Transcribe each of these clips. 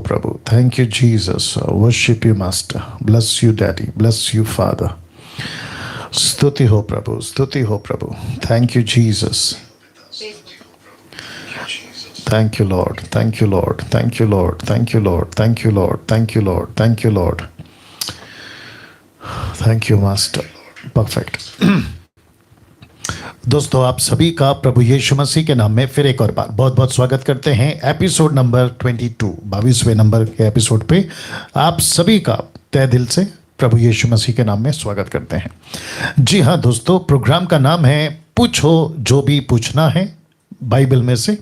Prabhu. Thank you, Jesus. Worship you, Master. Bless you, Daddy. Bless you, Father. स्तुति हो प्रभु, स्तुति हो प्रभु. Thank you, Jesus. Thank you, Lord. Thank you, Lord. Thank you, Lord. Thank you, Lord. Thank you, Lord. Thank you, Lord. Thank you, Lord. Thank you, Master. Perfect. दोस्तों, आप सभी का प्रभु यीशु मसीह के नाम में फिर एक और बार बहुत बहुत स्वागत करते हैं. एपिसोड नंबर 22वें नंबर के एपिसोड पे आप सभी का तहे दिल से प्रभु यीशु मसीह के नाम में स्वागत करते हैं. जी हाँ दोस्तों, प्रोग्राम का नाम है पूछो जो भी पूछना है बाइबल में से,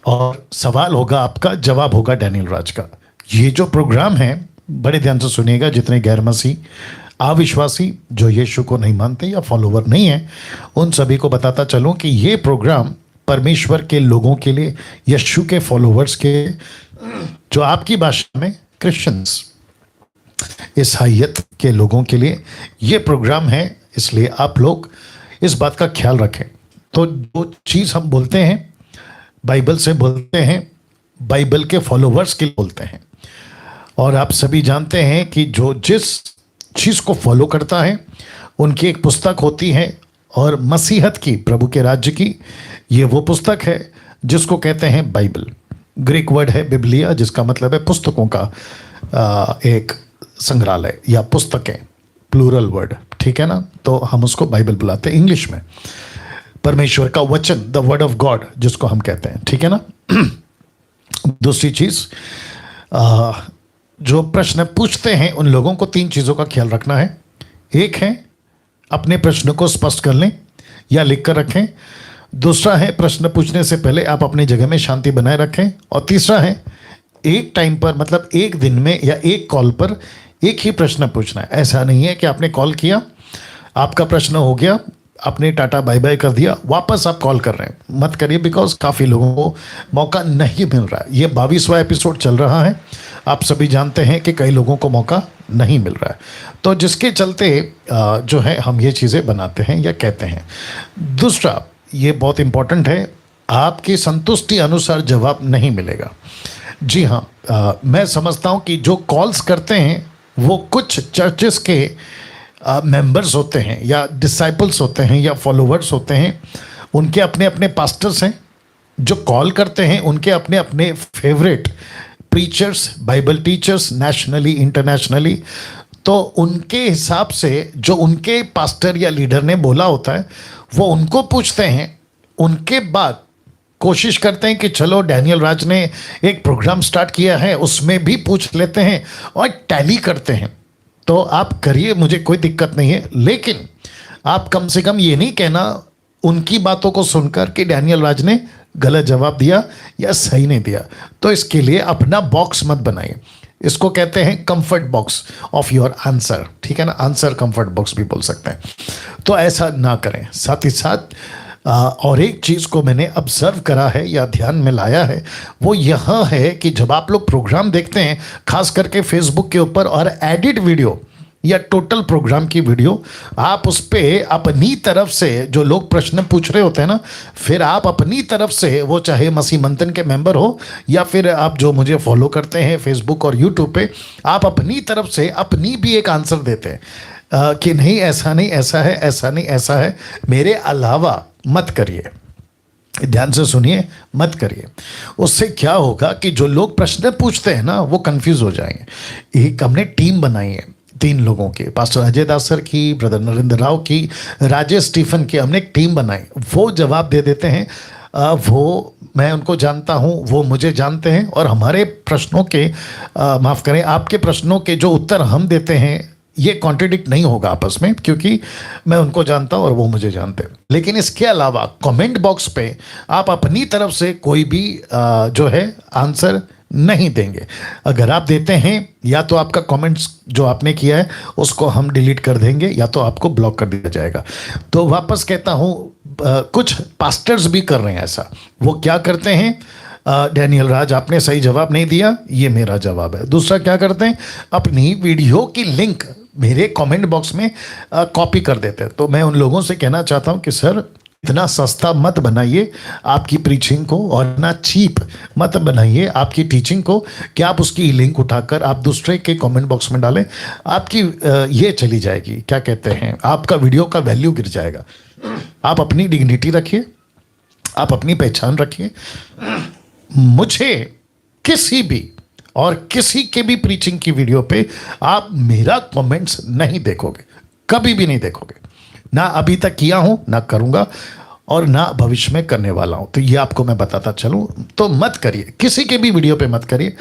और सवाल होगा आपका, जवाब होगा डैनियल राज का. ये जो प्रोग्राम है बड़े ध्यान से सुनिएगा. जितने गैर मसीह अविश्वासी जो यीशु को नहीं मानते या फॉलोवर नहीं है, उन सभी को बताता चलूं कि ये प्रोग्राम परमेश्वर के लोगों के लिए, यीशु के फॉलोवर्स के, जो आपकी भाषा में क्रिश्चियंस, ईसाईयत के लोगों के लिए ये प्रोग्राम है. इसलिए आप लोग इस बात का ख्याल रखें. तो जो चीज़ हम बोलते हैं बाइबल से बोलते हैं, बाइबल के फॉलोवर्स के लिए बोलते हैं. और आप सभी जानते हैं कि जो जिस चीज़ को फॉलो करता है उनकी एक पुस्तक होती है, और मसीहत की, प्रभु के राज्य की, ये वो पुस्तक है जिसको कहते हैं बाइबल. ग्रीक वर्ड है बिब्लिया, जिसका मतलब है पुस्तकों का एक संग्रहालय या पुस्तकें, प्लूरल वर्ड, ठीक है ना. तो हम उसको बाइबल बुलाते हैं इंग्लिश में. परमेश्वर का वचन, द वर्ड ऑफ गॉड जिसको हम कहते हैं, ठीक है ना. दूसरी चीज़, जो प्रश्न पूछते हैं उन लोगों को तीन चीज़ों का ख्याल रखना है. एक है अपने प्रश्न को स्पष्ट कर लें या लिख कर रखें. दूसरा है प्रश्न पूछने से पहले आप अपनी जगह में शांति बनाए रखें. और तीसरा है एक टाइम पर, मतलब एक दिन में या एक कॉल पर एक ही प्रश्न पूछना है. ऐसा नहीं है कि आपने कॉल किया, आपका प्रश्न हो गया, आपने टाटा बाय बाय कर दिया, वापस आप कॉल कर रहे हैं. मत करिए, बिकॉज काफ़ी लोगों को मौका नहीं मिल रहा है. ये 22वां एपिसोड चल रहा है. आप सभी जानते हैं कि कई लोगों को मौका नहीं मिल रहा है, तो जिसके चलते जो है हम ये चीज़ें बनाते हैं या कहते हैं. दूसरा, ये बहुत इम्पोर्टेंट है, आपकी संतुष्टि अनुसार जवाब नहीं मिलेगा. जी हाँ, मैं समझता हूँ कि जो कॉल्स करते हैं वो कुछ चर्चेस के मेंबर्स होते हैं या डिसाइपल्स होते हैं या फॉलोवर्स होते हैं. उनके अपने अपने पास्टर्स हैं. जो कॉल करते हैं उनके अपने अपने favourite preachers, Bible teachers, nationally internationally. तो उनके हिसाब से जो उनके पास्टर या लीडर ने बोला होता है वो उनको पूछते हैं. उनके बाद कोशिश करते हैं कि चलो डैनियल राज ने एक प्रोग्राम स्टार्ट किया है, उसमें भी पूछ लेते हैं और टैली करते हैं. तो आप करिए, मुझे कोई दिक्कत नहीं है, लेकिन आप कम से कम ये नहीं कहना उनकी बातों को सुनकर कि डैनियल राज ने गलत जवाब दिया या सही नहीं दिया. तो इसके लिए अपना बॉक्स मत बनाइए. इसको कहते हैं comfort box of your answer, ठीक है ना. आंसर कंफर्ट बॉक्स भी बोल सकते हैं. तो ऐसा ना करें. साथ ही साथ और एक चीज़ को मैंने ऑब्जर्व करा है या ध्यान में लाया है, वो यह है कि जब आप लोग प्रोग्राम देखते हैं, खास करके फेसबुक के ऊपर, और एडिट वीडियो या टोटल प्रोग्राम की वीडियो, आप उस पर अपनी तरफ से जो लोग प्रश्न पूछ रहे होते हैं ना, फिर आप अपनी तरफ से, वो चाहे मसीह मंथन के मेंबर हो या फिर आप जो मुझे फॉलो करते हैं फेसबुक और यूट्यूब पे, आप अपनी तरफ से अपनी भी एक आंसर देते हैं कि नहीं, ऐसा नहीं, ऐसा है, ऐसा नहीं, ऐसा है, मेरे अलावा मत करिए. ध्यान से सुनिए, मत करिए. उससे क्या होगा कि जो लोग प्रश्न पूछते हैं ना वो कंफ्यूज हो जाएंगे. एक हमने टीम बनाई है 3 लोगों की, पास्टर अजय दास सर की, ब्रदर नरेंद्र राव की, राजेश स्टीफन की. हमने एक टीम बनाई. वो जवाब दे देते हैं. वो, मैं उनको जानता हूँ, वो मुझे जानते हैं, और हमारे प्रश्नों के, माफ़ करें, आपके प्रश्नों के जो उत्तर हम देते हैं ये कॉन्ट्रडिक्ट नहीं होगा आपस में, क्योंकि मैं उनको जानता हूँ और वो मुझे जानते हैं. लेकिन इसके अलावा कमेंट बॉक्स पे आप अपनी तरफ से कोई भी जो है आंसर नहीं देंगे. अगर आप देते हैं, या तो आपका कमेंट्स जो आपने किया है उसको हम डिलीट कर देंगे, या तो आपको ब्लॉक कर दिया जाएगा. तो वापस कहता हूँ, कुछ पास्टर्स भी कर रहे हैं ऐसा. वो क्या करते हैं, डैनियल राज आपने सही जवाब नहीं दिया, ये मेरा जवाब है. दूसरा क्या करते हैं, अपनी वीडियो की लिंक मेरे कमेंट बॉक्स में कॉपी कर देते हैं. तो मैं उन लोगों से कहना चाहता हूं कि सर, इतना सस्ता मत बनाइए आपकी प्रीचिंग को, और ना चीप मत बनाइए आपकी टीचिंग को कि आप उसकी लिंक उठाकर आप दूसरे के कमेंट बॉक्स में डालें। आपकी ये चली जाएगी, क्या कहते हैं, आपका वीडियो का वैल्यू गिर जाएगा। आप अपनी डिग्निटी रखिए, आप अपनी पहचान रखिए। मुझे किसी भी और किसी के भी प्रीचिंग की वीडियो पे आप मेरा कमेंट्स नहीं देखोगे, कभी भी नहीं देखोगे। ना अभी तक किया हूं, ना करूंगा, और ना भविष्य में करने वाला हूं। तो ये आपको मैं बताता चलूं, तो मत करिए, किसी के भी वीडियो पे मत करिए।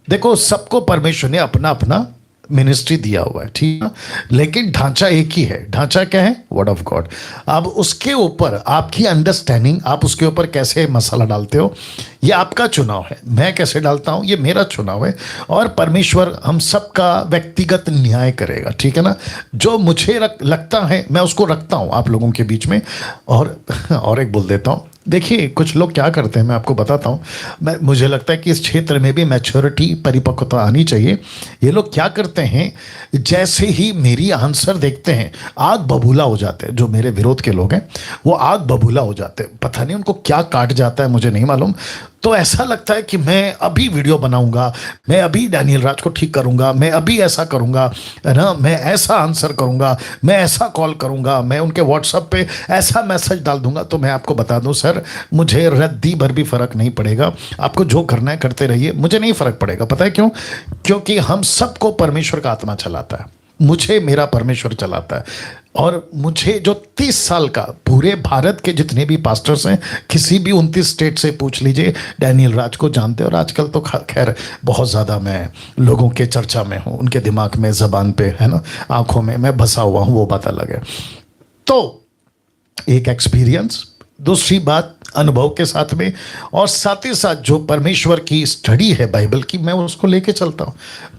देखो, सबको परमेश्वर ने अपना अपना मिनिस्ट्री दिया हुआ है, ठीक है, लेकिन ढांचा एक ही है। ढांचा क्या है? Word of God. अब उसके ऊपर आपकी अंडरस्टैंडिंग, आप उसके ऊपर कैसे मसाला डालते हो, ये आपका चुनाव है। मैं कैसे डालता हूं, ये मेरा चुनाव है, और परमेश्वर हम सबका व्यक्तिगत न्याय करेगा, ठीक है ना। जो मुझे लगता है मैं उसको रखता हूं आप लोगों के बीच में। और एक बोल देता हूं, देखिए कुछ लोग क्या करते हैं, मैं आपको बताता हूँ। मुझे लगता है कि इस क्षेत्र में भी मैच्योरिटी, परिपक्वता आनी चाहिए। ये लोग क्या करते हैं, जैसे ही मेरी आंसर देखते हैं आग बबूला हो जाते हैं। जो मेरे विरोध के लोग हैं वो आग बबूला हो जाते हैं, पता नहीं उनको क्या काट जाता है, मुझे नहीं मालूम। तो ऐसा लगता है कि मैं अभी वीडियो बनाऊंगा, मैं अभी डैनियल राज को ठीक करूंगा, मैं अभी ऐसा करूंगा, है ना, मैं ऐसा आंसर करूंगा, मैं ऐसा कॉल करूंगा, मैं उनके व्हाट्सएप पे ऐसा मैसेज डाल दूंगा। तो मैं आपको बता दूं सर, मुझे रद्दी भर भी फर्क नहीं पड़ेगा। आपको जो करना है करते रहिए, मुझे नहीं फर्क पड़ेगा। पता है क्यों? क्योंकि हम सबको परमेश्वर का आत्मा चलाता है, मुझे मेरा परमेश्वर चलाता है। और मुझे जो 30 साल का, पूरे भारत के जितने भी पास्टर्स हैं, किसी भी 29 स्टेट से पूछ लीजिए, डैनियल राज को जानते हैं। और आजकल तो खैर बहुत ज़्यादा मैं लोगों के चर्चा में हूँ, उनके दिमाग में, ज़बान पे, है ना, आंखों में मैं बसा हुआ हूँ, वो बात अलग है। तो एक एक्सपीरियंस, दूसरी बात अनुभव के साथ में, और साथ ही साथ जो परमेश्वर की स्टडी है बाइबल की, मैं उसको लेके चलता हूँ।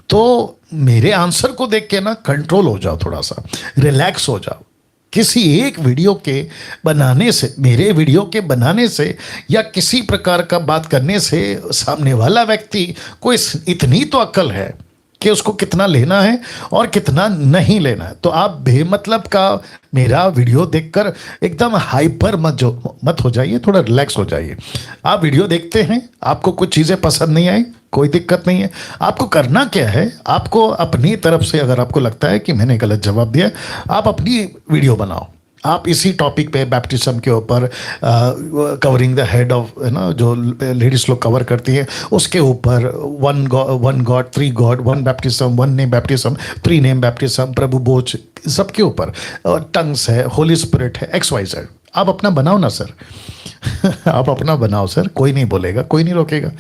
तो मेरे आंसर को देख के ना कंट्रोल हो जाओ, थोड़ा सा रिलैक्स हो जाओ। किसी एक वीडियो के बनाने से, मेरे वीडियो के बनाने से, या किसी प्रकार का बात करने से सामने वाला व्यक्ति को इतनी तो अक्ल है कि उसको कितना लेना है और कितना नहीं लेना है। तो आप बेमतलब का मेरा वीडियो देखकर एकदम हाइपर मत हो जाइए, थोड़ा रिलैक्स हो जाइए। आप वीडियो देखते हैं, आपको कुछ चीज़ें पसंद नहीं आई, कोई दिक्कत नहीं है। आपको करना क्या है, आपको अपनी तरफ से, अगर आपको लगता है कि मैंने गलत जवाब दिया, आप अपनी वीडियो बनाओ। आप इसी टॉपिक पे, बैप्टिज्म के ऊपर, कवरिंग द हेड ऑफ, है ना, जो लेडीज लोग कवर करती हैं, उसके ऊपर one God, three God, one baptism, one name baptism, three name baptism, प्रभु बोझ, सबके ऊपर, टंग्स है, होली स्पिरिट है, XYZ। आप अपना बनाओ ना सर। आप अपना बनाओ सर, कोई नहीं बोलेगा, कोई नहीं रोकेगा।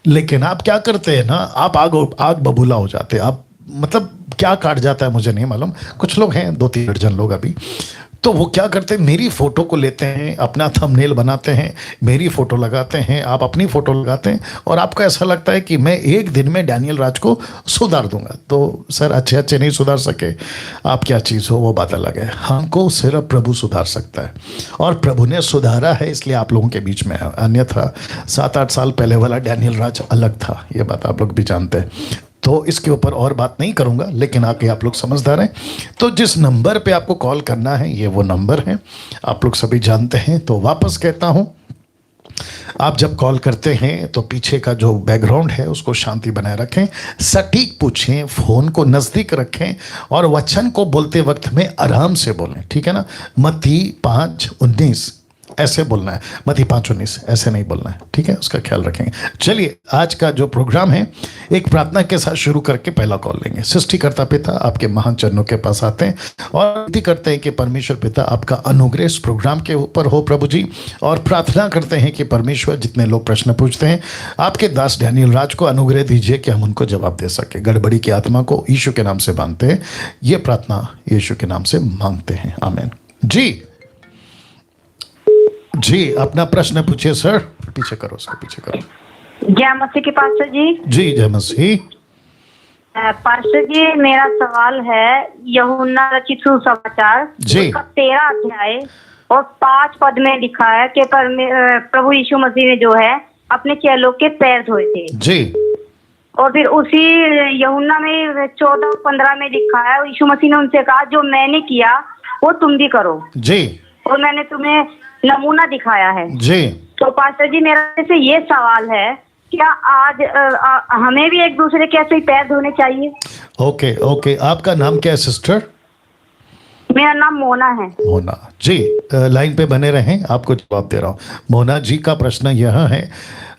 लेकिन आप क्या करते हैं ना, आप आग बबूला हो जाते हैं। आप मतलब क्या काट जाता है मुझे नहीं मालूम। कुछ लोग हैं, 2-3 दर्जन लोग अभी, तो वो क्या करते हैं, मेरी फोटो को लेते हैं, अपना थंबनेल बनाते हैं, मेरी फोटो लगाते हैं, आप अपनी फोटो लगाते हैं, और आपको ऐसा लगता है कि मैं एक दिन में डैनियल राज को सुधार दूंगा। तो सर, अच्छे नहीं सुधार सके, आप क्या चीज़ हो वो बात अलग है। हमको सिर्फ प्रभु सुधार सकता है, और प्रभु ने सुधारा है, इसलिए आप लोगों के बीच में है। अन्यथा 7-8 साल पहले वाला डैनियल राज अलग था, ये बात आप लोग भी जानते हैं। तो इसके ऊपर और बात नहीं करूंगा, लेकिन आके आप लोग समझदार हैं। तो जिस नंबर पे आपको कॉल करना है, ये वो नंबर है, आप लोग सभी जानते हैं। तो वापस कहता हूं, आप जब कॉल करते हैं तो पीछे का जो बैकग्राउंड है उसको शांति बनाए रखें, सटीक पूछें, फोन को नजदीक रखें, और वचन को बोलते वक्त में आराम से बोलें, ठीक है ना। मत्ती 5:19 ऐसे बोलना है, मत्ती 5:19 ऐसे नहीं बोलना है, ठीक है, उसका ख्याल रखेंगे। चलिए, आज का जो प्रोग्राम है, एक प्रार्थना के साथ शुरू करके पहला कॉल लेंगे। सृष्टिकर्ता पिता, आपके महान चरणों के पास आते हैं और विनती करते हैं कि परमेश्वर पिता, आपका अनुग्रह इस प्रोग्राम के ऊपर हो प्रभु जी। और प्रार्थना करते हैं कि परमेश्वर, जितने लोग प्रश्न पूछते हैं, आपके दास डैनियल राज को अनुग्रह दीजिए कि हम उनको जवाब दे सके। गड़बड़ी की आत्मा को यीशु के नाम से बांधते हैं, ये प्रार्थना यीशु के नाम से मांगते हैं, आमीन। जी, अपना प्रश्न पूछिए सर। पीछे करो, उसको पीछे करो। जय मसीह के पास्टर जी। जी, जय मसीह। पास्टर जी, मेरा सवाल है, यूहन्ना रचित सुसमाचार उसका 13 अध्याय और 5 पद में लिखा है कि प्रभु यीशु मसीह ने जो है अपने चेलों के पैर धोए थे जी। और फिर उसी यूहन्ना में 14-15 में लिखा है, यीशु मसीह ने उनसे कहा, जो मैंने किया वो तुम भी करो जी। और मैंने तुम्हें नमूना दिखाया है। जी तो पास्टर जी मेरा से ये सवाल है, क्या आज हमें भी एक दूसरे के ऐसे ही पैर धोने चाहिए? ओके ओके, आपका नाम क्या है सिस्टर? मेरा नाम मोना है। मोना जी, लाइन पे बने रहें, आपको जवाब दे रहा हूँ। मोना जी का प्रश्न यह है,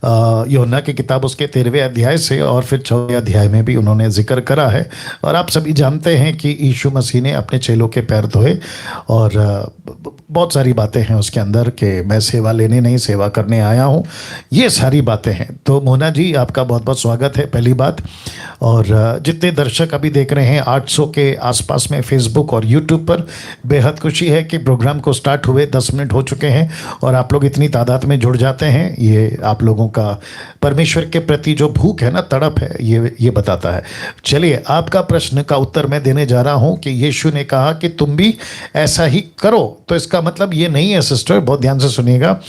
यूहन्ना की किताब उसके 13वें अध्याय से और फिर 14वें अध्याय में भी उन्होंने जिक्र करा है। और आप सभी जानते हैं कि यीशु मसीह ने अपने चेलों के पैर धोए, और बहुत सारी बातें हैं उसके अंदर कि मैं सेवा लेने नहीं सेवा करने आया हूँ, ये सारी बातें हैं। तो मोना जी आपका बहुत बहुत स्वागत है पहली बात। और जितने दर्शक अभी देख रहे हैं 800 के आसपास में फेसबुक और यूट्यूब पर, बेहद खुशी है कि प्रोग्राम को स्टार्ट हुए 10 मिनट हो चुके हैं और आप लोग इतनी तादाद में जुड़ जाते हैं। ये आप लोगों का परमेश्वर के प्रति जो भूख है ना, तड़प है, ये बताता है। चलिए, आपका प्रश्न का उत्तर मैं देने जा रहा हूं कि यीशु ने कहा कि तुम भी ऐसा ही करो। तो इसका मतलब ये नहीं है सिस्टर, बहुत ध्यान से सुनिएगा।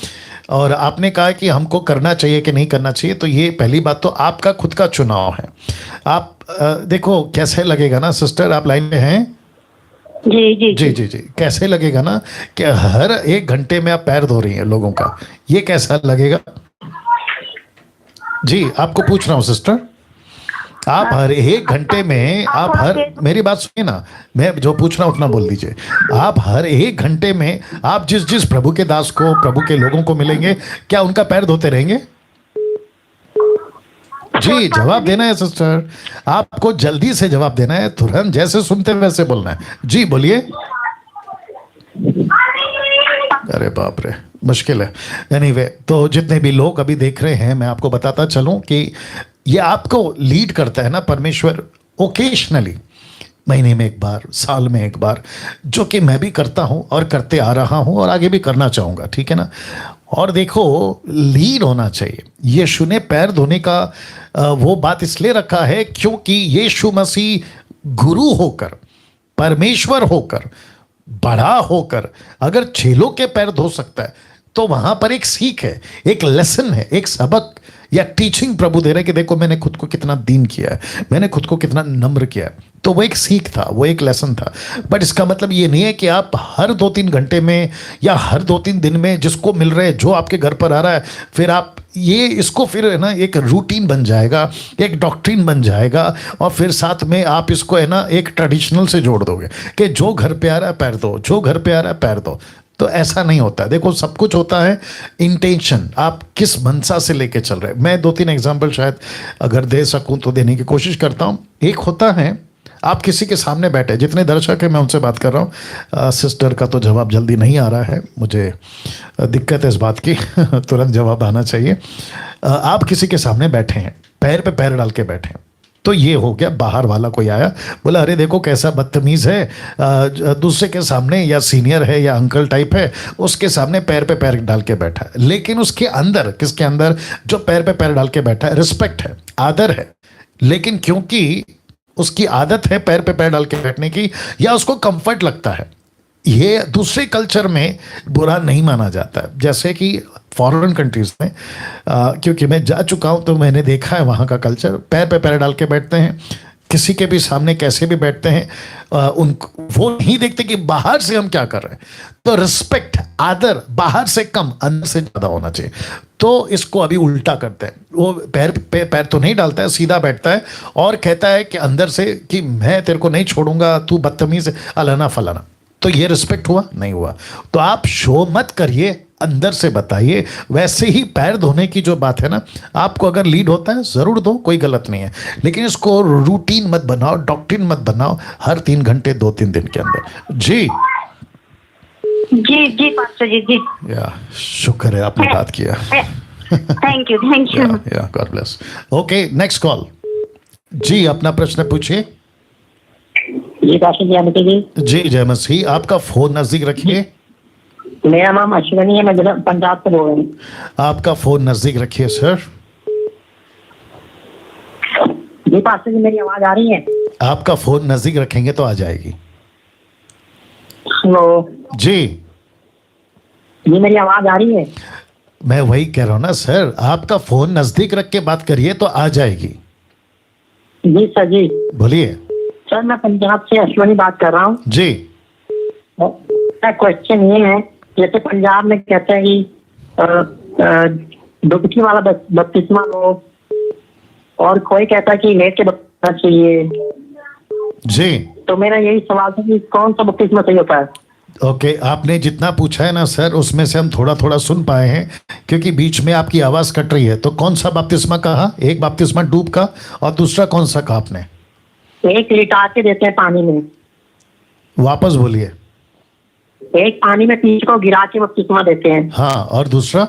और आपने कहा कि हमको करना चाहिए कि नहीं करना चाहिए, तो ये पहली बात तो आपका खुद का चुनाव है। आप देखो कैसे लगेगा ना सिस्टर, आप लाइन में हैं? जी जी जी जी जी, कैसे लगेगा ना कि हर 1 घंटे में आप पैर धो रही हैं लोगों का, ये कैसा लगेगा? जी आपको पूछ रहा हूँ सिस्टर, आप हर 1 घंटे में मेरी बात सुनिए ना, मैं जो पूछ रहा हूँ उतना बोल दीजिए। आप हर 1 घंटे में आप जिस जिस प्रभु के दास को, प्रभु के लोगों को मिलेंगे, क्या उनका पैर धोते रहेंगे? जी जवाब देना है सिस्टर, आपको जल्दी से जवाब देना है, तुरंत, जैसे सुनते वैसे बोलना है। जी बोलिए। अरे बाप रे, मुश्किल है। एनीवे, तो जितने भी लोग अभी देख रहे हैं, मैं आपको बताता चलूं कि ये आपको लीड करता है ना परमेश्वर, ओकेशनली, महीने में 1 बार, साल में 1 बार, जो कि मैं भी करता हूं और करते आ रहा हूं और आगे भी करना चाहूंगा, ठीक है ना। और देखो, लीड होना चाहिए। यीशु ने पैर धोने का वो बात इसलिए रखा है क्योंकि यीशु मसीह गुरु होकर, परमेश्वर होकर, बड़ा होकर अगर चेलों के पैर धो सकता है, तो वहां पर एक सीख है, एक लेसन है, एक सबक या टीचिंग प्रभु दे रहे कि देखो मैंने खुद को कितना दीन किया है, मैंने खुद को कितना नम्र किया है। तो वो एक सीख था, वो एक लेसन था। बट इसका मतलब ये नहीं है कि आप हर 2-3 घंटे में या हर 2-3 दिन में जिसको मिल रहे हैं, जो आपके घर पर आ रहा है, फिर आप ये इसको फिर है ना एक रूटीन बन जाएगा, एक डॉक्ट्रिन बन जाएगा, और फिर साथ में आप इसको है ना एक ट्रेडिशनल से जोड़ दोगे कि जो घर पे आ रहा है पैर दो, जो घर पे आ रहा है पैर दो। तो ऐसा नहीं होता है। देखो, सब कुछ होता है इंटेंशन, आप किस मनसा से लेके चल रहे हैं। मैं 2-3 एग्जाम्पल शायद अगर दे सकूं तो देने की कोशिश करता हूं। एक होता है, आप किसी के सामने बैठे, जितने दर्शक हैं मैं उनसे बात कर रहा हूँ, सिस्टर का तो जवाब जल्दी नहीं आ रहा है, मुझे दिक्कत है इस बात की तुरंत जवाब आना चाहिए। आप किसी के सामने बैठे हैं, पैर पे पैर डाल के बैठे हैं, तो ये हो गया, बाहर वाला कोई आया, बोला अरे देखो कैसा बदतमीज है, दूसरे के सामने, या सीनियर है या अंकल टाइप है, उसके सामने पैर पे पैर डाल के बैठा है। लेकिन उसके अंदर, किसके अंदर? जो पैर पे पैर डाल के बैठा है, रिस्पेक्ट है, आदर है। लेकिन क्योंकि उसकी आदत है पैर पे पैर डाल के बैठने की, या उसको कंफर्ट लगता है, ये दूसरे कल्चर में बुरा नहीं माना जाता है। जैसे कि फॉरेन कंट्रीज में, क्योंकि मैं जा चुका हूं तो मैंने देखा है वहाँ का कल्चर, पैर पे पैर डाल के बैठते हैं, किसी के भी सामने कैसे भी बैठते हैं, वो नहीं देखते कि बाहर से हम क्या कर रहे हैं। तो रिस्पेक्ट, आदर बाहर से कम, अंदर से ज़्यादा होना चाहिए। तो इसको अभी उल्टा करते हैं, वो पैर पे पैर तो नहीं डालता है, सीधा बैठता है और कहता है कि अंदर से कि मैं तेरे को नहीं छोड़ूंगा, तू बदतमीज, अलाना फलाना। तो ये रिस्पेक्ट हुआ? नहीं हुआ। तो आप शो मत करिए, अंदर से बताइए। वैसे ही पैर धोने की जो बात है ना, आपको अगर लीड होता है जरूर दो, कोई गलत नहीं है, लेकिन इसको रूटीन मत बनाओ, डॉक्ट्रिन मत बनाओ हर 3 घंटे 2-3 दिन के अंदर। जी जी जी पास्टर जी। जी या शुक्र है आपने बात किया। Thank you thank you. Yeah God bless. Okay, next call. जी अपना प्रश्न पूछिए। जी पास्टर जी, अमित जी। जी जय मसीह। आपका फोन नजदीक रखिए। मेरा नाम अश्विनी है, मैं पंजाब से बोल रहा हूँ। आपका फोन नजदीक रखिए सर। जी पास्टर जी, मेरी आवाज आ रही है? आपका फोन नजदीक रखेंगे तो आ जाएगी। हेलो जी जी, मेरी आवाज आ रही है? मैं वही कह रहा हूँ ना सर, आपका फोन नजदीक रख के बात करिए तो आ जाएगी। जी सर जी। बोलिए सर, मैं पंजाब से अश्विनी बात कर रहा हूँ। जी। सर क्वेश्चन ये है जैसे पंजाब में कहते हैं कि डुबकी वाला बपतिस्मा लो, और कोई कहता है कि लेट के बपतिस्मा चाहिए। जी तो मेरा यही सवाल था कि कौन सा बपतिस्मा सही होता है। ओके, आपने जितना पूछा है ना सर, उसमें से हम थोड़ा थोड़ा सुन पाए हैं, क्योंकि बीच में आपकी आवाज कट रही है। तो कौन सा बपतिस्मा कहा? एक बपतिस्मा डूब का, और दूसरा कौन सा कहा आपने? एक लिटा के देते हैं पानी में, वापस बोलिए। एक पानी में पीठ को गिरा के बपतिस्मा देते हैं। हाँ, और दूसरा?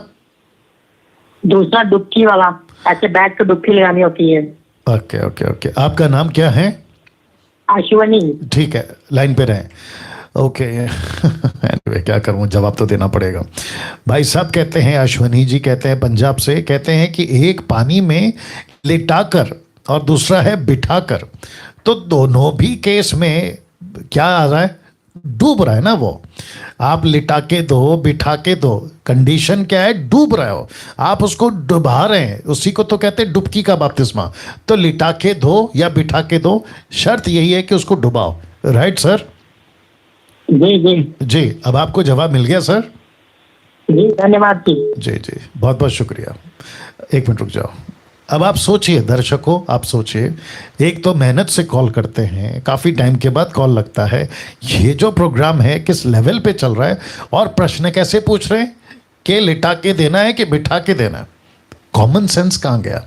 दूसरा डुबकी वाला, ऐसे बैठ कर डुबकी लगानी होती है। ओके ओके ओके, आपका नाम क्या है? अश्वनी। ठीक है, लाइन पे रहें। ओके anyway, क्या करूं, जवाब तो देना पड़ेगा। भाई साहब कहते हैं, अश्वनी जी कहते हैं पंजाब से, कहते हैं कि एक पानी में लिटाकर और दूसरा है बिठाकर। तो दोनों भी केस में क्या आ रहा है? डूब रहा है ना वो। आप लिटा के दो, बिठा के दो, कंडीशन क्या है? डूब रहे हो, आप उसको डुबा रहे हैं, उसी को तो कहते हैं डुबकी का बपतिस्मा। तो लिटा के दो या बिठा के दो, शर्त यही है कि उसको डुबाओ। Right sir? जी जी जी, अब आपको जवाब मिल गया सर? जी, धन्यवाद जी। जी जी, बहुत बहुत शुक्रिया। एक मिनट रुक जाओ। अब आप सोचिए दर्शकों, आप सोचिए, एक तो मेहनत से कॉल करते हैं, काफ़ी टाइम के बाद कॉल लगता है, ये जो प्रोग्राम है किस लेवल पे चल रहा है, और प्रश्न कैसे पूछ रहे हैं कि लिटा के देना है कि बिठा के देना है। कॉमन सेंस कहाँ गया?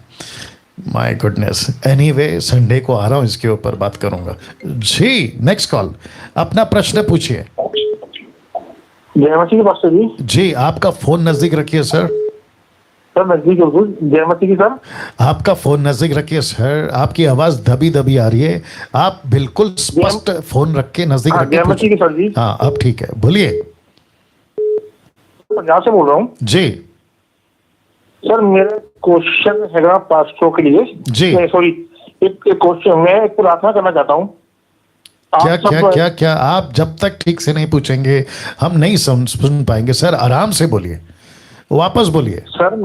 My goodness. एनीवे, संडे को आ रहा हूँ, इसके ऊपर बात करूंगा। जी, नेक्स्ट कॉल, अपना प्रश्न पूछिए। जयमती के पास से जी। जी, आपका फोन नजदीक रखिए सर। सर नजदीक हो जयमती की सर। आपका फोन नजदीक रखिए सर, आपकी आवाज दबी दबी आ रही है, आप बिल्कुल स्पष्ट फोन रख के नजदीक हाँ, रख के जयमती की सर जी। हाँ, अब ठीक है, बोलिए। पंजाब से बोल रहा हूँ जी सर। मेरा क्वेश्चन है पास्टरों के लिए जी। सॉरी, एक क्वेश्चन, मैं एक प्रार्थना करना चाहता हूँ। क्या क्या क्या क्या? आप जब तक ठीक से नहीं पूछेंगे हम नहीं सुन पाएंगे सर। आराम से बोलिए, वापस बोलिए। सर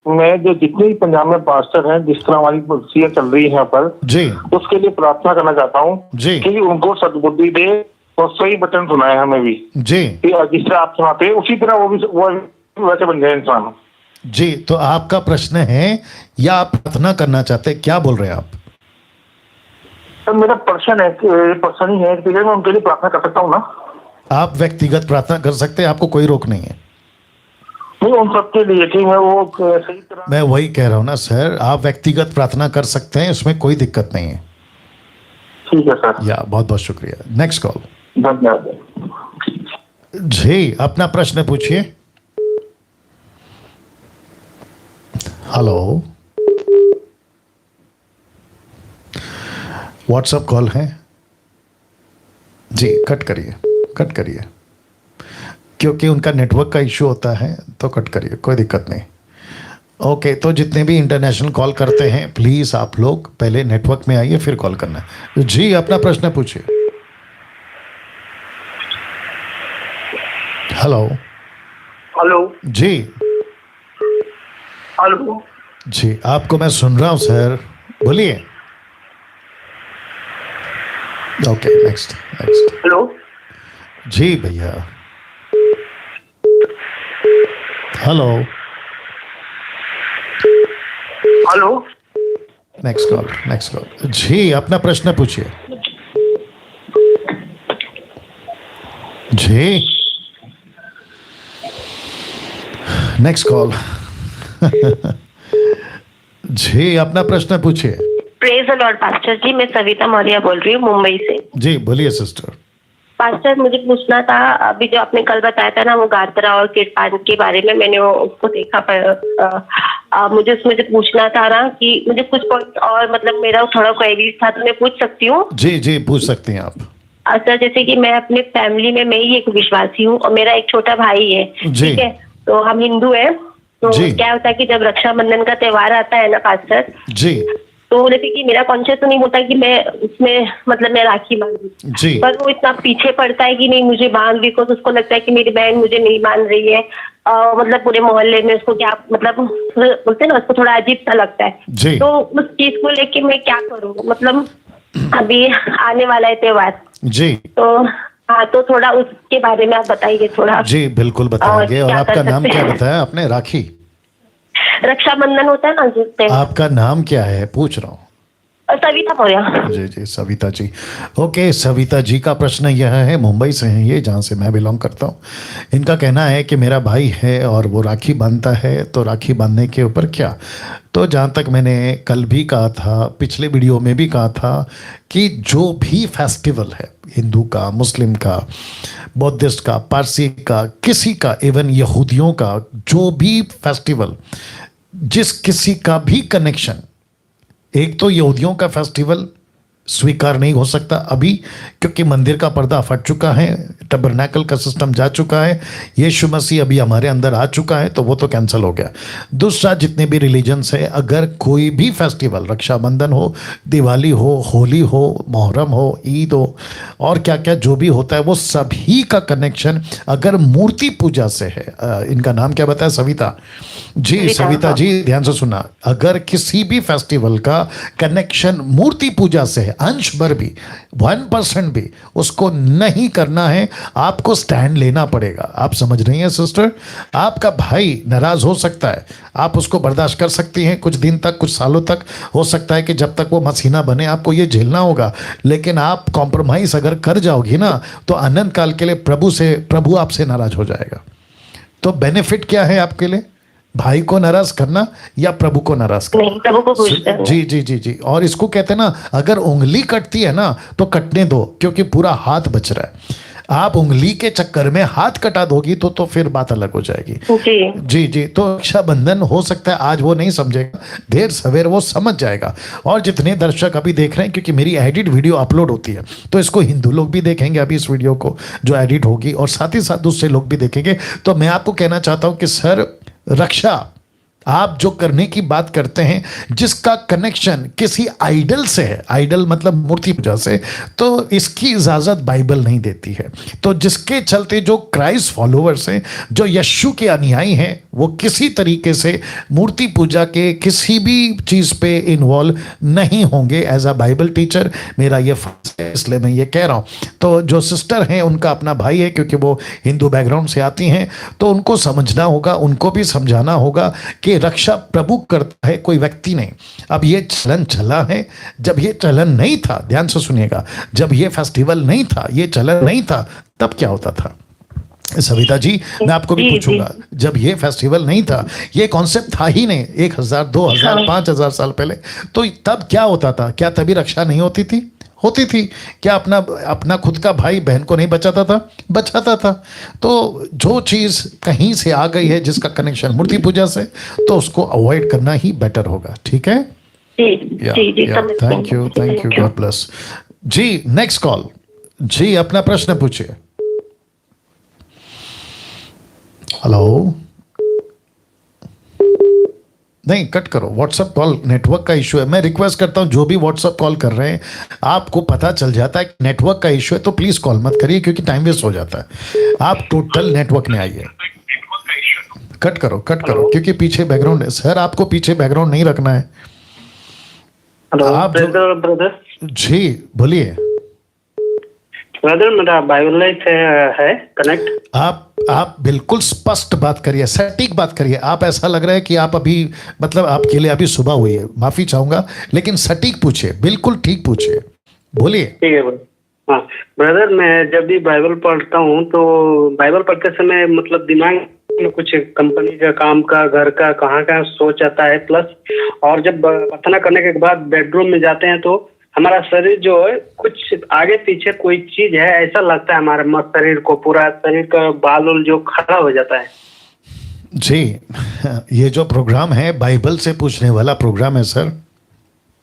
मैं जो जितने भी पंजाब में पास्टर हैं, जिस तरह हमारी पॉलिसियां चल रही है यहाँ पर, जी उसके लिए प्रार्थना करना चाहता हूँ जी कि उनको सद्बुद्धि दे और सही बटन सुनाए हमें भी, जी कि जिस तरह आप सुनाते हैं उसी तरह वो वैसे बन जाए इंसान। जी। तो आपका प्रश्न है या आप प्रार्थना करना चाहते हैं, क्या बोल रहे हैं आप? सर मेरा प्रश्न है, प्रश्न ही है कि मैं उनके लिए प्रार्थना कर सकता हूँ ना? आप व्यक्तिगत प्रार्थना कर सकते हैं, आपको कोई रोक नहीं है। नहीं, उन सबके लिए कि मैं वो सही तरह। मैं वही कह रहा हूँ ना सर, आप व्यक्तिगत प्रार्थना कर सकते हैं, इसमें कोई दिक्कत नहीं है। ठीक है सर। या बहुत बहुत शुक्रिया। Next call. धन्यवाद जी, अपना प्रश्न पूछिए। हेलो, व्हाट्सएप कॉल है जी, कट करिए, कट करिए, क्योंकि उनका नेटवर्क का इश्यू होता है, तो कट करिए, कोई दिक्कत नहीं। ओके, तो जितने भी इंटरनेशनल कॉल करते हैं, प्लीज आप लोग पहले नेटवर्क में आइए, फिर कॉल करना है। जी, अपना प्रश्न पूछिए। हेलो। हेलो जी हेलो। जी, आपको मैं सुन रहा हूं सर, बोलिए। Okay, next next. हेलो जी भैया। Hello. Hello. Next call, next call. जी, अपना प्रश्न पूछिए। जी, नेक्स्ट कॉल। जी, अपना प्रश्न पूछिए। प्रेज द लॉर्ड पास्टर जी, मैं सविता मौर्य बोल रही हूँ मुंबई से। जी, बोलिए सिस्टर। पास्टर, मुझे पूछना था, अभी जो आपने कल बताया था ना वो गात्रा और किरपान के बारे में, मैंने उसको देखा पर मुझे उसमें से पूछना था ना कि मुझे कुछ पॉइंट और मतलब मेरा थोड़ा क्वेरीज था, तो मैं पूछ सकती हूँ? जी जी, पूछ सकती हैं आप। अच्छा, जैसे कि मैं अपने फैमिली में मैं ही एक विश्वासी हूँ और मेरा एक छोटा भाई है, जी। ठीक है? तो हम हिंदू हैं, तो जी। क्या होता है कि जब रक्षाबंधन का त्योहार आता है ना पास्टर, जी तो जैसे कि मेरा कॉन्शियस तो नहीं होता कि मैं उसमें मतलब मैं राखी बांधूं, जी पर वो इतना पीछे पड़ता है कि नहीं मुझे बांध, बिकॉज उसको लगता है कि मेरी बहन मुझे नहीं बांध रही है। मतलब पूरे मोहल्ले में उसको क्या मतलब बोलते हैं ना, उसको थोड़ा अजीब सा लगता है। जी। तो उस चीज को लेके मैं क्या करूँ? मतलब अभी आने वाला है त्योहार, जी तो हाँ, तो थोड़ा उसके बारे में आप बताइए थोड़ा। जी बिल्कुल बताएंगे। और क्या आपका कर नाम सकते क्या हैं? बताया आपने? राखी। रक्षाबंधन होता है ना जिससे। आपका नाम क्या है पूछ रहा हूँ। सविता मौर्य। जी जी सविता जी। ओके सविता जी का प्रश्न यह है, मुंबई से हैं ये, जहाँ से मैं बिलोंग करता हूँ। इनका कहना है कि मेरा भाई है और वो राखी बांधता है, तो राखी बांधने के ऊपर क्या? तो जहाँ तक मैंने कल भी कहा था, पिछले वीडियो में भी कहा था कि जो भी फेस्टिवल है, हिंदू का, मुस्लिम का, बौद्धिस्ट का, पारसी का, किसी का, इवन यहूदियों का, जो भी फेस्टिवल, जिस किसी का भी कनेक्शन, एक तो यहूदियों का फेस्टिवल स्वीकार नहीं हो सकता अभी, क्योंकि मंदिर का पर्दा फट चुका है, टबरनैकल का सिस्टम जा चुका है, यीशु मसीह अभी हमारे अंदर आ चुका है, तो वो तो कैंसिल हो गया। दूसरा, जितने भी रिलीजन्स है, अगर कोई भी फेस्टिवल, रक्षाबंधन हो, दिवाली हो, होली हो, मुहर्रम हो, ईद हो, और क्या क्या जो भी होता है, वो सभी का कनेक्शन अगर मूर्ति पूजा से है, इनका नाम क्या बताया? सविता जी। सविता जी ध्यान से सुना, अगर किसी भी फेस्टिवल का कनेक्शन मूर्ति पूजा से है, अंश भर भी, 1% भी उसको नहीं करना है, आपको स्टैंड लेना पड़ेगा। आप समझ रही हैं सिस्टर? आपका भाई नाराज हो सकता है, आप उसको बर्दाश्त कर सकती हैं कुछ दिन तक, कुछ सालों तक, हो सकता है कि जब तक वो मसीना बने आपको ये झेलना होगा, लेकिन आप कॉम्प्रोमाइज अगर कर जाओगी ना, तो अनंत काल के लिए प्रभु आपसे नाराज हो जाएगा। तो बेनिफिट क्या है आपके लिए? भाई को नाराज करना या प्रभु को नाराज करना? नहीं, प्रभु को खुश करना। जी जी जी जी। और इसको कहते हैं ना, अगर उंगली कटती है ना तो कटने दो, क्योंकि पूरा हाथ बच रहा है। आप उंगली के चक्कर में हाथ कटा दोगी तो फिर बात अलग हो जाएगी। जी जी जी। तो रक्षाबंधन हो सकता है आज वो नहीं समझेगा, देर सवेर वो समझ जाएगा। और जितने दर्शक अभी देख रहे हैं, क्योंकि मेरी एडिट वीडियो अपलोड होती है, तो इसको हिंदू लोग भी देखेंगे अभी इस वीडियो को जो एडिट होगी, और साथ ही साथ दूसरे लोग भी देखेंगे। तो मैं आपको कहना चाहता हूं कि सर, रक्षा आप जो करने की बात करते हैं, जिसका कनेक्शन किसी आइडल से है, आइडल मतलब मूर्ति पूजा से, तो इसकी इजाजत बाइबल नहीं देती है। तो जिसके चलते जो क्राइस्ट फॉलोअर्स हैं, जो यीशु के अनुयायी हैं, वो किसी तरीके से मूर्ति पूजा के किसी भी चीज पे इन्वॉल्व नहीं होंगे। एज अ बाइबल टीचर मेरा ये फर्ज है, इसलिए मैं ये कह रहा हूं। तो जो सिस्टर हैं, उनका अपना भाई है, क्योंकि वो हिंदू बैकग्राउंड से आती हैं, तो उनको समझना होगा, उनको भी समझाना होगा कि रक्षा प्रभु करता है, कोई व्यक्ति नहीं। अब ये चलन चला है, जब ये चलन नहीं था, ध्यान से सुनिएगा, जब ये फेस्टिवल नहीं था, ये चलन नहीं था, तब क्या होता था? सविता जी मैं आपको भी पूछूंगा, जब ये फेस्टिवल नहीं था, ये कॉन्सेप्ट था ही नहीं 1000 2000 5000 साल पहले, तो तब क्या होता था? क्या तभी रक्षा नहीं होती थी? होती थी। क्या अपना खुद का भाई बहन को नहीं बचाता था? बचाता था। तो जो चीज कहीं से आ गई है, जिसका कनेक्शन मूर्ति पूजा से, तो उसको अवॉइड करना ही बेटर होगा। ठीक है? थैंक यू, गॉड ब्लेस जी। नेक्स्ट कॉल जी, अपना प्रश्न पूछिए। हेलो, नहीं कट करो, व्हाट्सएप कॉल नेटवर्क का इशू है। मैं रिक्वेस्ट करता हूं, जो भी व्हाट्सएप कॉल कर रहे हैं, आपको पता चल जाता है कि नेटवर्क का इशू है, तो प्लीज कॉल मत करिए, क्योंकि टाइम वेस्ट हो जाता है। आप टोटल नेटवर्क में आइए। कट करो, क्योंकि पीछे बैकग्राउंड है। सर आपको पीछे बैकग्राउंड नहीं रखना है। आप ब्रदर जी बोलिए। ब्रदर मेरा बाइबल लाइफ है कनेक्ट। आप बिल्कुल स्पष्ट बात करिए, सटीक बात करिए। आप ऐसा लग रहा है कि आप अभी, मतलब आपके लिए अभी सुबह हुई है, माफी चाहूंगा, लेकिन सटीक पूछिए, बिल्कुल ठीक पूछिए, बोलिए। ठीक है हाँ ब्रदर, मैं जब भी बाइबल पढ़ता हूँ, तो बाइबल पढ़ते समय मतलब दिमाग में कुछ कंपनी का, काम का, घर का, कहाँ का सोच आता है। प्लस और जब प्रार्थना करने के बाद बेडरूम में जाते हैं, तो हमारा शरीर जो है, कुछ आगे पीछे कोई चीज है ऐसा लगता है, हमारे मस्त शरीर को, पूरा शरीर का बाल उल जो खड़ा हो जाता है। जी ये जो प्रोग्राम है बाइबल से पूछने वाला प्रोग्राम है सर।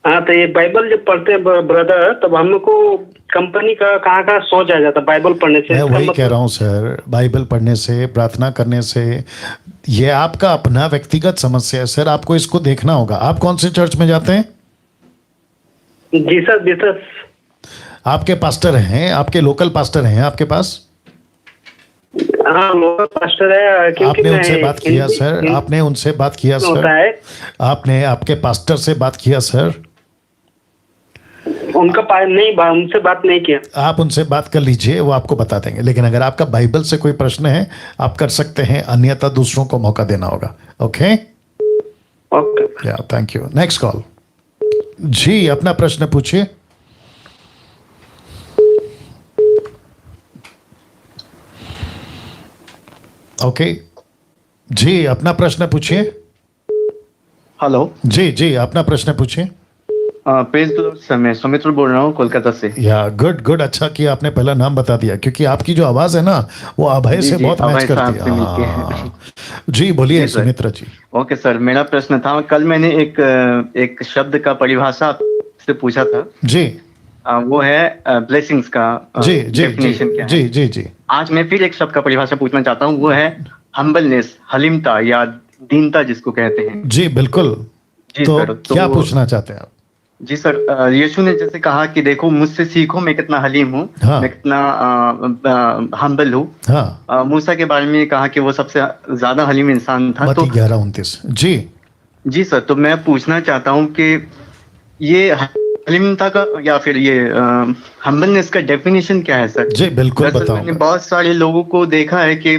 हाँ, तो ये बाइबल जब पढ़ते हैं ब्रदर, तब हमको कंपनी का कहाँ सोच आ जाता है बाइबल पढ़ने से। मैं वही कह रहा हूँ सर, बाइबल पढ़ने से, प्रार्थना करने से, ये आपका अपना व्यक्तिगत समस्या है सर, आपको इसको देखना होगा। आप कौन से चर्च में जाते हैं? जीसस। आपके पास्टर हैं, आपके लोकल पास्टर हैं आपके पास? हाँ लोकल पास्टर है। आपने उनसे बात किया सर? आपने उनसे बात किया सर? आपने आपके पास्टर से बात किया सर? उनसे बात नहीं किया। आप उनसे बात कर लीजिए, वो आपको बता देंगे। लेकिन अगर आपका बाइबल से कोई प्रश्न है आप कर सकते हैं, अन्यथा दूसरों को मौका देना होगा। ओके ओके, या थैंक यू। नेक्स्ट कॉल जी, अपना प्रश्न पूछिए। ओके जी, अपना प्रश्न पूछिए। हेलो जी जी, अपना प्रश्न पूछिए। प्रेज द लॉर्ड सर, मैं सुमित्र बोल रहा हूँ कोलकाता से। या गुड गुड, अच्छा किया आपने पहला नाम बता दिया, क्योंकि आपकी जो आवाज है ना वो अभय जी, से जी, बहुत अभय मैच करती साहब से मिलके। है। हाँ। जी बोलिए जी, सर। सुमित्रा जी। ओके सर, मेरा प्रश्न था, कल मैंने एक शब्द का परिभाषा से पूछा था। जी वो है ब्लेसिंग्स का जी जी जी डेफिनेशन क्या है। जी जी जी आज मैं फिर एक शब्द का परिभाषा पूछना चाहता हूँ, वो है हम्बलनेस, हलीमता या दीनता जिसको कहते हैं। जी बिल्कुल। जी तो सर, क्या पूछना चाहते हैं आप? जी सर, यीशु ने जैसे कहा कि देखो मुझसे सीखो, मैं कितना हलीम हूँ, हाँ। मैं कितना हम्बल हूँ। हाँ, मूसा के बारे में कहा कि वो सबसे ज्यादा हलीम इंसान था। मत्ती 11:29। जी जी सर, तो मैं पूछना चाहता हूँ कि ये हलीमता का या फिर ये हम्बलनेस का डेफिनेशन क्या है सर? जी बिल्कुल दरअसल मैंने बताऊंगा। बहुत सारे लोगों को देखा है कि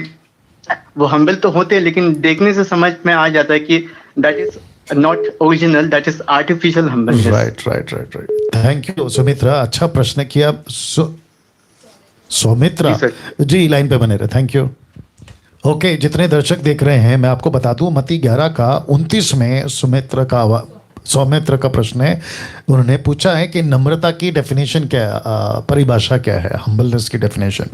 वो हम्बल तो होते हैं, लेकिन देखने से समझ में आ जाता है कि that is not original, that is artificial humbleness. Right right right right, thank you Sumitra, अच्छा प्रश्न किया। सौमित्रा जी, सर। जी लाइन पे बने रहे, थैंक यू। ओके, जितने दर्शक देख रहे हैं मैं आपको बता दूं, मत्ती 11:29 में सौमित्र का प्रश्न है। उन्होंने पूछा है कि नम्रता की डेफिनेशन क्या है, परिभाषा क्या है, हम्बलनेस की डेफिनेशन।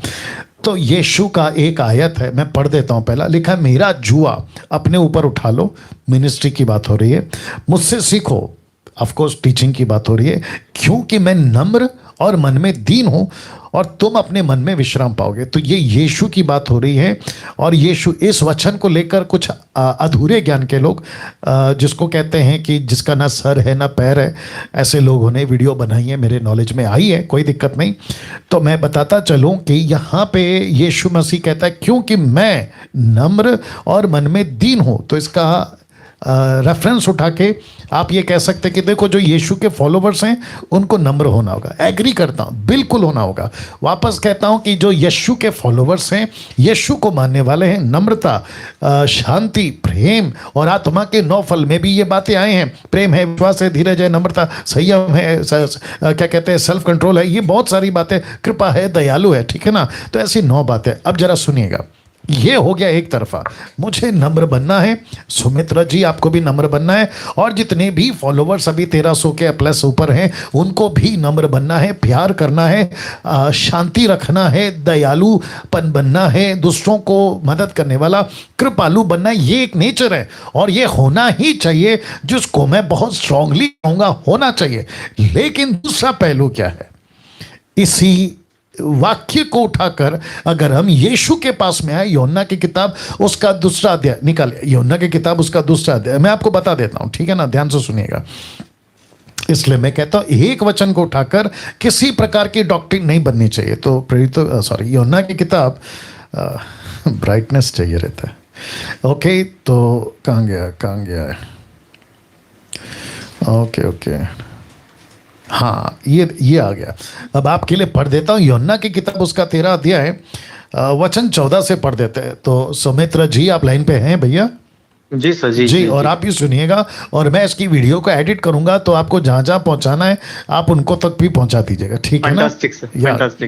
तो यीशु का एक आयत है, मैं पढ़ देता हूं। पहला लिखा है, मेरा जुआ अपने ऊपर उठा लो, मिनिस्ट्री की बात हो रही है। मुझसे सीखो, ऑफ कोर्स टीचिंग की बात हो रही है, क्योंकि मैं नम्र और मन में दीन हूं और तुम अपने मन में विश्राम पाओगे। तो ये यीशु की बात हो रही है। और यीशु इस वचन को लेकर कुछ अधूरे ज्ञान के लोग, जिसको कहते हैं कि जिसका ना सर है ना पैर है, ऐसे लोगों ने वीडियो बनाई है, मेरे नॉलेज में आई है, कोई दिक्कत नहीं। तो मैं बताता चलूं कि यहाँ पे यीशु मसीह कहता है क्योंकि मैं नम्र और मन में दीन हूँ। तो इसका रेफरेंस उठा के आप ये कह सकते हैं कि देखो जो यीशु के फॉलोवर्स हैं उनको नम्र होना होगा। एग्री करता हूँ, बिल्कुल होना होगा। वापस कहता हूँ कि जो यीशु के फॉलोवर्स हैं, यीशु को मानने वाले हैं, नम्रता, शांति, प्रेम और आत्मा के 9 फल में भी ये बातें आए हैं। प्रेम है, विश्वास है, धीरज है, नम्रता, संयम है, क्या कहते हैं, सेल्फ कंट्रोल है, ये बहुत सारी बातें, कृपा है, दयालु है, ठीक है ना। तो ऐसी 9 बातें। अब जरा सुनिएगा, ये हो गया एक तरफा, मुझे नम्र बनना है। सुमित्रा जी आपको भी नम्र बनना है, और जितने भी फॉलोवर्स अभी 1300 के प्लस ऊपर हैं उनको भी नम्र बनना है, प्यार करना है, शांति रखना है, दयालुपन बनना है, दूसरों को मदद करने वाला, कृपालु बनना है। ये एक नेचर है और ये होना ही चाहिए, जिसको मैं बहुत स्ट्रांगली कहूँगा होना चाहिए। लेकिन दूसरा पहलू क्या है, इसी वाक्य को उठाकर अगर हम यीशु के पास में आए, यूहन्ना की किताब उसका दूसरा अध्याय निकाले, यूहन्ना की किताब उसका दूसरा अध्याय मैं आपको बता देता हूं, ठीक है ना, ध्यान से सुनिएगा। इसलिए मैं कहता हूं एक वचन को उठाकर किसी प्रकार की डॉक्ट्रिन नहीं बननी चाहिए। तो प्रेरित यूहन्ना की किताब, ब्राइटनेस चाहिए रहता है। ओके, तो कहाँ गया है? ओके, हाँ ये आ गया। अब आपके लिए पढ़ देता हूँ, यूहन्ना की किताब उसका 13 अध्याय है, वचन 14 से पढ़ देते हैं। तो सुमित्रा जी आप लाइन पे हैं भैया? जी सर, जी और आप भी सुनिएगा, और मैं इसकी वीडियो को एडिट करूंगा, तो आपको जहां जहां पहुंचाना है आप उनको तक भी पहुंचा दीजिएगा, ठीक है ना?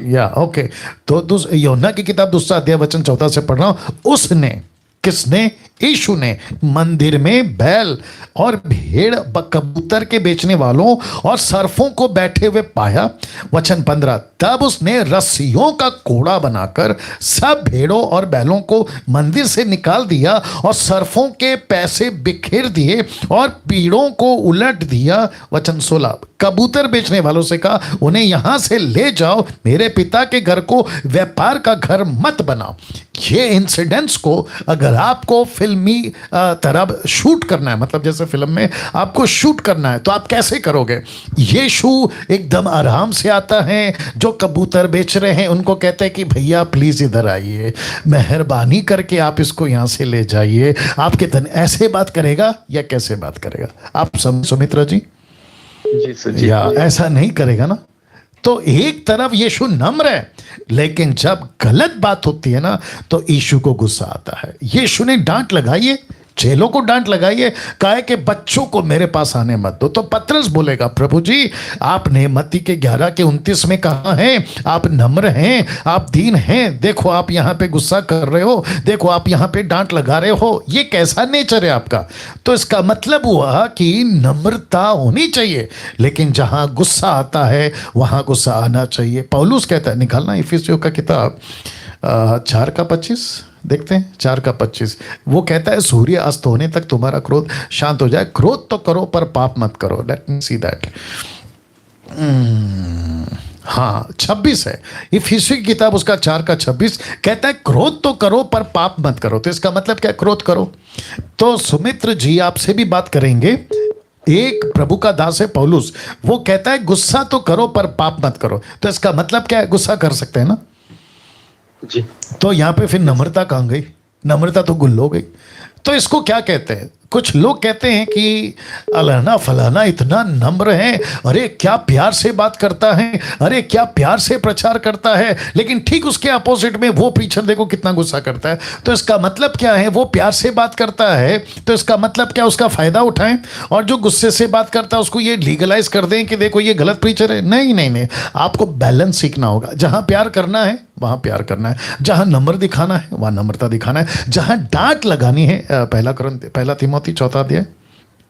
या ओके। तो यूहन्ना की किताब दूसरा अध्याय वचन 14 से पढ़ रहा हूं। उसने, किसने? यीशु ने मंदिर में बैल और भेड़ कबूतर के बेचने वालों और सर्फों को बैठे हुए पाया। वचन 15, तब उसने रस्सियों का कोड़ा बनाकर सब भेड़ों और बैलों को मंदिर से निकाल दिया और सर्फों के पैसे बिखेर दिए और पीड़ों को उलट दिया। वचन 16, कबूतर बेचने वालों से कहा, उन्हें यहां से ले जाओ, मेरे पिता के घर को व्यापार का घर मत बनाओ। ये इंसिडेंट्स को अगर आपको फिल्मी तरह शूट करना है, मतलब जैसे फिल्म में आपको शूट करना है, तो आप कैसे करोगे? यीशु एकदम आराम से आता है, जो कबूतर बेच रहे हैं उनको कहते हैं कि भैया प्लीज इधर आइए, मेहरबानी करके आप इसको यहां से ले जाइए। आपके धन ऐसे बात करेगा या कैसे बात करेगा? आप सुमित्रा जी? जी सर जी। या ऐसा नहीं करेगा ना। तो एक तरफ यीशु नम्र है, लेकिन जब गलत बात होती है ना तो यीशु को गुस्सा आता है। यीशु ने डांट लगाई है, चेलों को डांट लगाई है, कहा है कि बच्चों को मेरे पास आने मत दो। तो पतरस बोलेगा, प्रभु जी आपने मत्ती के 11:29 में कहा है आप नम्र हैं, आप दीन हैं, देखो आप यहाँ पे गुस्सा कर रहे हो, देखो आप यहाँ पे डांट लगा रहे हो, ये कैसा नेचर है आपका। तो इसका मतलब हुआ कि नम्रता होनी चाहिए, लेकिन जहाँ गुस्सा आता है वहाँ गुस्सा आना चाहिए। पौलुस कहता है, निकालना इफिसियों का किताब 4:25 देखते हैं, 4:25। वो कहता है सूर्य अस्त होने तक तुम्हारा क्रोध शांत हो जाए। क्रोध तो करो पर पाप मत करो। Let me see that. हाँ 26 है इफिसियों की किताब, उसका 4:26 कहता है क्रोध तो करो पर पाप मत करो। तो इसका मतलब क्या, क्रोध करो। तो सुमित्र जी आपसे भी बात करेंगे, एक प्रभु का दास है पौलुस, वो कहता है गुस्सा तो करो पर पाप मत करो। तो इसका मतलब क्या है, गुस्सा कर सकते हैं ना जी। तो यहां पे फिर नम्रता कहां गई, नम्रता तो गुल हो गई। तो इसको क्या कहते हैं, कुछ लोग कहते हैं कि अलाना फलाना इतना नम्र है, अरे क्या प्यार से बात करता है, अरे क्या प्यार से प्रचार करता है, लेकिन ठीक उसके अपोजिट में वो प्रीचर देखो कितना गुस्सा करता है। तो इसका मतलब क्या है, वो प्यार से बात करता है तो इसका मतलब क्या, उसका फायदा उठाएं, और जो गुस्से से बात करता है उसको ये लीगलाइज कर दें कि देखो ये गलत प्रीचर है। नहीं नहीं नहीं, आपको बैलेंस सीखना होगा। जहां प्यार करना है वहां प्यार करना है, जहां नम्र दिखाना है वहां नम्रता दिखाना है, जहां डांट लगानी है पहला तिमोथी 4 अध्याय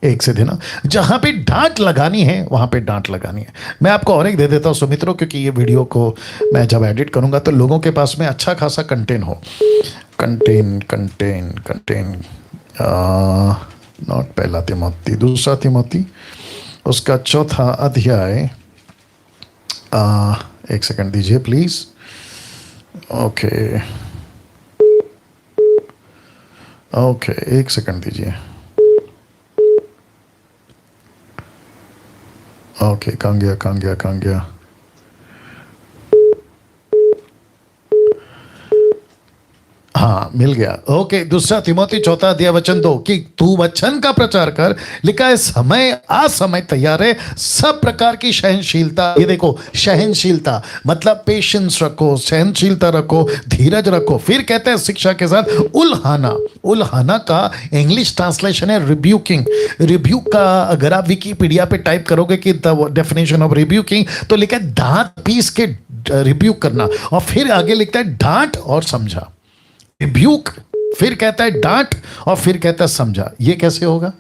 1 से देना, जहां पे डांट लगानी है वहां पे डांट लगानी है। मैं आपको और एक दे देता हूं सुमित्रों, क्योंकि ये वीडियो को मैं जब एडिट करूंगा तो लोगों के पास में अच्छा खासा कंटेंट हो। कंटेन नॉट पहला तिमोथी, दूसरा तिमोथी उसका 4 अध्याय। एक सेकंड दीजिए प्लीज। ओके एक सेकंड दीजिए। ओके कहाँ गया। हाँ मिल गया। ओके, दूसरा तिमोथी 4 अध्याय वचन 2 कि तू वचन का प्रचार कर, लिखा है समय आ समय तैयार है, सब प्रकार की सहनशीलता। ये देखो सहनशीलता मतलब पेशेंस रखो, सहनशीलता रखो, धीरज रखो। फिर कहते हैं शिक्षा के साथ उल्हाना का इंग्लिश ट्रांसलेशन है रिब्यूकिंग। रिब्यूक का अगर आप विकिपीडिया पे टाइप करोगे कि द डेफिनेशन ऑफ रिब्यूकिंग तो लिखा है दांत पीस के रिब्यूक करना, और फिर आगे लिखता है डांट और समझा। रिब्यूक, फिर कहता है डांट, और फिर कहता है समझा। ये कैसे होगा?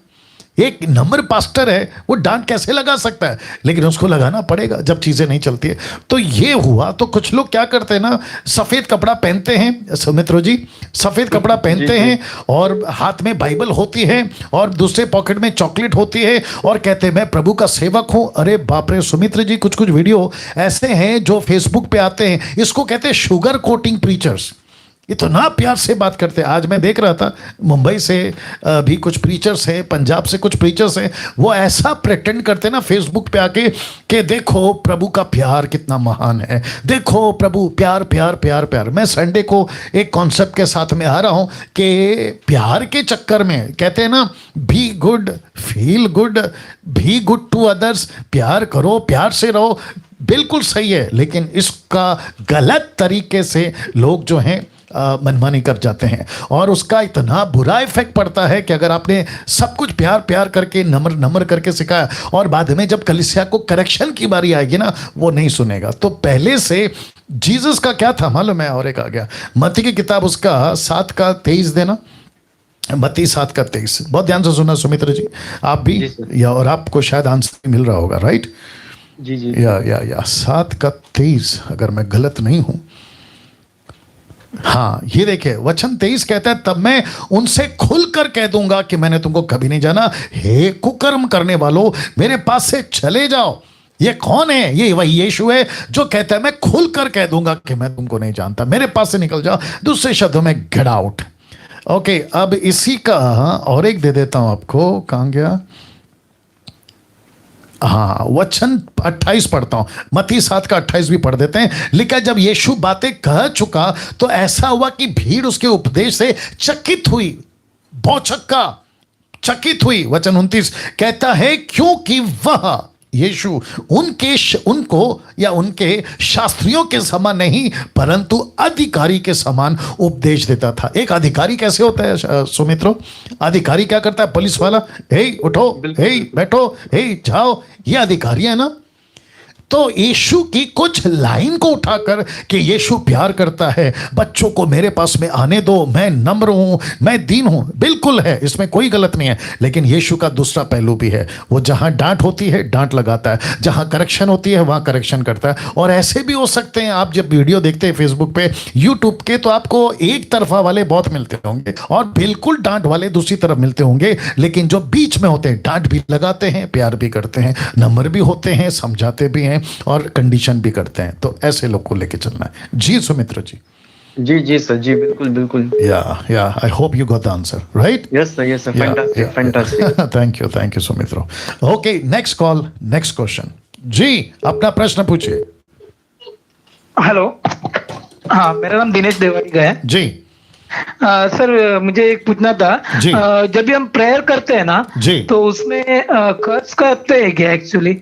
एक नम्र पास्टर है वो डांट कैसे लगा सकता है? लेकिन उसको लगाना पड़ेगा जब चीजें नहीं चलती है। तो ये हुआ। तो कुछ लोग क्या करते हैं ना, सफेद कपड़ा पहनते हैं, सुमित्रो जी सफेद कपड़ा पहनते हैं और हाथ में बाइबल होती है और दूसरे पॉकेट में चॉकलेट होती है और कहते हैं मैं प्रभु का सेवक हूं। अरे बाप रे सुमित्र जी, कुछ वीडियो ऐसे हैं जो फेसबुक पे आते हैं, इसको कहते हैं शुगर कोटिंग प्रीचर्स। इतना प्यार से बात करते हैं। आज मैं देख रहा था मुंबई से भी कुछ प्रीचर्स हैं, पंजाब से कुछ प्रीचर्स हैं, वो ऐसा प्रेटेंड करते हैं ना फेसबुक पे आके कि देखो प्रभु का प्यार कितना महान है, देखो प्रभु प्यार प्यार प्यार प्यार। मैं संडे को एक कॉन्सेप्ट के साथ में आ रहा हूं कि प्यार के चक्कर में कहते हैं ना be good, feel good, be good to others, प्यार करो, प्यार से रहो, बिल्कुल सही है। लेकिन इसका गलत तरीके से लोग जो हैं मनमानी कर जाते हैं और उसका इतना बुरा इफेक्ट पड़ता है कि अगर आपने सब कुछ प्यार प्यार करके नम्र करके सिखाया और बाद में जब कलीसिया को करेक्शन की बारी आएगी ना, वो नहीं सुनेगा। तो पहले से जीसस का क्या था मालूम है? और एक आ गया मत्ती की किताब उसका 7:23 देना, मत्ती 7:23। बहुत ध्यान से सुना सुमित्र जी, आप भी या और आपको शायद आंसर मिल रहा होगा, राइट? जी जी या 7:23 अगर मैं गलत नहीं हूं। हाँ ये देखिए वचन 23 कहता है तब मैं उनसे खुलकर कह दूंगा कि मैंने तुमको कभी नहीं जाना, हे कुकर्म करने वालों मेरे पास से चले जाओ। ये कौन है? ये वही यीशु है जो कहता है मैं खुलकर कह दूंगा कि मैं तुमको नहीं जानता, मेरे पास से निकल जाओ। दूसरे शब्दों में गेट आउट। ओके, अब इसी का और एक दे देता हूं आपको। कहां गया? हाँ वचन 28 पढ़ता हूं, मत्ती 7:28 भी पढ़ देते हैं। लिखा जब यीशु बातें कह चुका तो ऐसा हुआ कि भीड़ उसके उपदेश से चकित हुई, चकित हुई। वचन 29 कहता है क्योंकि वह यीशु उनको या उनके शास्त्रियों के समान नहीं परंतु अधिकारी के समान उपदेश देता था। एक अधिकारी कैसे होता है सुमित्रों? अधिकारी क्या करता है? पुलिस वाला, हे उठो, हे बैठो, हे जाओ, ये अधिकारी है ना। तो यीशु की कुछ लाइन को उठाकर कि यीशु प्यार करता है, बच्चों को मेरे पास में आने दो, मैं नम्र हूं, मैं दीन हूं, बिल्कुल है, इसमें कोई गलत नहीं है। लेकिन यीशु का दूसरा पहलू भी है, वो जहां डांट होती है डांट लगाता है, जहां करेक्शन होती है वहां करेक्शन करता है। और ऐसे भी हो सकते हैं, आप जब वीडियो देखते हैं फेसबुक पे, यूट्यूब के, तो आपको एक तरफा वाले बहुत मिलते होंगे और बिल्कुल डांट वाले दूसरी तरफ मिलते होंगे। लेकिन जो बीच में होते हैं, डांट भी लगाते हैं, प्यार भी करते हैं, नम्र भी होते हैं, समझाते भी हैं और कंडीशन भी करते हैं। तो ऐसे लोग को लेके चलना है। जी सुमित्र जी। जी सर, जी बिल्कुल बिल्कुल। Yeah I hope you got the answer, right? Yes sir, fantastic. Thank you Sumitro. Okay, next call, next question. जी अपना प्रश्न पूछिए। हेलो, हाँ, मेरा नाम दिनेश देवाड़ीगा है जी। सर, मुझे एक पूछना था जी। जब भी हम प्रेयर करते हैं ना जी, तो उसमें कर्ज करते हैं क्या एक्चुअली?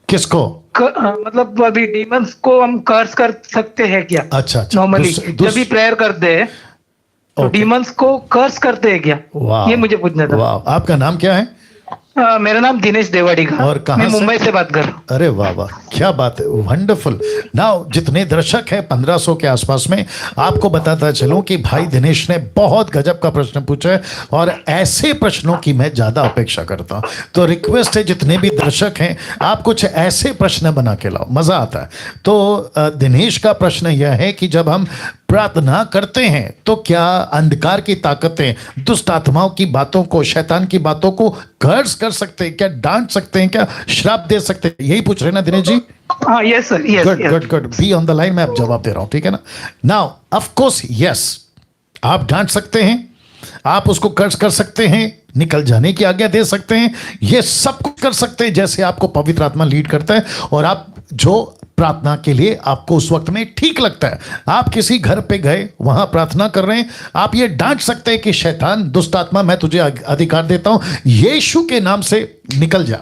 किसको? मतलब अभी डीमंस को हम कर्ज कर सकते हैं क्या? अच्छा, नॉर्मली जब भी प्रेयर करते हैं तो डीमंस को कर्ज करते हैं क्या? वाह, ये मुझे पूछना था। वाह, आपका नाम क्या है? मेरा नाम दिनेश देवाड़ीगा, और कहाँ मैं से? मुंबई से बात कर रहा हूँ। अरे वाह वाह, क्या बात है, वंडरफुल। नाउ जितने दर्शक हैं 1500 के आसपास में, आपको बताता चलूं कि भाई दिनेश ने बहुत गजब का प्रश्न पूछा है और ऐसे प्रश्नों की मैं ज्यादा अपेक्षा करता हूं। तो रिक्वेस्ट है, जितने भी दर्शक हैं, आप कुछ ऐसे प्रश्न बना के लाओ, मजा आता है। तो दिनेश का प्रश्न यह है कि जब हम प्रार्थना करते हैं तो क्या अंधकार की ताकतें, दुष्ट आत्माओं की बातों को, शैतान की बातों को कर्ज कर सकते हैं क्या? डांट सकते हैं क्या? श्राप दे सकते हैं? यही पूछ रहे हैं ना दिनेश जी? हाँ, yes sir, yes. Good, be on the line, मैं अब जवाब दे रहा हूं, ठीक है ना? नाउ ऑफ कोर्स यस, आप डांट सकते हैं, आप उसको कर्ज कर सकते हैं, निकल जाने की आज्ञा दे सकते हैं, ये सब कुछ कर सकते हैं जैसे आपको पवित्र आत्मा लीड करता है और आप जो प्रार्थना के लिए आपको उस वक्त में ठीक लगता है। आप किसी घर पे गए, वहां प्रार्थना कर रहे हैं, आप ये डांट सकते हैं कि शैतान, दुष्ट आत्मा, मैं तुझे अधिकार देता हूं, यीशु के नाम से निकल जा।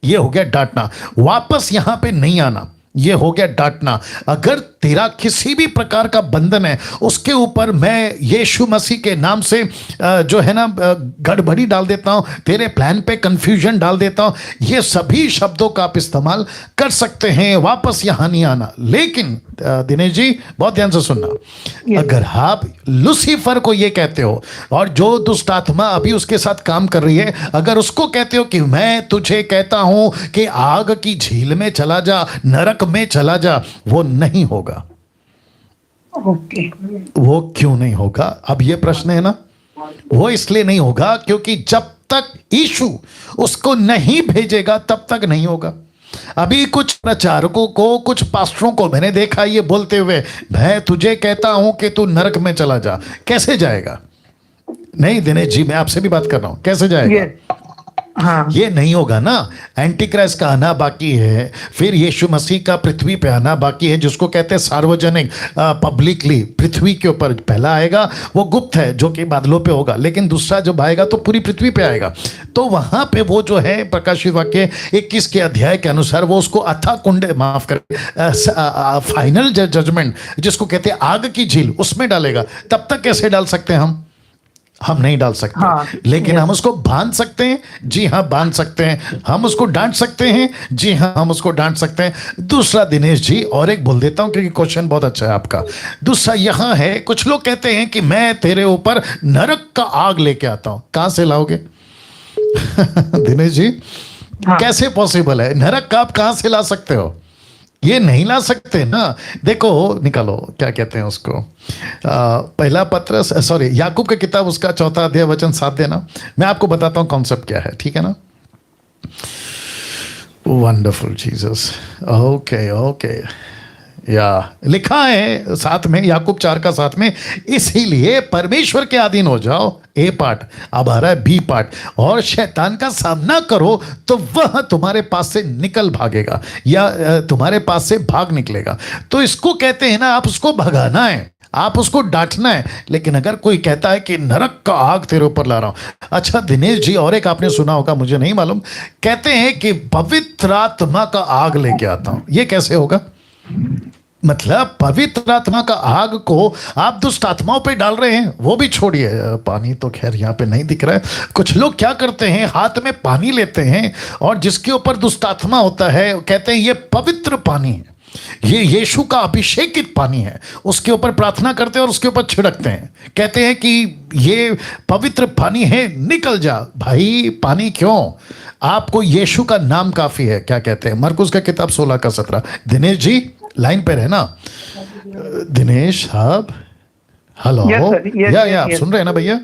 ये हो गया डांटना। वापस यहां पे नहीं आना, ये हो गया डांटना। अगर तेरा किसी भी प्रकार का बंधन है, उसके ऊपर मैं यीशु मसीह के नाम से जो है ना गड़बड़ी डाल देता हूं, तेरे प्लान पे कंफ्यूजन डाल देता हूं। ये सभी शब्दों का आप इस्तेमाल कर सकते हैं, वापस यहां नहीं आना। लेकिन दिनेश जी बहुत ध्यान से सुनना, अगर आप लूसीफर को ये कहते हो और जो दुष्ट आत्मा अभी उसके साथ काम कर रही है, अगर उसको कहते हो कि मैं तुझे कहता हूं कि आग की झील में चला जा, नरक में चला जा, वो नहीं होगा। ओके, वो क्यों नहीं होगा? अब ये प्रश्न है ना, वो इसलिए नहीं होगा क्योंकि जब तक यीशु उसको नहीं भेजेगा तब तक नहीं होगा। अभी कुछ प्रचारकों को, कुछ पास्टरों को मैंने देखा ये बोलते हुए, मैं तुझे कहता हूं कि तू नरक में चला जा। कैसे जाएगा? नहीं दिनेश जी, मैं आपसे भी बात कर रहा हूं, कैसे जाएगा? हाँ, ये नहीं होगा ना। एंटी क्राइस्ट का आना बाकी है, फिर यीशु मसीह का पृथ्वी पे आना बाकी है, जिसको कहते हैं सार्वजनिक, पब्लिकली पृथ्वी के ऊपर पहला आएगा, वो गुप्त है जो कि बादलों पे होगा, लेकिन दूसरा जब आएगा तो पूरी पृथ्वी पे आएगा। तो वहां पे वो जो है प्रकाशित वाक्य 21 के अध्याय के अनुसार वो उसको अथा कुंड, माफ कर, फाइनल जजमेंट जिसको कहते हैं आग की झील, उसमें डालेगा। तब तक कैसे डाल सकते हैं हम नहीं डाल सकते। हाँ, लेकिन हम उसको बांध सकते हैं। जी हाँ, बांध सकते हैं। हम उसको डांट सकते हैं। जी हाँ, हम उसको डांट सकते हैं। दूसरा दिनेश जी, और एक बोल देता हूं क्योंकि क्वेश्चन बहुत अच्छा है आपका। दूसरा यहां है, कुछ लोग कहते हैं कि मैं तेरे ऊपर नरक का आग लेके आता हूं। कहां से लाओगे? दिनेश जी, हाँ। कैसे पॉसिबल है? नरक का आप कहां से ला सकते हो? ये नहीं ला सकते ना। देखो, निकालो, क्या कहते हैं उसको, पहला पत्र, सॉरी, याकूब की किताब, उसका 4 अध्याय वचन 7 देना। मैं आपको बताता हूं कॉन्सेप्ट क्या है, ठीक है ना? Wonderful Jesus. ओके, या लिखा है साथ में, याकूब 4 का 7 में, इसीलिए परमेश्वर के अधीन हो जाओ, ए पार्ट। अब आ रहा है बी पार्ट, और शैतान का सामना करो तो वह तुम्हारे पास से निकल भागेगा, या तुम्हारे पास से भाग निकलेगा। तो इसको कहते हैं ना, आप उसको भगाना है, आप उसको डांटना है। लेकिन अगर कोई कहता है कि नरक का आग तेरे ऊपर ला रहा हूं, अच्छा दिनेश जी, और एक आपने सुना होगा, मुझे नहीं मालूम, कहते हैं कि पवित्र आत्मा का आग लेके आता हूं। ये कैसे होगा? मतलब पवित्र आत्मा का आग को आप दुष्ट आत्माओं पे डाल रहे हैं। वो भी छोड़िए, पानी तो खैर यहाँ पे नहीं दिख रहा है। कुछ लोग क्या करते हैं, हाथ में पानी लेते हैं और जिसके ऊपर दुष्ट आत्मा होता है कहते हैं ये पवित्र पानी है, ये यीशु का अभिषेकित पानी है, उसके ऊपर प्रार्थना करते हैं और उसके ऊपर छिड़कते हैं, कहते हैं कि ये पवित्र पानी है, निकल जा। भाई पानी क्यों? आपको यीशु का नाम काफी है। क्या कहते हैं मरकुस का किताब 16 का 17। दिनेश जी लाइन पे रहना। दिनेश साहब, हेलो। Yes, sir. Yes, या yes, आप yes. सुन रहे हैं ना भैया?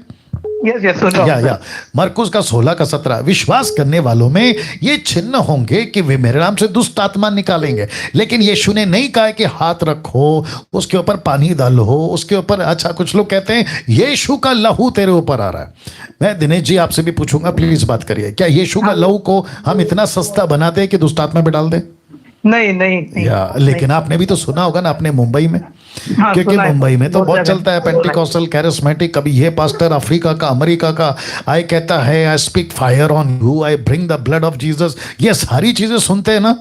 यस सुन रहा हूं, या मरकुस का 16 का 17। विश्वास करने वालों में ये चिन्ह होंगे कि वे मेरे नाम से दुष्ट आत्मा निकालेंगे। लेकिन यीशु ने नहीं कहा कि हाथ रखो, उसके ऊपर पानी डालो, उसके ऊपर। अच्छा कुछ लोग कहते हैं यीशु का लहू तेरे ऊपर आ रहा है। मैं दिनेश जी आपसे भी पूछूंगा, प्लीज बात करिए, क्या यीशु का लहू को हम इतना सस्ता बना दें कि दुष्ट आत्मा पे डाल दें? नहीं या लेकिन आपने भी तो सुना होगा ना अपने मुंबई में, हाँ, क्योंकि सुना है। मुंबई में तो बहुत बहुत जगह। चलता है पेंटिकॉस्टल कैरिस्मेटिक। कभी ये पास्टर अफ्रीका का, अमेरिका का आई कहता है I speak fire on you, I bring the blood of Jesus. ये सारी चीजें सुनते हैं ना?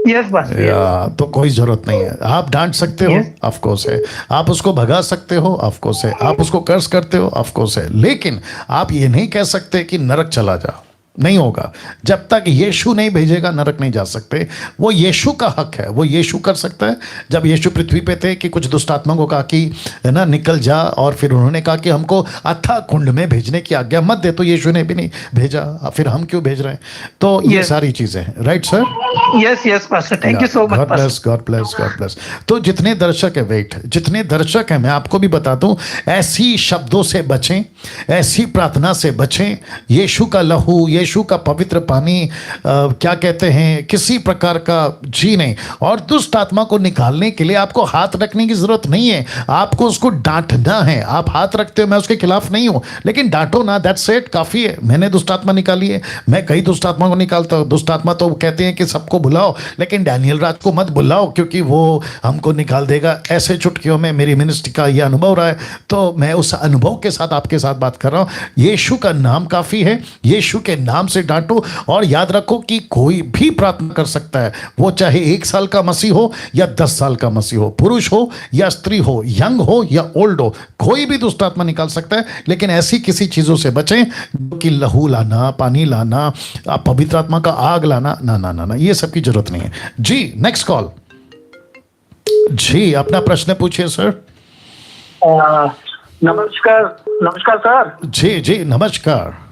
यस बस या तो कोई जरूरत नहीं है। आप डांट सकते हो, Yes. ऑफ कोर्स है। आप उसको भगा सकते हो, ऑफ कोर्स है। आप उसको कर्ज करते हो, ऑफ कोर्स है। लेकिन आप ये नहीं कह सकते कि नरक चला जा। नहीं होगा। जब तक यीशु नहीं भेजेगा नरक नहीं जा सकते। वो यीशु का हक है, वो यीशु कर सकता है। जब यीशु पृथ्वी पे थे कि कुछ दुष्ट आत्मा को कहा कि है ना निकल जा, और फिर उन्होंने कहा कि हमको अथाह कुंड में भेजने की आज्ञा मत दे, तो यीशु ने भी नहीं भेजा, फिर हम क्यों भेज रहे हैं? तो ये Yes. सारी चीजें हैं। Right sir? Yes pastor, thank you so much God bless, God bless, God bless. तो जितने दर्शक है, वेट, जितने दर्शक हैं, मैं आपको भी बता दूं, ऐसी शब्दों से बचें, ऐसी प्रार्थना से बचें। यीशु का लहू, यीशु का पवित्र पानी, क्या कहते हैं, किसी प्रकार का जी नहीं। और दुष्ट आत्मा को निकालने के लिए आपको हाथ रखने की जरूरत नहीं है, आपको उसको डांटना है। आप हाथ रखते हो, मैं उसके खिलाफ नहीं हूं, लेकिन डांटो ना, दैट्स इट, काफी है। मैंने दुष्ट आत्मा निकाली है, मैं कई दुष्ट आत्मा को निकालता हूं। दुष्ट आत्मा तो कहते हैं कि सबको बुलाओ, लेकिन डैनियल राज को मत बुलाओ क्योंकि वो हमको निकाल देगा। ऐसे चुटकियों में मेरी मिनिस्ट्री का ये अनुभव रहा है, तो मैं उस अनुभव के साथ आपके साथ बात कर रहा हूं। यीशु का नाम काफी है, यीशु के नाम से डांटो। और याद रखो कि कोई भी प्रार्थना कर सकता है, वो चाहे 1 साल का मसीह हो या 10 साल का मसीह हो, पुरुष हो या स्त्री हो, यंग हो या ओल्ड हो, कोई भी दुष्ट आत्मा निकाल सकता है। लेकिन ऐसी किसी चीजों से बचें जो कि लहू लाना, पानी लाना, पवित्र आत्मा का आग लाना, ना ना ना ना, ये सब की जरूरत नहीं है। जी नेक्स्ट कॉल। जी अपना प्रश्न पूछिए सर। नमस्कार नमस्कार सर। जी जी नमस्कार।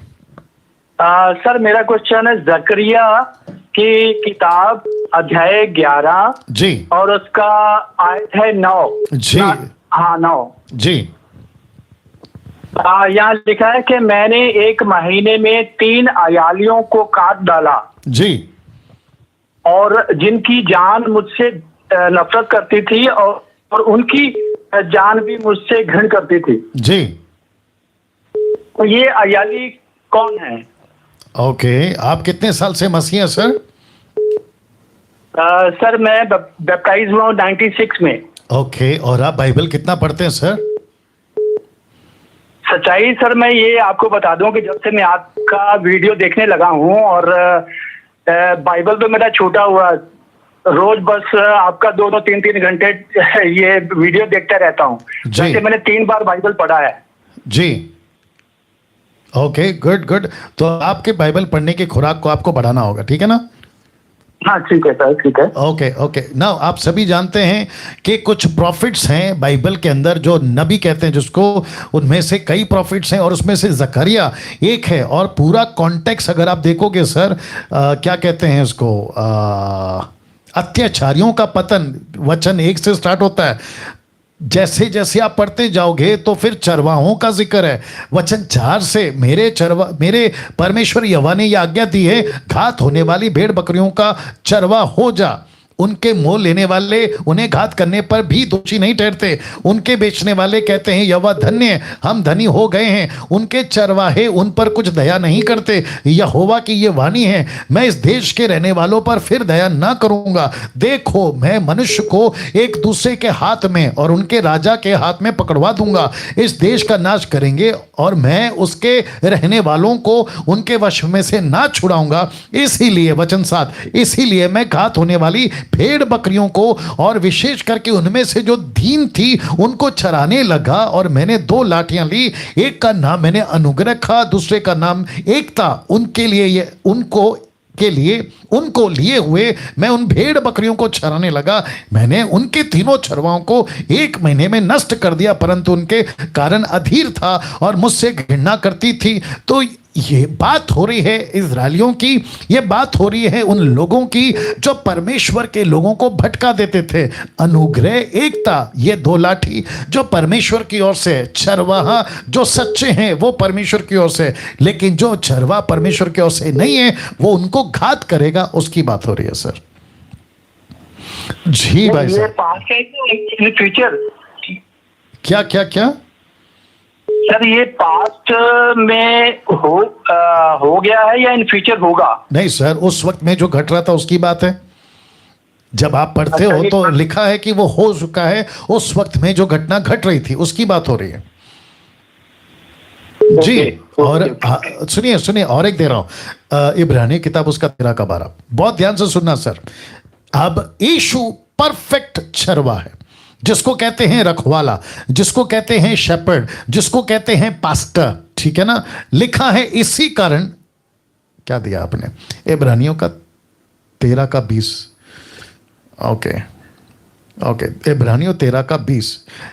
सर मेरा क्वेश्चन है जकरिया की किताब अध्याय 11 जी और उसका आयत है 9। जी हाँ 9। जी यहाँ लिखा है कि मैंने 1 महीने में 3 अयालियों को काट डाला जी और जिनकी जान मुझसे नफरत करती थी और उनकी जान भी मुझसे घृण करती थी। जी तो ये अयाली कौन है? ओके, आप कितने साल से मसीह हैं सर? सर मैं बैप्टाइज हुआ हूँ 96 में। ओके, और आप बाइबल कितना पढ़ते हैं सर? सच्चाई सर मैं ये आपको बता दूं कि जब से मैं आपका वीडियो देखने लगा हूँ और बाइबल तो मेरा छूटा हुआ, रोज बस आपका 2-2, 3-3 घंटे ये वीडियो देखता रहता हूँ। जैसे मैंने 3 बार बाइबल पढ़ा है। जी ओके, गुड गुड। तो आपके बाइबल पढ़ने की खुराक को आपको बढ़ाना होगा, ठीक है ना? हाँ ठीक है सर, ठीक है। Okay okay. नाउ आप सभी जानते हैं कि कुछ प्रॉफिट्स हैं बाइबल के अंदर जो नबी कहते हैं जिसको, उनमें से कई प्रॉफिट्स हैं और उसमें से जकरिया एक है। और पूरा कॉन्टेक्स्ट अगर आप देखोगे सर, क्या कहते हैं इसको, अत्याचारियों का पतन, वचन 1 से स्टार्ट होता है। जैसे जैसे आप पढ़ते जाओगे तो फिर चरवाहों का जिक्र है। वचन 4 से मेरे परमेश्वर यहोवा ने यह आज्ञा दी है, घात होने वाली भेड़ बकरियों का चरवा हो जा। उनके मोल लेने वाले उन्हें घात करने पर भी दोषी नहीं ठहरते। उनके बेचने वाले कहते हैं यहोवा धन्य है, हम धनी हो गए हैं। उनके चरवाहे उन पर कुछ दया नहीं करते। यहोवा की ये वाणी है, मैं इस देश के रहने वालों पर फिर दया ना करूंगा। देखो, मैं मनुष्य को एक दूसरे के हाथ में और उनके राजा के हाथ में पकड़वा दूंगा। इस देश का नाश करेंगे और मैं उसके रहने वालों को उनके वश में से ना छुड़ाऊंगा। इसीलिए वचन 7, इसीलिए मैं घात होने वाली भेड़ बकरियों को और विशेष करके उनमें से जो दीन थी उनको चराने लगा। और मैंने 2 लाठियां ली, एक का नाम मैंने अनुग्रह रखा, दूसरे का नाम एकता। उनके लिए उनको लिए हुए मैं उन भेड़ बकरियों को चराने लगा। मैंने उनके तीनों चरवाओं को 1 महीने में नष्ट कर दिया, परंतु उनके कारण अधीर था और मुझसे घृणा करती थी। तो ये बात हो रही है इजरायलियों की, ये बात हो रही है उन लोगों की जो परमेश्वर के लोगों को भटका देते थे। अनुग्रह, एकता, ये 2 लाठी जो परमेश्वर की ओर से, चरवाहा जो सच्चे हैं वो परमेश्वर की ओर से, लेकिन जो चरवाहा परमेश्वर की ओर से नहीं है वो उनको घात करेगा, उसकी बात हो रही है सर। जी भाई साहब, फ्यूचर क्या क्या क्या सर, ये पास्ट में हो गया है या इन फ्यूचर होगा? नहीं सर, उस वक्त में जो घट रहा था उसकी बात है। जब आप पढ़ते हो तो लिखा है कि वो हो चुका है, उस वक्त में जो घटना घट रही थी उसकी बात हो रही है जी। और सुनिए और एक दे रहा हूं, इब्रानी किताब उसका 13 का 12, बहुत ध्यान से सुनना सर। अब यीशु परफेक्ट चरवा है, जिसको कहते हैं रखवाला, जिसको कहते हैं शेपर्ड, जिसको कहते हैं पास्टर, ठीक है ना। लिखा है इसी कारण, क्या दिया आपने, इब्रानियों का 13 का 20, ओके इब्रानियों 13 का 20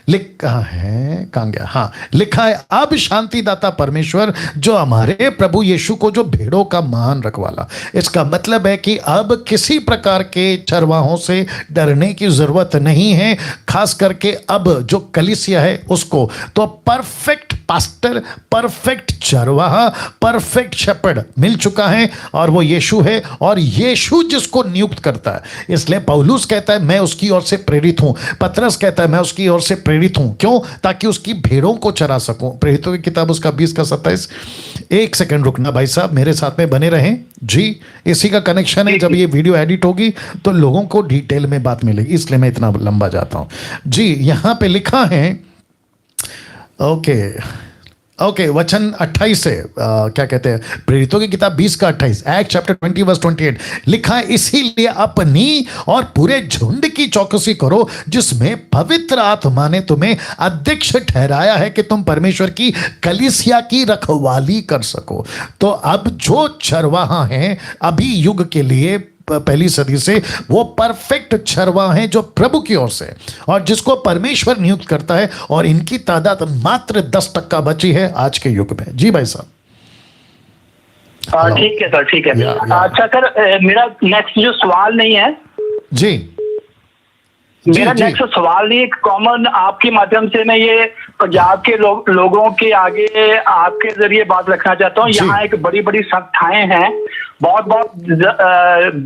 लिखा है, कहां गया, हाँ लिखा है, अब शांतिदाता परमेश्वर जो हमारे प्रभु यीशु को जो भेड़ों का महान रखवाला। इसका मतलब है कि अब किसी प्रकार के चरवाहों से डरने की जरूरत नहीं है, खास करके अब जो कलीसिया है उसको। तो परफेक्ट पास्टर, परफेक्ट चरवाहा, परफेक्ट शेपर्ड मिल चुका है और वो यीशु है, और यीशु जिसको नियुक्त करता है। इसलिए पौलुस कहता है मैं उसकी ओर से प्रेरित हूं, पतरस कहता है मैं उसकी ओर से प्रेरित हूं। क्यों? ताकि उसकी भेड़ों को चरा सकूं। प्रेरितों की किताब उसका 20 का 27। एक सेकंड रुकना भाई साहब, मेरे साथ में बने रहें जी। इसी का कनेक्शन है, जब ये वीडियो एडिट होगी तो लोगों को डिटेल में बात मिलेगी, इसलिए मैं इतना लंबा जाता हूं जी। यहां पे लिखा है, ओके वचन 28 से क्या कहते हैं, प्रेरितों की किताब 20 का 28, एक्ट चैप्टर 20 वर्स 28 लिखा है, इसीलिए अपनी और पूरे झुंड की चौकसी करो जिसमें पवित्र आत्मा ने तुम्हें अध्यक्ष ठहराया है कि तुम परमेश्वर की कलीसिया की रखवाली कर सको। तो अब जो चरवाहा हैं अभी युग के लिए पहली सदी से, वो परफेक्ट चरवाहा हैं जो प्रभु की ओर से, और जिसको परमेश्वर नियुक्त करता है, और इनकी तादाद मात्र 10% बची है आज के युग में। जी भाई साहब। ठीक है सर, ठीक है। अच्छा सर, मेरा नेक्स्ट जो सवाल नहीं है जी, मेरा नेक्स्ट सवाल नहीं, कॉमन आपके माध्यम से मैं ये पंजाब के लोगों के आगे आपके जरिए बात रखना चाहता हूँ। यहाँ एक बड़ी बड़ी संस्थाएं हैं, बहुत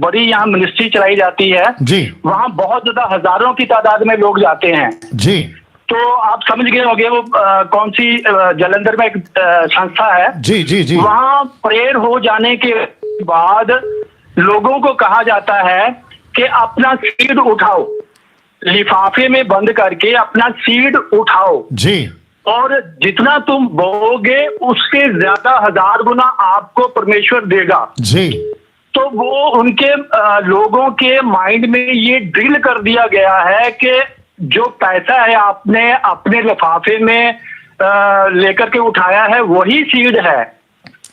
बड़ी यहाँ मिनिस्ट्री चलाई जाती है जी। वहाँ बहुत ज्यादा हजारों की तादाद में लोग जाते हैं जी। तो आप समझ गए होंगे वो कौन सी जलंधर में एक संस्था है जी जी जी। वहाँ प्रेयर हो जाने के बाद लोगों को कहा जाता है कि अपना सीड उठाओ, लिफाफे में बंद करके अपना सीड उठाओ जी, और जितना तुम बोओगे उसके ज्यादा 1000 गुना आपको परमेश्वर देगा जी। तो वो उनके लोगों के माइंड में ये ड्रिल कर दिया गया है कि जो पैसा है आपने अपने लिफाफे में लेकर के उठाया है वही सीड है।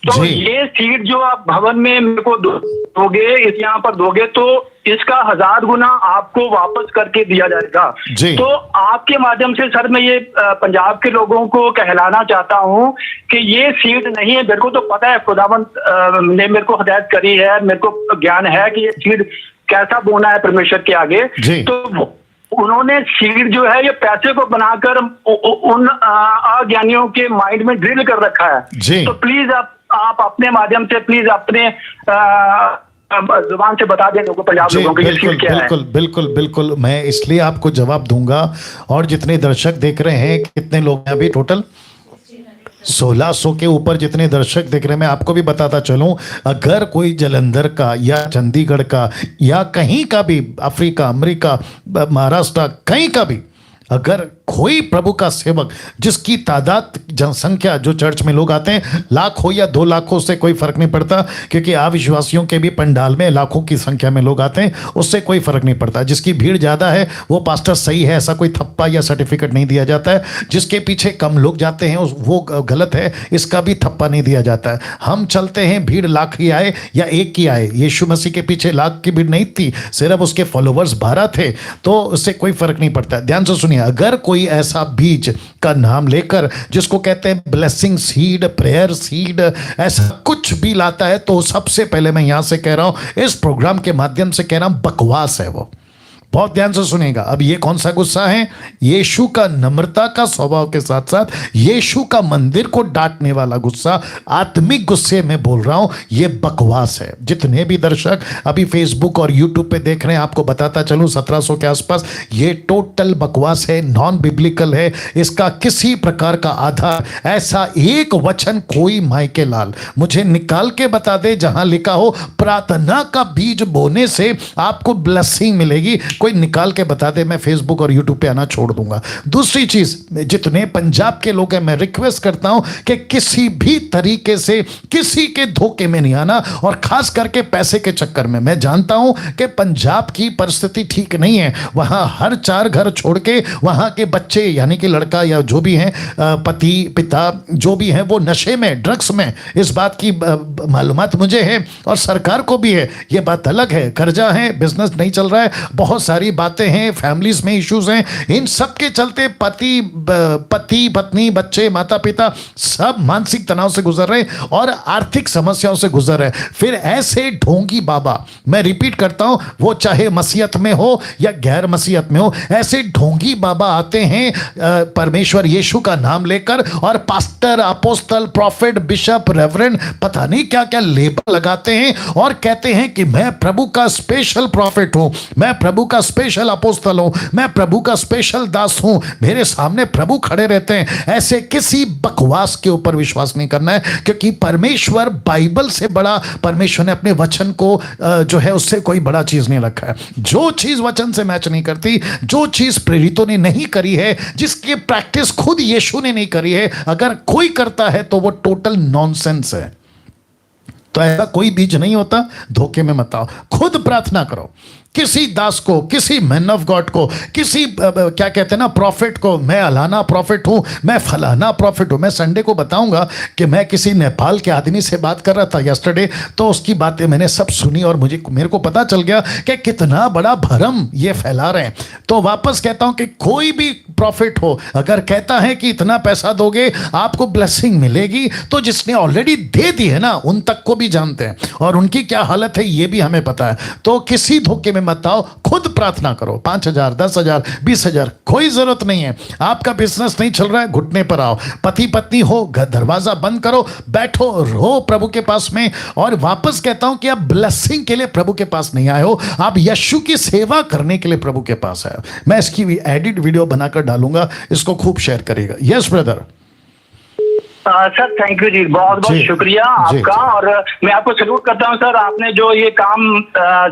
तो ये सीड जो आप भवन में मेरे को दोगे, इस यहाँ पर दोगे, तो इसका 1000 गुना आपको वापस करके दिया जाएगा। तो आपके माध्यम से सर मैं ये पंजाब के लोगों को कहलाना चाहता हूँ कि ये सीड नहीं है। मेरे को तो पता है, खुदावंत ने मेरे को हिदायत करी है, मेरे को ज्ञान है कि ये सीड कैसा बोना है परमेश्वर के आगे। तो उन्होंने सीड जो है ये पैसे को बनाकर उन अज्ञानियों के माइंड में ड्रिल कर रखा है। तो प्लीज आप अपने माध्यम से प्लीज अपने जुबान से बता दें लोगों, पंजाब लोगों को ये बिल्कुल चीज क्या है? बिल्कुल बिल्कुल बिल्कुल, मैं इसलिए आपको जवाब दूंगा। और जितने दर्शक देख रहे हैं, कितने लोग हैं अभी टोटल? 1600 के ऊपर जितने दर्शक देख रहे हैं, मैं आपको भी बताता चलूं, अगर कोई जलंधर का या चंडीगढ़ का या कहीं का भी, अफ्रीका, अमेरिका, महाराष्ट्र, कहीं का भी अगर कोई प्रभु का सेवक, जिसकी तादाद, जनसंख्या, जो चर्च में लोग आते हैं, लाख हो या 2 लाख हो, उससे कोई फर्क नहीं पड़ता, क्योंकि अविश्वासियों के भी पंडाल में लाखों की संख्या में लोग आते हैं, उससे कोई फर्क नहीं पड़ता। जिसकी भीड़ ज्यादा है वो पास्टर सही है, ऐसा कोई थप्पा या सर्टिफिकेट नहीं दिया जाता है। जिसके पीछे कम लोग जाते हैं वो गलत है, इसका भी थप्पा नहीं दिया जाता है। हम चलते हैं, भीड़ लाख की आए या 1 की आए, यीशु मसीह के पीछे लाख की भीड़ नहीं थी, सिर्फ उसके फॉलोवर्स 12 थे, तो उससे कोई फर्क नहीं पड़ता। ध्यान से सुनिए, अगर कोई ऐसा बीज का नाम लेकर, जिसको कहते हैं ब्लेसिंग सीड, प्रेयर सीड, ऐसा कुछ भी लाता है, तो सबसे पहले मैं यहां से कह रहा हूं, इस प्रोग्राम के माध्यम से कह रहा हूं, बकवास है वो। बहुत ध्यान से सुनिएगा। अब ये कौन सा गुस्सा है? यीशु का नम्रता का स्वभाव के साथ साथ यीशु का मंदिर को डांटने वाला गुस्सा, आत्मिक गुस्से में बोल रहा हूं, ये बकवास है। जितने भी दर्शक अभी फेसबुक और यूट्यूब पे देख रहे हैं, आपको बताता चलूं 1700 के आसपास, ये टोटल बकवास है, नॉन बिब्लिकल है, इसका किसी प्रकार का आधार, ऐसा एक वचन कोई माइके लाल मुझे निकाल के बता दे जहां लिखा हो प्रार्थना का बीज बोने से आपको ब्लेसिंग मिलेगी। कोई निकाल के बता दे, मैं फेसबुक और यूट्यूब पे आना छोड़ दूंगा। दूसरी चीज, जितने पंजाब के लोग हैं, मैं रिक्वेस्ट करता हूं कि किसी भी तरीके से किसी के धोखे में नहीं आना, और खास करके पैसे के चक्कर में। मैं जानता हूं कि पंजाब की परिस्थिति ठीक नहीं है, वहां हर 4 घर छोड़ के वहां के बच्चे, यानी कि लड़का या जो भी हैं, पति पिता जो भी हैं, वो नशे में, ड्रग्स में, इस बात की मालूमात मुझे है और सरकार को भी है। ये बात अलग है, कर्जा है, बिजनेस नहीं चल रहा है, बहुत सारी बातें हैं, फैमिलीज में इश्यूज हैं, इन सब के चलते पति पत्नी, बच्चे, माता पिता सब मानसिक तनाव से गुजर रहे हैं और आर्थिक समस्याओं से गुजर रहे हैं। फिर ऐसे ढोंगी बाबा, मैं रिपीट करता हूं, वो चाहे मसीहत में हो या गैर मसीहत में हो, ऐसे ढोंगी बाबा आते हैं परमेश्वर यीशु का नाम लेकर, और pastor, apostle, profit, bishop, reverend, पता नहीं क्या क्या लेबल लगाते हैं और कहते हैं कि मैं प्रभु का स्पेशल प्रॉफिट हूं, मैं प्रभु का स्पेशल अपोस्तल हूं, मैं प्रभु का स्पेशल दास हूं, मेरे सामने प्रभु खड़े रहते हैं। ऐसे किसी बकवास के ऊपर विश्वास नहीं करना है, क्योंकि परमेश्वर, बाइबल से बड़ा परमेश्वर ने अपने वचन को जो है उससे कोई बड़ा चीज नहीं रखा है। जो चीज वचन से मैच नहीं करती, जो चीज प्रेरितों ने नहीं करी है, जिसकी प्रैक्टिस खुद यीशु ने नहीं करी है, अगर कोई करता है तो वो टोटल नॉनसेंस है। तो ऐसा कोई बीज नहीं होता, धोखे में मत आओ। खुद प्रार्थना करो, किसी दास को, किसी मैन ऑफ गॉड को, किसी क्या कहते हैं ना, प्रॉफिट को, मैं अलाना प्रॉफिट हूं, मैं फलाना प्रॉफिट हूं। मैं संडे को बताऊंगा कि मैं किसी नेपाल के आदमी से बात कर रहा था यस्टरडे, तो उसकी बातें मैंने सब सुनी और मेरे को पता चल गया कि कितना बड़ा भरम ये फैला रहे हैं। तो वापस कहता हूं कि कोई भी प्रॉफिट हो, अगर कहता है कि इतना पैसा दोगे आपको ब्लेसिंग मिलेगी, तो जिसने ऑलरेडी दे दी है ना, उन तक को भी जानते हैं और उनकी क्या हालत है ये भी हमें पता है। तो किसी धोखे में मत आओ, खुद प्रार्थना करो। 5,000, 10,000, 20,000, कोई जरूरत नहीं है। आपका बिजनेस नहीं चल रहा है, घुटने पर आओ। पति पत्नी हो, दरवाजा बंद करो, बैठो, रो प्रभु के पास में। और वापस कहता हूं कि आप ब्लेसिंग के लिए प्रभु के पास नहीं आए हो, आप यीशु की सेवा करने के लिए प्रभु के पास आए हो। मैं इसकी एडिट वीडियो बनाकर डालूंगा, इसको खूब शेयर करिएगा। Yes brother. Sir thank you जी, बहुत बहुत शुक्रिया आपका। और मैं आपको सल्यूट करता हूं सर, आपने जो ये काम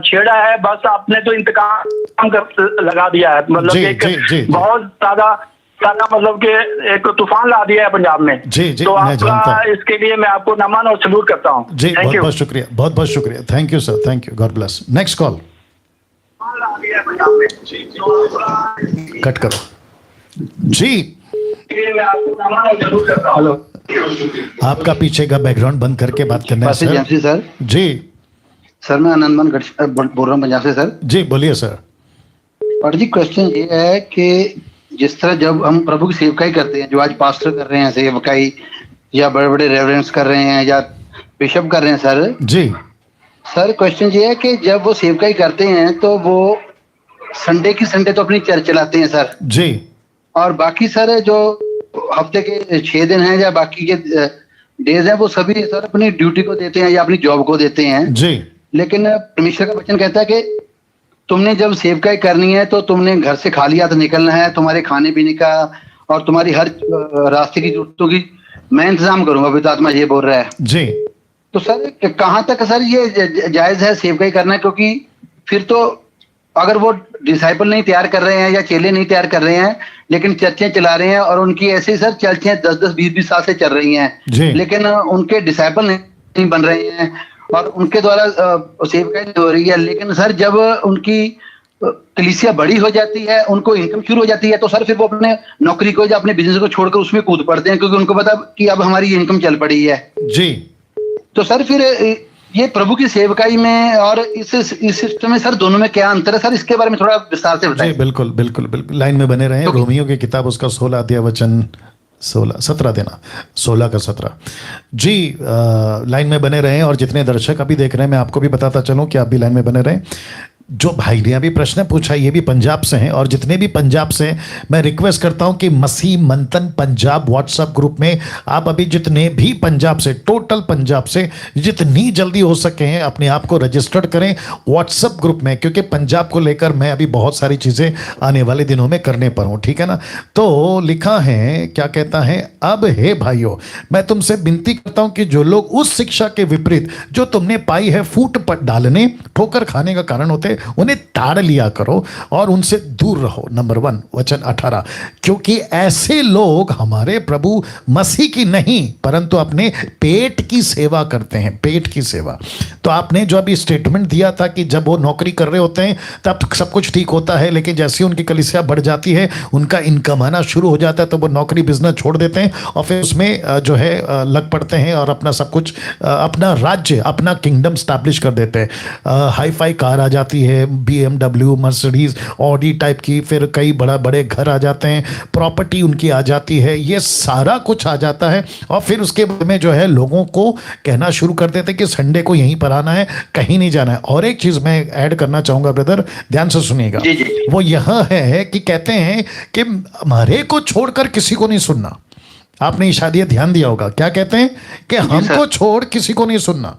छेड़ा है, बस आपने तो इंतकाम कर लगा दिया है, मतलब एक बहुत ज्यादा मतलब कि एक तूफान ला दिया है पंजाब में। जी जी, तो आपका इसके लिए मैं आपको नमन और सल्यूट करता हूँ जी। बहुत बहुत शुक्रिया, बहुत बहुत शुक्रिया। Thank you sir, thank you, God bless. Next call. Cut करो जी। हेलो, आपका पीछे का बैकग्राउंड बंद करके बात करना है सर। सर जी सर, मैं आनंदमान बोल रहा हूँ पंजाब से सर। जी बोलिए सर। और जी क्वेश्चन ये है कि जिस तरह जब हम प्रभु की सेवकाई करते हैं, जो आज पास्टर कर रहे हैं सेवकाई, या बड़े बड़े रेवरेंड्स कर रहे हैं, या बिशप कर रहे हैं सर जी, सर क्वेश्चन ये है कि जब वो सेवकाई करते हैं तो वो संडे की संडे तो अपनी चर्च चलाते हैं सर जी, और बाकी सर जो हफ्ते के 6 दिन हैं या बाकी के डेज हैं, वो सभी सर अपनी ड्यूटी को देते हैं या अपनी जॉब को देते हैं जी। लेकिन परमेश्वर का वचन कहता है कि तुमने जब सेवकाई करनी है तो तुमने घर से खाली हाथ निकलना है, तुम्हारे खाने पीने का और तुम्हारी हर रास्ते की जरूरतों की मैं इंतजाम करूंगा, पवित्र आत्मा ये बोल रहा है जी। तो सर कहाँ तक सर ये जायज है सेवकाई करना, क्योंकि फिर तो अगर वो डिसाइपल नहीं तैयार कर रहे हैं या चेले नहीं तैयार कर रहे हैं लेकिन चर्चें चला रहे हैं और उनकी ऐसे ही सर चर्चें 10-10, 20-20 साल से चल रही हैं, लेकिन उनके डिसाइपल नहीं बन रहे हैं और उनके द्वारा सेवकाई नहीं हो रही है। लेकिन सर जब उनकी कलीसिया बड़ी हो जाती है, उनको इनकम शुरू हो जाती है, तो सर फिर वो अपने नौकरी को या अपने बिजनेस को छोड़कर उसमें कूद पड़ते हैं, क्योंकि उनको पता कि अब हमारी इनकम चल पड़ी है जी। तो सर फिर ये प्रभु की सेवकाई में और इस सिस्टम में सर दोनों में क्या अंतर है सर, इसके बारे में थोड़ा विस्तार से बताइए। बिल्कुल बिल्कुल बिल्कुल, लाइन में बने रहें। रोमियो की किताब उसका 16 अध्याय वचन 17 देना, 16 का 17 जी। लाइन में बने रहें और जितने दर्शक अभी देख रहे हैं मैं आपको भी बताता चलूं कि आप भी लाइन में बने रहें। जो भाई ने अभी प्रश्न पूछा ये भी पंजाब से हैं और जितने भी पंजाब से हैं मैं रिक्वेस्ट करता हूं कि मसीह मंथन पंजाब व्हाट्सएप ग्रुप में आप अभी जितने भी पंजाब से, टोटल पंजाब से जितनी जल्दी हो सके हैं अपने आप को रजिस्टर्ड करें व्हाट्सएप ग्रुप में, क्योंकि पंजाब को लेकर मैं अभी बहुत सारी चीज़ें आने वाले दिनों में करने पर हूँ, ठीक है ना। तो लिखा है, क्या कहता है, अब हे भाइयों मैं तुमसे विनती करता हूँ कि जो लोग उस शिक्षा के विपरीत जो तुमने पाई है फूट पर डालने ठोकर खाने का कारण होते उन्हें ताड़ लिया करो और उनसे दूर रहो। नंबर 1 वचन 18, क्योंकि ऐसे लोग हमारे प्रभु मसीह की नहीं परंतु अपने पेट की सेवा करते हैं, पेट की सेवा। तो आपने जो अभी स्टेटमेंट दिया था कि जब वो नौकरी कर रहे होते हैं तब सब कुछ ठीक होता है, लेकिन जैसे उनकी कलीसिया बढ़ जाती है उनका इनकम आना शुरू हो जाता है तो वो नौकरी बिजनेस छोड़ देते हैं और फिर उसमें जो है लग पड़ते हैं और अपना सब कुछ, अपना राज्य, अपना किंगडम स्टैब्लिश कर देते हैं। हाई फाई कार आ जाती है, BMW, मर्सिडीज, ऑडी टाइप की, फिर कई बड़े घर आ जाते हैं, प्रॉपर्टी उनकी आ जाती है, ये सारा कुछ आ जाता है और फिर उसके बाद में जो है लोगों को कहना शुरू कर देते हैं कि संडे को यहीं पर आना है, कहीं नहीं जाना है। और एक चीज मैं ऐड करना चाहूंगा ब्रदर, ध्यान से सुनिएगा, वो यह है कि कहते हैं कि हमारे को छोड़कर किसी को नहीं सुनना। आपने शायद ध्यान दिया होगा, क्या कहते हैं कि हमको छोड़ किसी को नहीं सुनना।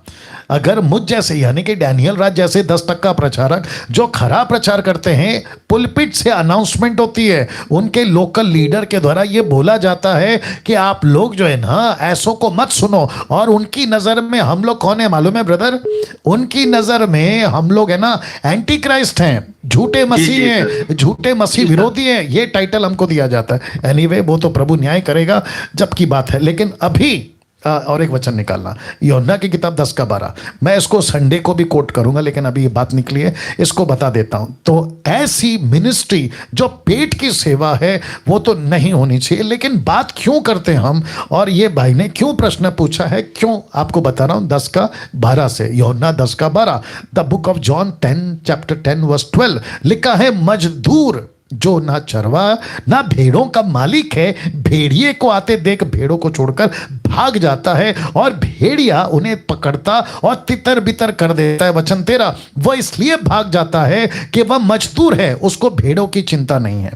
अगर मुझ जैसे यानी कि डैनियल राज जैसे 10% प्रचारक जो खरा प्रचार करते हैं, पुलपिट से अनाउंसमेंट होती है, उनके लोकल लीडर के द्वारा ये बोला जाता है कि आप लोग जो है ना ऐसों को मत सुनो, और उनकी नजर में हम लोग कौन है मालूम है ब्रदर? उनकी नजर में हम लोग है ना एंटी क्राइस्ट हैं, झूठे मसीह हैं, झूठे मसीह विरोधी हैं, ये टाइटल हमको दिया जाता है। एनीवे वो तो प्रभु न्याय करेगा जब की बात है। लेकिन अभी और एक वचन निकालना, यूहन्ना की किताब 10 का 12, मैं इसको संडे को भी कोट करूंगा लेकिन अभी ये बात निकली है, इसको बता देता हूं। तो ऐसी मिनिस्ट्री जो पेट की सेवा है वो तो नहीं होनी चाहिए। लेकिन बात क्यों करते हैं हम, और ये भाई ने क्यों प्रश्न पूछा है, क्यों आपको बता रहा हूं 10 का 12 से, यूहन्ना 10 का 12, the book of John 10 chapter 10 verse 12 लिखा है, मजदूर जो ना चरवा ना भेड़ों का मालिक है, भेड़िए को आते देख भेड़ों को छोड़कर भाग जाता है और भेड़िया उन्हें पकड़ता और तितर बितर कर देता है। वचन 13, वह इसलिए भाग जाता है कि वह मजदूर है, उसको भेड़ों की चिंता नहीं है।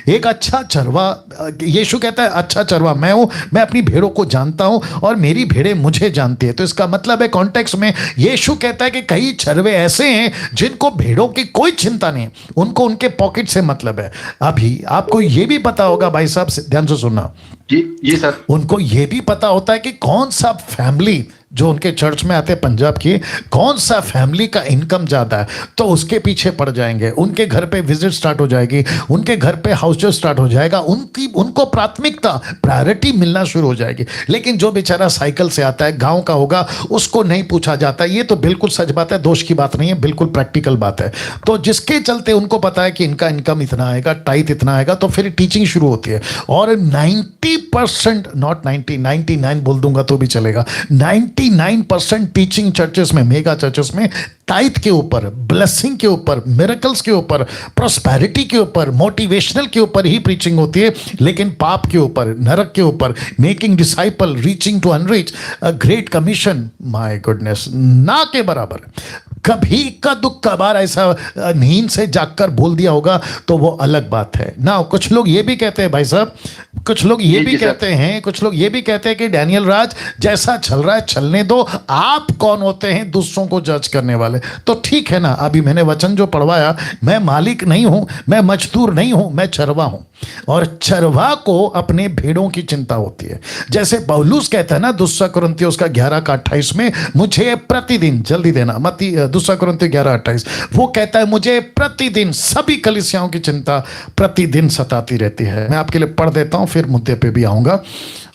एक अच्छा चरवा, यीशु कहता है अच्छा चरवा मैं हूं, मैं अपनी भेड़ों को जानता हूं और मेरी भेड़ें मुझे जानती है। तो इसका मतलब है कॉन्टेक्स्ट में यीशु कहता है कि कई चरवे ऐसे हैं जिनको भेड़ों की कोई चिंता नहीं, उनको उनके पॉकेट से मतलब है। अभी आपको यह भी पता होगा भाई साहब, ध्यान से सुनना जी सर, उनको यह भी पता होता है कि कौन सा फैमिली जो उनके चर्च में आते हैं पंजाब की, कौन सा फैमिली का इनकम ज्यादा है तो उसके पीछे पड़ जाएंगे, उनके घर पे विजिट स्टार्ट हो जाएगी, उनके घर पे हाउस स्टार्ट हो जाएगा, उनको प्राथमिकता प्रायोरिटी मिलना शुरू हो जाएगी। लेकिन जो बेचारा साइकिल से आता है, गांव का होगा, उसको नहीं पूछा जाता। ये तो बिल्कुल सच बात है, दोष की बात नहीं है, बिल्कुल प्रैक्टिकल बात है। तो जिसके चलते उनको पता है कि इनका इनकम इतना आएगा, टाइट इतना आएगा, तो फिर टीचिंग शुरू होती है। और 90% नॉट 90, 99 बोल दूंगा तो भी चलेगा, 99% टीचिंग चर्चेस में, मेगा चर्चेस में टाइथ के ऊपर, ब्लेसिंग के ऊपर, मिरेकल्स के ऊपर, प्रोस्पेरिटी के ऊपर, मोटिवेशनल के ऊपर ही प्रीचिंग होती है। लेकिन पाप के ऊपर, नरक के ऊपर, making disciple, reaching to unreach, a great commission, my goodness, ना के बराबर। कभी का दुख का बार ऐसा नींद से जागकर बोल दिया होगा तो वो अलग बात है ना। कुछ लोग ये भी कहते हैं भाई साहब, कुछ लोग ये भी कहते हैं, कुछ लोग ये भी कहते हैं कि डैनियल राज जैसा चल रहा है चलने दो, आप कौन होते हैं दूसरों को जज करने वाले। तो ठीक है ना, अभी मैंने वचन जो पढ़वाया, मैं मालिक नहीं हूं, मैं मजदूर नहीं हूं, मैं चरवा हूं, और चरवा को अपने भेड़ों की चिंता होती है। जैसे पौलुस कहता है ना दूसरा कुरिन्थियों उसका 11:28 में, मुझे प्रतिदिन, जल्दी देना मती, दूसरा कुरिन्थियों 11:28, वो कहता है मुझे प्रतिदिन सभी कलीसियाओं की चिंता प्रतिदिन सताती रहती है। मैं आपके लिए पढ़ देता हूं, फिर मुद्दे पे भी आऊंगा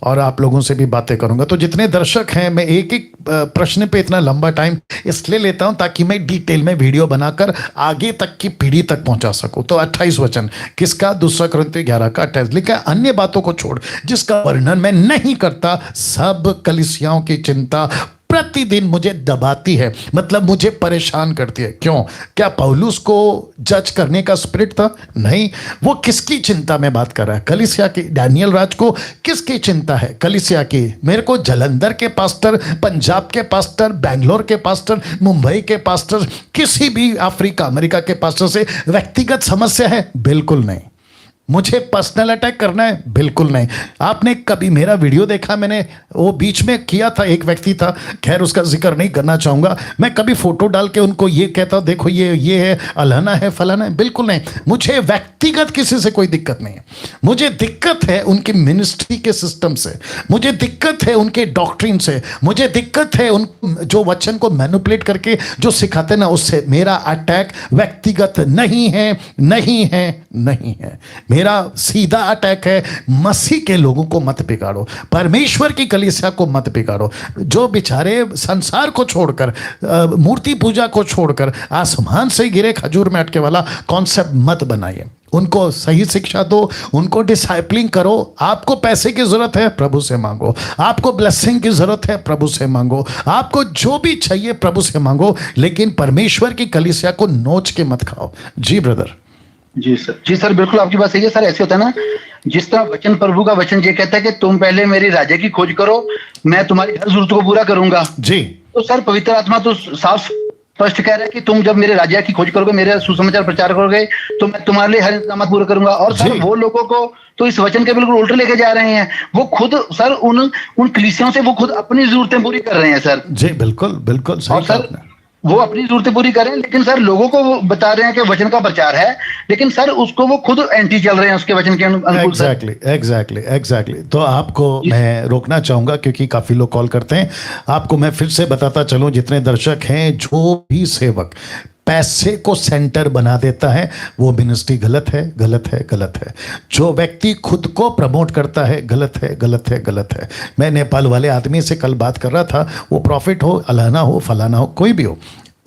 और आप लोगों से भी बातें करूंगा। तो जितने दर्शक हैं, मैं एक एक प्रश्न पे इतना लंबा टाइम इसलिए लेता हूं ताकि मैं डिटेल में वीडियो बनाकर आगे तक की पीढ़ी तक पहुंचा सकूं। तो 28 वचन किसका? दूसरा कुरिन्थियों 11:28 लिखा है, अन्य बातों को छोड़ जिसका वर्णन मैं नहीं करता, सब कलीसियाओं की चिंता प्रतिदिन मुझे दबाती है, मतलब मुझे परेशान करती है। क्यों? क्या पौलुस को जज करने का स्पिरिट था? नहीं। वो किसकी चिंता में बात कर रहा है? कलीसिया की। डैनियल राज को किसकी चिंता है? कलीसिया की। मेरे को जलंधर के पास्टर, पंजाब के पास्टर, बेंगलोर के पास्टर, मुंबई के पास्टर, किसी भी अफ्रीका अमेरिका के पास्टर से व्यक्तिगत समस्या है? बिल्कुल नहीं। मुझे पर्सनल अटैक करना है? बिल्कुल नहीं। आपने कभी मेरा वीडियो देखा? मैंने वो बीच में किया था, एक व्यक्ति था, खैर उसका जिक्र नहीं करना चाहूंगा। मैं कभी फोटो डाल के उनको ये कहता हूं देखो ये है, अलहना है, फलाना है? बिल्कुल नहीं। मुझे व्यक्तिगत किसी से कोई दिक्कत नहीं है। मुझे दिक्कत है उनकी मिनिस्ट्री के सिस्टम से, मुझे दिक्कत है उनके डॉक्ट्रिन से, मुझे दिक्कत है उन जो वचन को मैनिपुलेट करके जो सिखाते ना, उससे। मेरा अटैक व्यक्तिगत नहीं है, नहीं है, नहीं है। मेरा सीधा अटैक है, मसीह के लोगों को मत बिगाड़ो, परमेश्वर की कलीसिया को मत बिगाड़ो। जो बेचारे संसार को छोड़कर, मूर्ति पूजा को छोड़कर आसमान से गिरे खजूर में अटके वाला कॉन्सेप्ट मत बनाइए। उनको सही शिक्षा दो, उनको डिसाइपलिंग करो। आपको पैसे की जरूरत है, प्रभु से मांगो। आपको ब्लेसिंग की जरूरत है, प्रभु से मांगो। आपको जो भी चाहिए प्रभु से मांगो, लेकिन परमेश्वर की कलीसिया को नोच के मत खाओ। जी ब्रदर। जी सर, बिल्कुल आपकी बात सही है सर। ऐसे होता है ना, जिस तरह वचन, प्रभु का वचन ये कहता है कि तुम पहले मेरी राज्य की खोज करो, मैं तुम्हारी हर जरूरत को पूरा करूंगा। जी। तो सर पवित्र आत्मा तो साफ स्पष्ट कह रहा है कि तुम जब मेरे राज्य की खोज करोगे, मेरे सुसमाचार प्रचार करोगे, तो मैं तुम्हारे लिए हर इंतजाम पूरा करूंगा। और सर वो लोगों को तो इस वचन के बिल्कुल उल्टे लेके जा रहे हैं। वो खुद सर उन कलीसियाओं से वो खुद अपनी जरूरतें पूरी कर रहे हैं सर। जी बिल्कुल बिल्कुल सही। और सर वो अपनी जरूरतें पूरी करें, लेकिन सर लोगों को वो बता रहे हैं कि वचन का प्रचार है, लेकिन सर उसको वो खुद एंटी चल रहे हैं उसके वचन के अनुकूल। एग्जैक्टली। तो आपको मैं रोकना चाहूंगा क्योंकि काफी लोग कॉल करते हैं। आपको मैं फिर से बताता चलूं, जितने दर्शक हैं, जो भी सेवक पैसे को सेंटर बना देता है वो मिनिस्ट्री गलत है, गलत है, गलत है। जो व्यक्ति खुद को प्रमोट करता है, गलत है, गलत है, गलत है। मैं नेपाल वाले आदमी से कल बात कर रहा था, वो प्रॉफिट हो, अलहना हो, फलाना हो, कोई भी हो,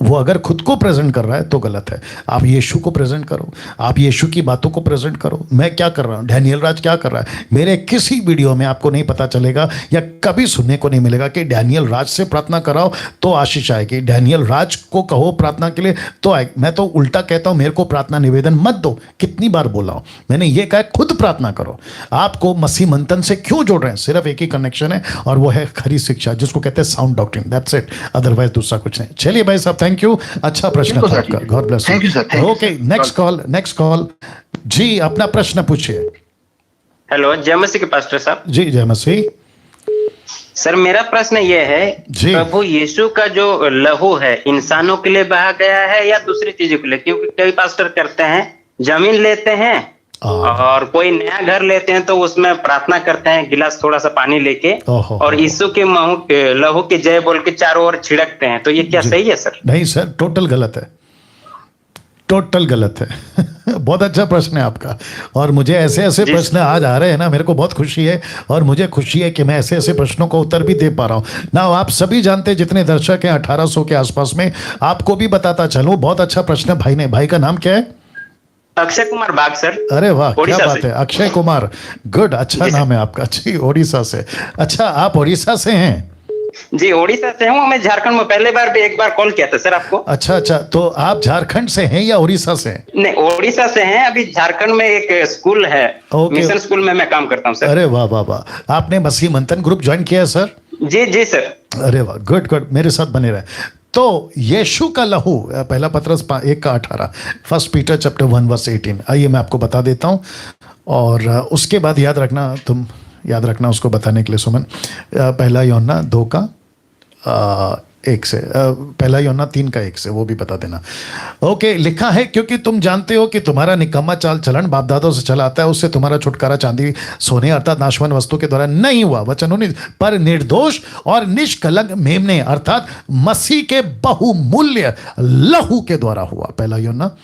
वो अगर खुद को प्रेजेंट कर रहा है तो गलत है। आप यीशु को प्रेजेंट करो, आप यीशु की बातों को प्रेजेंट करो। मैं क्या कर रहा हूँ, डैनियल राज क्या कर रहा है, मेरे किसी वीडियो में आपको नहीं पता चलेगा या कभी सुनने को नहीं मिलेगा कि डैनियल राज से प्रार्थना कराओ तो आशीष आएगी, डैनियल राज को कहो प्रार्थना के लिए तो आए। मैं तो उल्टा कहता हूँ, मेरे को प्रार्थना निवेदन मत दो। कितनी बार बोला हूँ मैंने, ये कहा खुद प्रार्थना करो। आपको मसीह मंथन से क्यों जोड़ रहे हैं? सिर्फ एक ही कनेक्शन है और वो है खरी शिक्षा, जिसको कहते हैं sound doctrine, that's it, otherwise दूसरा कुछ नहीं। चलिए भाई साहब, थैंक यू, अच्छा प्रश्न था आपका, God bless. Thank you sir. Okay, next call. जी, अपना प्रश्न पूछिए। हेलो, जय मसीह के पास्टर साहब। जी जय मसीह। सर मेरा प्रश्न ये है, प्रभु यीशु का जो लहू है इंसानों के लिए बहा गया है या दूसरी चीजों के लिए? क्योंकि कई पास्टर करते हैं, जमीन लेते हैं और कोई नया घर लेते हैं तो उसमें प्रार्थना करते हैं गिलास थोड़ा सा पानी लेके, और यीशु के लहू के जय बोल के चारों ओर छिड़कते हैं। तो ये क्या सही है सर? नहीं सर, टोटल गलत है, टोटल गलत है। बहुत अच्छा प्रश्न है आपका, और मुझे ऐसे ऐसे प्रश्न आज आ रहे हैं ना, मेरे को बहुत खुशी है, और मुझे खुशी है कि मैं ऐसे ऐसे प्रश्नों को उत्तर भी दे पा रहा हूँ ना। आप सभी जानते हैं, जितने दर्शक हैं 1800 के आसपास में, आपको भी बताता चलूं, बहुत अच्छा प्रश्न भाई ने। भाई का नाम क्या है? अक्षय कुमार बाग सर। अरे वाह, क्या बात है, अक्षय कुमार, गुड, अच्छा नाम है आपका। जी, ओडिशा से। अच्छा, आप ओडिशा से हैं? जी ओडिशा से हूँ मैं, झारखंड में पहले बार भी एक बार कॉल किया था सर आपको। अच्छा, तो आप झारखंड से हैं या ओडिशा से? नहीं, ओडिशा से हैं। अभी झारखंड में एक स्कूल है, मिशन स्कूल में मैं काम करता हूँ सर। अरे वाह वाह वाह, आपने मसीह मंथन ग्रुप ज्वाइन किया है सर? जी सर। अरे वाह, गुड, मेरे साथ बने रहे। तो यीशु का लहू, पहला पत्रस 1:18, 1 पीटर चैप्टर 1:18, आइए मैं आपको बता देता हूँ और उसके बाद याद रखना, तुम याद रखना उसको बताने के लिए सुमन। पहला यूहन्ना 2:1 से, पहला यूहन्ना 3:1 से वो भी बता देना। ओके, लिखा है क्योंकि तुम जानते हो कि तुम्हारा निकम्मा चाल चलन बाप दादों से चला आता है, उससे तुम्हारा छुटकारा चांदी सोने अर्थात नाशवान वस्तु के द्वारा नहीं हुआ, वचन 19, पर निर्दोष और निष्कलंक मेमने अर्थात मसीह के बहुमूल्य लहू के द्वारा हुआ। पहला यूहन्ना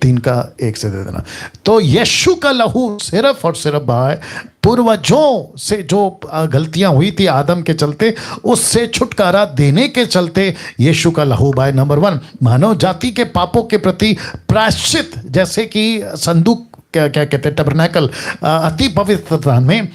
3:1 से दे देना। तो यीशु का लहू सिर्फ और सिर्फ बहा है पूर्वजों से जो गलतियां हुई थी आदम के चलते, उससे छुटकारा देने के चलते यीशु का लहू बहा। नंबर 1, मानव जाति के पापों के प्रति प्रायश्चित, जैसे कि संदूक क्या कहते हैं, टबरनैकल, अति पवित्र स्थान में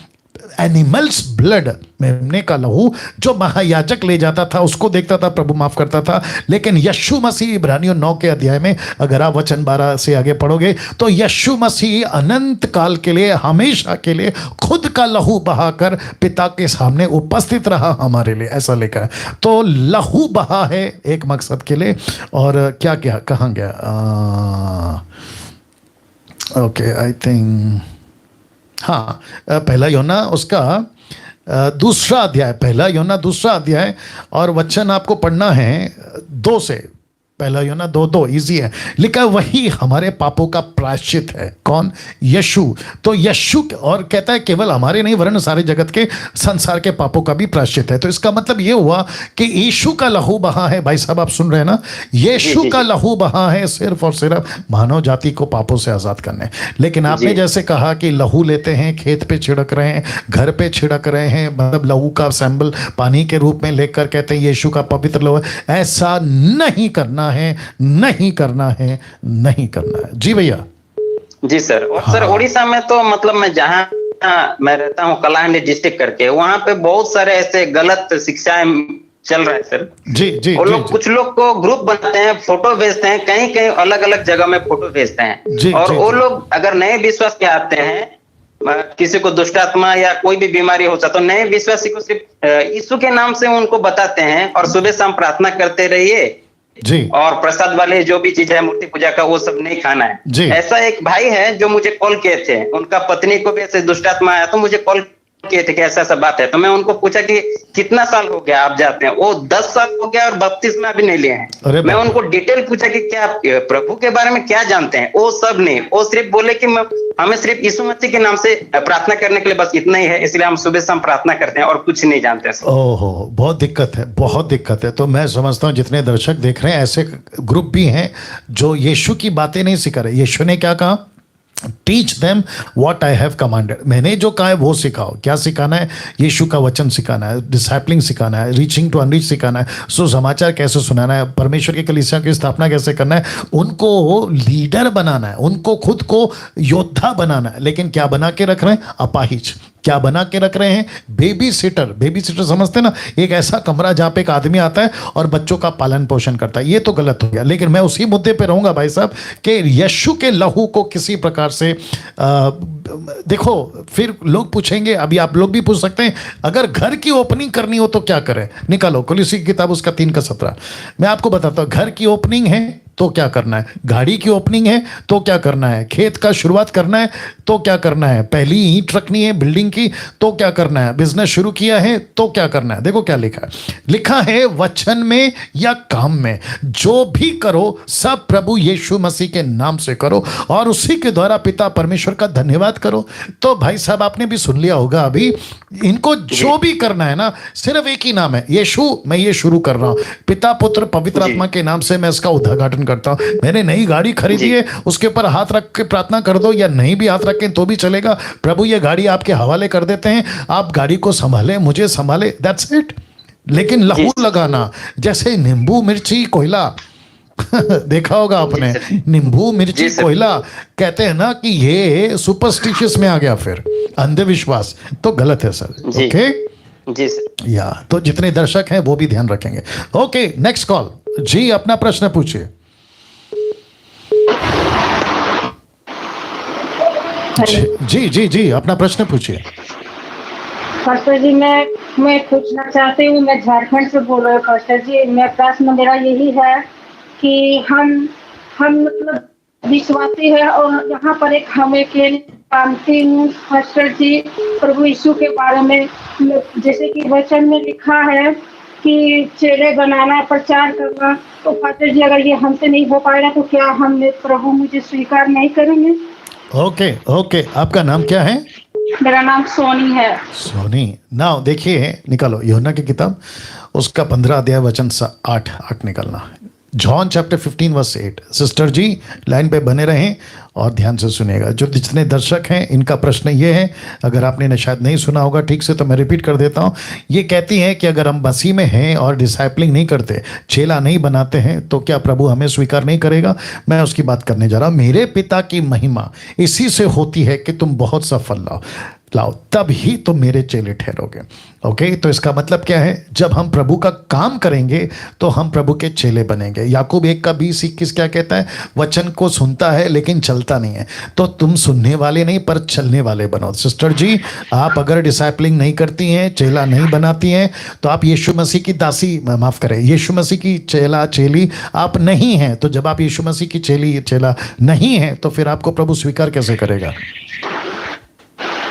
एनिमल्स ब्लड, मेमने का लहू जो महायाजक ले जाता था उसको देखता था, प्रभु माफ करता था। लेकिन यीशु मसीह, इब्रानियों 9 के अध्याय में अगर आप वचन 12 से आगे पढ़ोगे तो यीशु मसीह अनंत काल के लिए, हमेशा के लिए खुद का लहू बहाकर पिता के सामने उपस्थित रहा हमारे लिए, ऐसा लिखा है। तो लहू बहा है एक मकसद के लिए। और क्या क्या कहाँ गया, ओके आई थिंक हाँ, पहला यूहन्ना उसका दूसरा अध्याय, पहला यूहन्ना दूसरा अध्याय और वचन आपको पढ़ना है 2 से। पहला यूहन्ना 2:2 इजी है, लिखा वही हमारे पापों का प्रायश्चित है। कौन? यीशु। तो यीशु, और कहता है केवल हमारे नहीं वरन सारे जगत के, संसार के पापों का भी प्रायश्चित है। तो इसका मतलब ये हुआ कि यीशु का लहू बहा है। भाई साहब आप सुन रहे हैं ना, यीशु का लहू बहा है सिर्फ और सिर्फ मानव जाति को पापों से आजाद करने। लेकिन आपने जैसे कहा कि लहू लेते हैं, खेत पे छिड़क रहे हैं, घर पे छिड़क रहे हैं, मतलब लहू का सैंपल पानी के रूप में लेकर कहते हैं यीशु का पवित्र लहू, ऐसा नहीं करना है, नहीं करना है, नहीं करना है। जी भैया। जी सर। और सर उड़ीसा में तो मतलब मैं जहाँ मैं रहता हूँ कलाहांडी डिस्ट्रिक्ट करके, वहाँ पे बहुत सारे ऐसे गलत शिक्षाएं चल रहा है सर। जी जी। वो लोग कुछ लोग को ग्रुप बनाते हैं, फोटो भेजते हैं, कहीं कहीं अलग अलग जगह में फोटो भेजते हैं। और वो लोग अगर नए विश्वास के आते हैं, किसी को दुष्टात्मा या कोई भी बीमारी होता तो नए विश्वासी को सिर्फ यीशु के नाम से उनको बताते हैं और सुबह शाम प्रार्थना करते रहिए जी, और प्रसाद वाले जो भी चीज है मूर्ति पूजा का वो सब नहीं खाना है जी। ऐसा एक भाई है जो मुझे कॉल किए थे, उनका पत्नी को भी ऐसे दुष्टात्मा आया तो मुझे कॉल किए थे कि ऐसा ऐसा बात है। तो मैं उनको पूछा कि कितना साल हो गया आप जाते हैं? वो 10 साल हो गया और बपतिस्मा भी नहीं लिए हैं। मैं उनको डिटेल पूछा कि क्या आप प्रभु के बारे में क्या जानते हैं? वो सब नहीं, वो सिर्फ बोले कि हमें सिर्फ यीशु मसीह के नाम से प्रार्थना करने के लिए बस इतना ही है, इसलिए हम सुबह शाम प्रार्थना करते हैं और कुछ नहीं जानते। ओहो, बहुत दिक्कत है, बहुत दिक्कत है। तो मैं समझता हूँ जितने दर्शक देख रहे हैं ऐसे ग्रुप भी हैं जो यीशु की बातें नहीं सिखा रहे। यीशु ने क्या कहा? Teach them what I have commanded. मैंने जो कहा है वो सिखाओ। क्या सिखाना है? यीशु का वचन सिखाना है, डिसाइपलिंग सिखाना है, रीचिंग टू अनरीच सिखाना है, सुसमाचार कैसे सुनाना है, परमेश्वर की कलीसिया की स्थापना कैसे करना है, उनको लीडर बनाना है, उनको खुद को योद्धा बनाना है। लेकिन क्या बना के रख रहे हैं? अपाहिज। क्या बना के रख रहे हैं? Baby sitter. बेबी सिटर समझते ना, एक ऐसा कमरा जहां पे एक आदमी आता है और बच्चों का पालन पोषण करता है। ये तो गलत हो गया। लेकिन मैं उसी मुद्दे पे रहूंगा भाई साहब कि यीशु के लहू को किसी प्रकार से देखो, फिर लोग पूछेंगे, अभी आप लोग भी पूछ सकते हैं, अगर घर की ओपनिंग करनी हो तो क्या करें? निकालो कुलूसी की किताब उसका 3:17। मैं आपको बताता हूं, घर की ओपनिंग है तो क्या करना है, गाड़ी की ओपनिंग है तो क्या करना है, खेत का शुरुआत करना है तो क्या करना है, पहली ईंट रखनी है बिल्डिंग की तो क्या करना है, बिजनेस शुरू किया है तो क्या करना है। देखो क्या लिखा है, लिखा है वचन में या काम में जो भी करो सब प्रभु यीशु मसीह के नाम से करो और उसी के द्वारा पिता परमेश्वर का धन्यवाद करो। तो भाई साहब आपने भी सुन लिया होगा, अभी इनको जो भी करना है ना, सिर्फ एक ही नाम है, यीशु। मैं ये शुरू कर रहा हूं, पिता पुत्र पवित्र आत्मा के नाम से मैं इसका उद्घाटन करता हूं। मैंने नई गाड़ी खरीदी है, उसके ऊपर हाथ रख के प्रार्थना कर दो, या नहीं भी हाथ रखें तो भी चलेगा। प्रभु ये गाड़ी आपके हवाले कर देते हैं, आप गाड़ी को संभाले, मुझे संभाले, दैट्स इट। लेकिन लहू लगाना, जैसे नींबू मिर्ची कोयला देखा होगा आपने, नींबू मिर्ची कोयला, कहते हैं ना कि ये सुपरस्टिशियस में आ गया, फिर अंधविश्वास, तो गलत है सर। ओके जी सर। या तो जितने दर्शक हैं वो भी ध्यान रखेंगे। ओके नेक्स्ट कॉल जी, अपना प्रश्न पूछिए। जी जी जी जी, अपना प्रश्न पूछिए। पास्टर जी, मैं मैं पूछना चाहती हूँ, मैं झारखंड से बोल रही हूँ पास्टर जी। मैं प्रश्न मेरा यही है कि हम मतलब विश्वासी है और यहाँ पर एक हम अकेले मानती हूँ पास्टर जी प्रभु यीशु के बारे में, जैसे कि वचन में लिखा है कि चेले बनाना, प्रचार करना। तो पास्टर जी अगर ये हमसे नहीं हो पाएगा तो क्या हम प्रभु मुझे स्वीकार नहीं करेंगे? ओके ओके, आपका नाम क्या है? मेरा नाम सोनी है। सोनी। नाउ देखिए, निकालो यूहन्ना की किताब, उसका 15 अध्याय वचन 8 निकालना। John chapter 15 verse 8। Sister ji line पे बने रहें और ध्यान से सुनिएगा। जो जितने दर्शक हैं इनका प्रश्न ये है, अगर आपने शायद नहीं सुना होगा ठीक से तो मैं रिपीट कर देता हूँ। ये कहती हैं कि अगर हम मसीह में हैं और डिसाइपलिंग नहीं करते, चेला नहीं बनाते हैं, तो क्या प्रभु हमें स्वीकार नहीं करेगा? मैं उसकी बात करने जा रहा हूँ। मेरे पिता की महिमा इसी से होती है कि तुम बहुत सा फल लाओ, तब ही तुम मेरे चेले ठहरोगे। ओके, तो इसका मतलब क्या है? जब हम प्रभु का काम करेंगे तो हम प्रभु के चेले बनेंगे। याकूब 1:20-21 क्या कहता है? वचन को सुनता है लेकिन चलता नहीं है, तो तुम सुनने वाले नहीं पर चलने वाले बनो। सिस्टर जी, आप अगर डिसाइपलिंग नहीं करती हैं, चेला नहीं बनाती हैं, तो आप यीशु मसीह की दासी, माफ करें, यीशु मसीह की चेला चेली आप नहीं हैं। तो जब आप यीशु मसीह की चेला नहीं हैं तो फिर आपको प्रभु स्वीकार कैसे करेगा?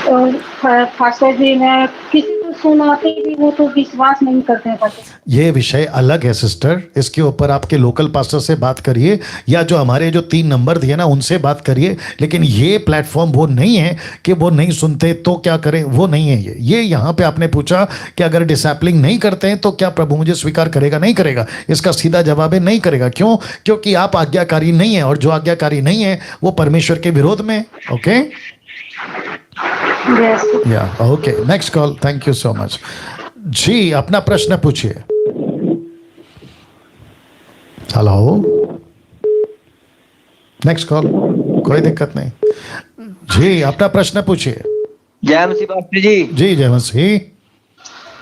पास्टर जी, मैं किसी को सुनाती भी हूँ तो विश्वास नहीं करते हैं। ये विषय अलग है सिस्टर, इसके ऊपर आपके लोकल पास्टर से बात करिए या जो हमारे जो 3 नंबर दिए ना उनसे बात करिए। लेकिन ये प्लेटफॉर्म वो नहीं है कि वो नहीं सुनते तो क्या करें, वो नहीं है ये यहाँ पे आपने पूछा कि अगर डिसैपलिंग नहीं करते हैं तो क्या प्रभु मुझे स्वीकार करेगा? नहीं करेगा। इसका सीधा जवाब है नहीं करेगा। क्यों? क्योंकि आप आज्ञाकारी नहीं है, और जो आज्ञाकारी नहीं है वो परमेश्वर के विरोध में। Okay, yeah okay, next call. Thank you so much जी। अपना प्रश्न पूछिए। हेलो, नेक्स्ट कॉल, कोई दिक्कत नहीं जी, अपना प्रश्न पूछिए। जय मसीह पास्टर जी। जी जय मसीह।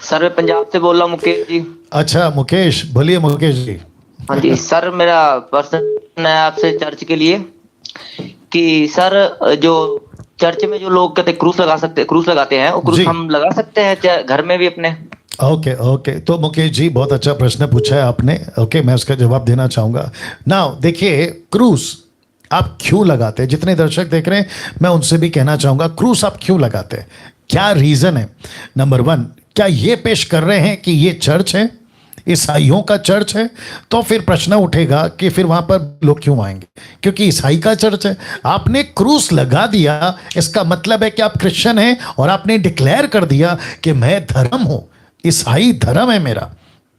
सर मैं पंजाब से बोल रहा हूँ, मुकेश जी। अच्छा मुकेश, बोलिए मुकेश जी। हाँ जी सर, मेरा प्रश्न है आपसे चर्च के लिए कि सर जो चर्च में जो लोग कहते क्रूस लगाते हैं, वो क्रूस हम लगा सकते हैं घर में भी अपने? ओके ओके, तो मुकेश जी बहुत अच्छा प्रश्न पूछा है आपने। ओके, मैं उसका जवाब देना चाहूंगा। नाउ देखिए, क्रूस आप क्यों लगाते हैं? जितने दर्शक देख रहे हैं मैं उनसे भी कहना चाहूंगा, क्रूस आप क्यों लगाते हैं? क्या रीजन है? नंबर 1, क्या ये पेश कर रहे हैं कि ये चर्च है, ईसाइयों का चर्च है? तो फिर प्रश्न उठेगा कि फिर वहां पर लोग क्यों आएंगे? क्योंकि ईसाई का चर्च है। आपने क्रूस लगा दिया, इसका मतलब है कि आप क्रिश्चियन हैं और आपने डिक्लेयर कर दिया कि मैं धर्म हूं, ईसाई धर्म है मेरा,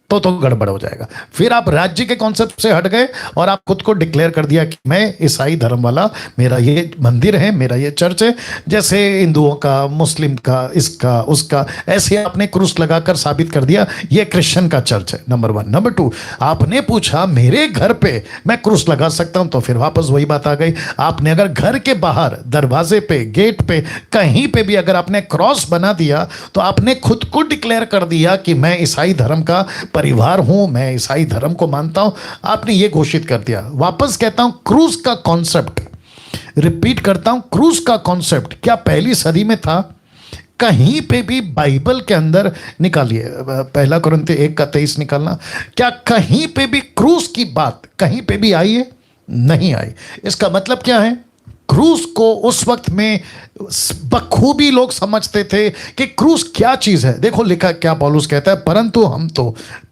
तो गड़बड़ हो जाएगा। फिर आप राज्य के कॉन्सेप्ट से हट गए और आप खुद को डिक्लेयर कर दिया कि मैं ईसाई धर्म वाला, मेरा ये मंदिर है, मेरा ये चर्च है। जैसे हिंदुओं का, मुस्लिम का, इसका उसका, ऐसे आपने क्रूस लगाकर साबित कर दिया ये क्रिश्चियन का चर्च है। नंबर 1। नंबर 2, आपने पूछा मेरे घर पे मैं क्रूस लगा सकता हूं, तो फिर वापस वही बात आ गई। आपने अगर घर के बाहर, दरवाजे पे, गेट पे, कहीं पे भी अगर आपने क्रॉस बना दिया तो आपने खुद को डिक्लेयर कर दिया कि मैं ईसाई धर्म का परिवार हूं, मैं ईसाई धर्म को मानता हूं। आपने ये घोषित कर दिया। वापस कहता हूं, क्रूस का कॉन्सेप्ट, रिपीट करता हूं, क्रूस का कॉन्सेप्ट क्या पहली सदी में था? कहीं पे भी बाइबल के अंदर निकालिए, 1 कुरिन्थियों 1:23 निकालना, क्या कहीं पे भी क्रूस की बात कहीं पे भी आई है? नहीं आई। इसका मतलब क्या है? क्रूस को उस वक्त में बखूबी लोग समझते थे कि क्रूस क्या चीज है। देखो लिखा क्या पौलुस कहता है,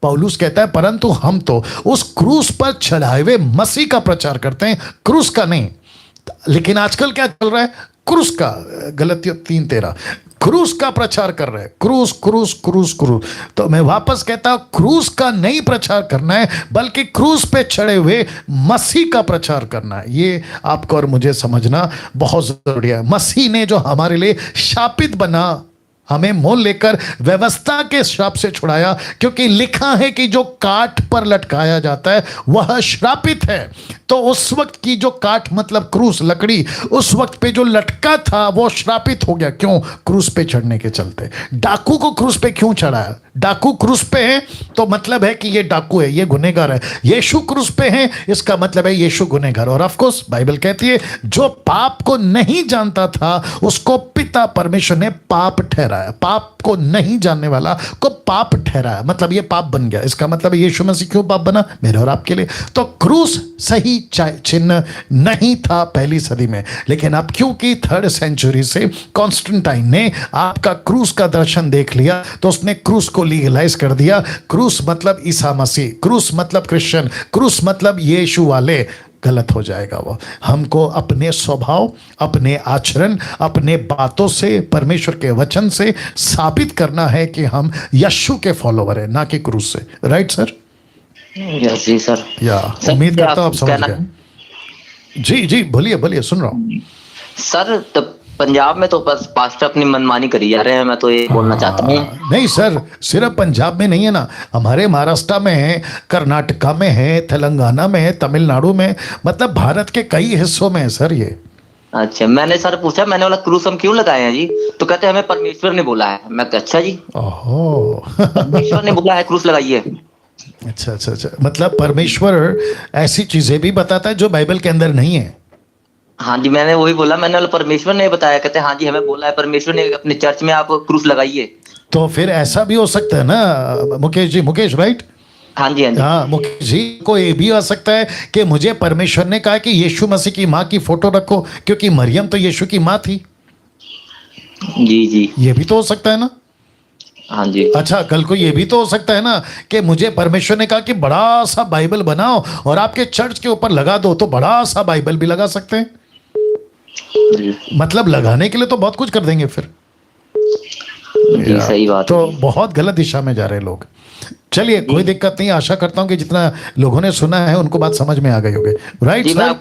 पौलुस कहता है परंतु हम तो उस क्रूस पर चढ़ाए हुए मसीह का प्रचार करते हैं, क्रूस का नहीं। लेकिन आजकल क्या चल रहा है? क्रूस का, गलतियों 3:13, क्रूस का प्रचार कर रहे हैं। क्रूस क्रूस क्रूस क्रूस। तो मैं वापस कहता हूं, क्रूस का नहीं प्रचार करना है, बल्कि क्रूस पे चढ़े हुए मसीह का प्रचार करना है। ये आपको और मुझे समझना बहुत जरूरी है। मसीह ने जो हमारे लिए शापित बना, हमें मोल लेकर व्यवस्था के श्राप से छुड़ाया, क्योंकि लिखा है कि जो काठ पर लटकाया जाता है वह श्रापित है। तो उस वक्त की जो काठ मतलब क्रूस, लकड़ी, उस वक्त पे जो लटका था वो श्रापित हो गया। क्यों? क्रूस पे चढ़ने के चलते। डाकू को क्रूस पे क्यों चढ़ाया? डाकू क्रूस पे है तो मतलब है कि ये डाकू है, ये गुनहगार है। यीशु क्रूस पे है, इसका मतलब है यीशु गुनहगार। और ऑफ कोर्स बाइबल कहती है जो पाप को नहीं जानता था उसको पिता परमेश्वर ने पाप ठहराया। पाप को नहीं जानने वाला को पाप ठहराया, मतलब ये पाप बन गया। इसका मतलब यीशु मसीह क्यों पाप बना? मेरे और आपके लिए। तो क्रूस सही चिन्ह नहीं था पहली सदी में, लेकिन अब क्योंकि 3rd सेंचुरी से कॉन्स्टेंटाइन ने आपका क्रूस का दर्शन देख लिया तो उसने क्रूस को लीगलाइज कर दिया। क्रूस मतलब ईसा मसीह, क्रूस मतलब क्रिश्चियन, क्रूस मतलब यीशु वाले। गलत हो जाएगा वो। हमको अपने स्वभाव, अपने आचरण, अपने बातों से, परमेश्वर के वचन से साबित करना है कि हम यीशु के फॉलोवर हैं, ना कि क्रूस से। Right sir? यस जी सर। या उम्मीद करता हूं आप समझ गए। जी जी बोलिए बोलिए, सुन रहा हूं सर। तो पंजाब में तो बस पास्टर अपनी मनमानी करी जा रहे हैं, मैं तो ये बोलना चाहता हूँ। नहीं सर, सिर्फ पंजाब में नहीं है ना, हमारे महाराष्ट्र में है, कर्नाटका में है, तेलंगाना में है, तमिलनाडु में, मतलब भारत के कई हिस्सों में है सर ये। अच्छा, मैंने सर पूछा, मैंने बोला क्रूस हम क्यों लगाए हैं जी? तो कहते हैं हमें परमेश्वर ने बोला है। मैं अच्छा जी, ओहो परमेश्वर ने बोला है क्रूस लगाइए। अच्छा अच्छा अच्छा, मतलब परमेश्वर ऐसी चीजें भी बताता है जो बाइबल के अंदर नहीं है। हाँ जी, मैंने वही बोला, मैंने बोला परमेश्वर ने बताया। कहते हैं हाँ जी हमें बोला है परमेश्वर ने अपने चर्च में आप क्रूस लगाइए। तो फिर ऐसा भी हो सकता है ना मुकेश जी, मुकेश राइट? हाँ जी हाँ जी। हाँ मुकेश जी, को ये भी आ सकता है कि मुझे परमेश्वर ने कहा कि यीशु मसीह की माँ की फोटो रखो, क्योंकि मरियम तो यीशु की माँ थी। जी जी, ये भी तो हो सकता है ना? हाँ जी। अच्छा, कल को ये भी तो हो सकता है ना कि मुझे परमेश्वर ने कहा कि बड़ा सा बाइबल बनाओ और आपके चर्च के ऊपर लगा दो, तो बड़ा सा बाइबल भी लगा सकते हैं। मतलब लगाने के लिए तो बहुत कुछ कर देंगे फिर। जी सही बात। तो बहुत गलत दिशा में जा रहे हैं लोग। चलिए कोई दिक्कत नहीं, आशा करता हूँ कि जितना लोगों ने सुना है उनको बात समझ में आ गई होगी। Right sir?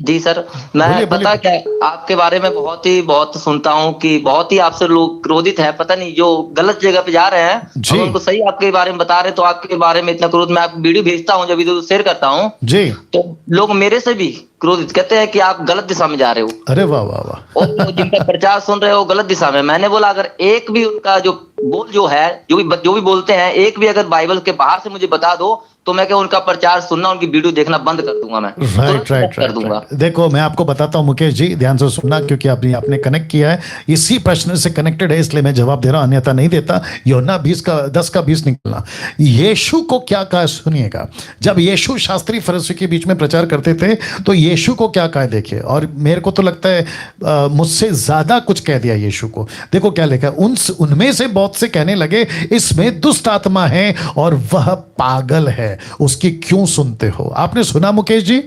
जी सर, मैं पता क्या आपके बारे में बहुत सुनता हूँ कि बहुत ही आपसे लोग क्रोधित है। पता नहीं जो गलत जगह पे जा रहे हैं और उनको सही आपके बारे में बता रहे, तो आपके बारे में इतना क्रोध। मैं आपको वीडियो भेजता हूँ, जब वीडियो शेयर करता हूँ जी, तो लोग मेरे से भी क्रोधित, कहते हैं कि आप गलत दिशा में जा रहे हो। अरे वाह वाह वाह। और जिनका प्रचार सुन रहे हो गलत दिशा में। मैंने बोला अगर एक भी उनका जो बोल जो है जो भी बोलते हैं, एक भी अगर बाइबल के बाहर से मुझे बता दो तो मैं क्या उनका प्रचार सुनना, उनकी वीडियो देखना बंद कर दूंगा। मैं राइट कर दूंगा। देखो मैं आपको बताता हूँ मुकेश जी, ध्यान से सुनना, क्योंकि आपने कनेक्ट किया है, इसी प्रश्न से कनेक्टेड है, इसलिए मैं जवाब दे रहा हूँ, अन्यथा नहीं देता। यूहन्ना 10 का 20 निकलना। यीशु को क्या कहा सुनिएगा। जब यीशु शास्त्री फरीसी के बीच में प्रचार करते थे तो यीशु को क्या कहा देखिए, और मेरे को तो लगता है मुझसे ज्यादा कुछ कह दिया यीशु को। देखो क्या लिखा है, उनमें से बहुत से कहने लगे इसमें दुष्ट आत्मा है और वह पागल है, उसकी क्यों सुनते हो? आपने सुना मुकेश जी?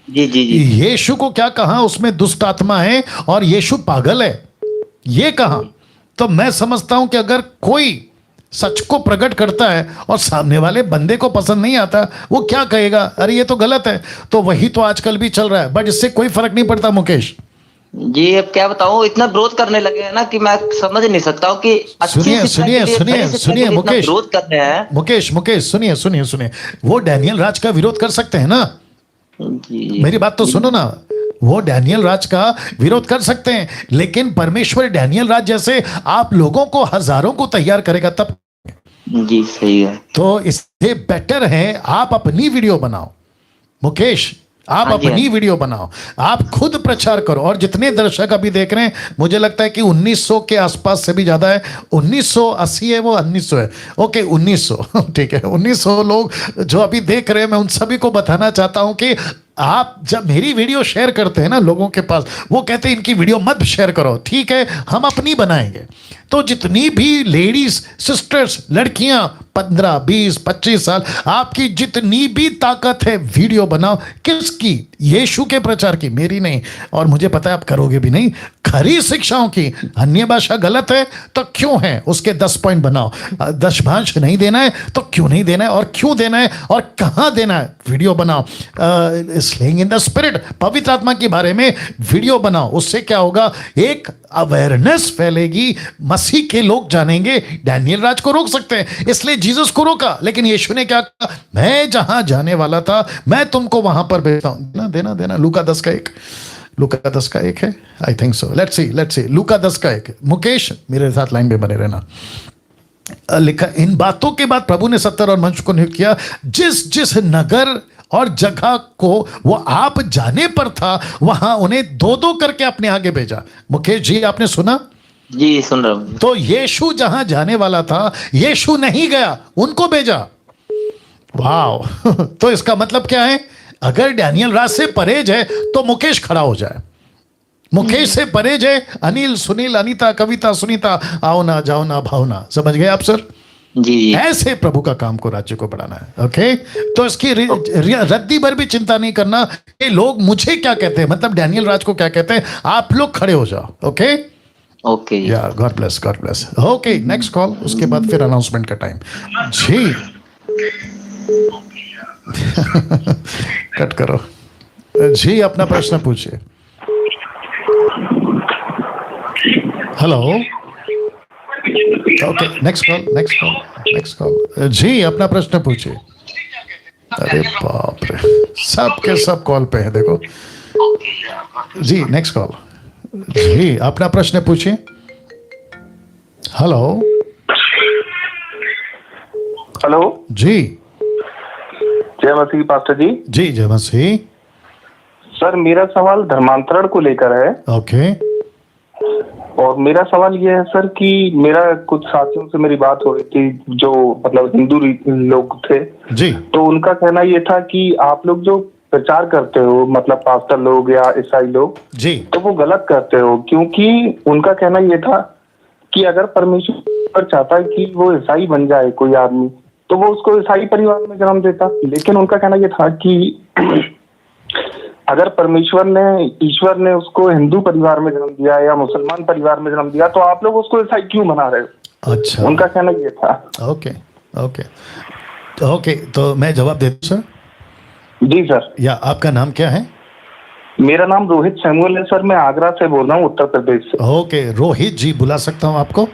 जी जी जी। यीशु को क्या कहा, उसमें दुष्ट आत्मा है और यीशु पागल है, ये कहा। तो मैं समझता हूं कि अगर कोई सच को प्रकट करता है और सामने वाले बंदे को पसंद नहीं आता, वो क्या कहेगा, अरे ये तो गलत है। तो वही तो आजकल भी चल रहा है, बट इससे कोई फर्क नहीं पड़ता मुकेश जी। अब क्या बताऊं, इतना विरोध करने लगे हैं ना कि मैं समझ नहीं सकता हूं कि सुनिए मुकेश, विरोध कर रहे हैं। मुकेश सुनिए, वो डैनियल राज का विरोध कर सकते हैं ना? जी, मेरी बात तो सुनो ना, वो डैनियल राज का विरोध कर सकते हैं, लेकिन परमेश्वर डैनियल राज जैसे आप लोगों को, हजारों को तैयार करेगा तब। जी सही है। तो इससे बेटर है आप अपनी वीडियो बनाओ मुकेश, आप अपनी वीडियो बनाओ, आप खुद प्रचार करो। और जितने दर्शक अभी देख रहे हैं, मुझे लगता है कि 1900 के आसपास से भी ज्यादा है। 1980 है, वो 1900 है, ओके 1900 ठीक है। 1900 लोग जो अभी देख रहे हैं, मैं उन सभी को बताना चाहता हूं कि आप जब मेरी वीडियो शेयर करते हैं ना लोगों के पास, वो कहते हैं इनकी वीडियो मत शेयर करो, ठीक है हम अपनी बनाएंगे। तो जितनी भी लेडीज सिस्टर्स, लड़कियां 15, 20, 25 साल, आपकी जितनी भी ताकत है वीडियो बनाओ। किसकी? यीशु के प्रचार की, मेरी नहीं। और मुझे पता है आप करोगे भी नहीं। खरी शिक्षाओं की। अन्य भाषा गलत है तो क्यों है, उसके 10 पॉइंट बनाओ। दशभांश नहीं देना है तो क्यों नहीं देना है, और क्यों देना है और कहां देना है, वीडियो बनाओ। स्लेइंग इन द स्पिरिट, पवित्र आत्मा के बारे में वीडियो बनाओ। उससे क्या होगा, एक अवेयरनेस फैलेगी, मसीह के लोग जानेंगे। डैनियल राज को रोक सकते हैं, इसलिए जीसस को रोका, लेकिन यीशु ने क्या कहा, मैं जहां जाने वाला था मैं तुमको वहां पर भेजता हूं। देना लूका 10 का 1, लूका 10 का 1 है, I think so. Let's see लूका 10 का 1। मुकेश मेरे साथ लाइन पे बने रहना। लिखा, इन बातों के बाद प्रभु ने 70 और मनुष्य को नियुक्त किया, जिस जिस नगर और जगह को वो आप जाने पर था वहां उन्हें 2-2 करके अपने आगे भेजा। मुकेश जी आपने सुना? जी सुन रहा हूँ। तो यीशु जहां जाने वाला था, यीशु नहीं गया, उनको भेजा। वाह तो इसका मतलब क्या है? अगर डैनियल राज से परहेज है तो मुकेश खड़ा हो जाए, मुकेश से परहेज है अनिल, सुनील, अनीता, कविता, सुनीता, आओ ना जाओ ना भावना। समझ गए आप सर? जी। ऐसे प्रभु का काम को, राज्य को बढ़ाना है। ओके, तो इसकी रद्दी भर भी चिंता नहीं करना कि लोग मुझे क्या कहते हैं, मतलब डैनियल राज को क्या कहते हैं। आप लोग खड़े हो जाओ। ओके ओके, या God bless, God bless. Okay, next call, उसके बाद फिर अनाउंसमेंट का टाइम। जी कट करो जी, अपना प्रश्न पूछिए। Hello, okay, next call, next call, next call. जी अपना प्रश्न पूछिए। अरे बाप रे, सब के सब कॉल पे है देखो जी। नेक्स्ट कॉल जी, अपना प्रश्न पूछिए। हेलो हेलो जी, जय मसीह पास्टर जी। जी जय मसीह। सर मेरा सवाल धर्मांतरण को लेकर है। ओके, और मेरा सवाल ये है सर कि मेरा कुछ साथियों से मेरी बात हो रही थी जो मतलब हिंदू लोग थे जी, तो उनका कहना ये था कि आप लोग जो प्रचार करते हो, मतलब पास्टर लोग या ईसाई लोग जी, तो वो गलत करते हो, क्योंकि उनका कहना ये था कि अगर परमेश्वर चाहता है कि वो ईसाई बन जाए कोई आदमी तो वो उसको ईसाई परिवार में जन्म देता, लेकिन उनका कहना ये था कि अगर ईश्वर ने उसको हिंदू परिवार में जन्म दिया या मुसलमान परिवार में जन्म दिया तो आप लोग उसको ईसाई क्यों बना रहे हो? अच्छा, उनका कहना ये था। ओके ओके ओके, तो मैं जवाब दे दूं सर? जी सर। या आपका नाम क्या है? मेरा नाम रोहित सैमुअल है सर, मैं आगरा से बोल रहा हूँ, उत्तर प्रदेश से। ओके, रोहित जी बुला सकता हूँ आपको?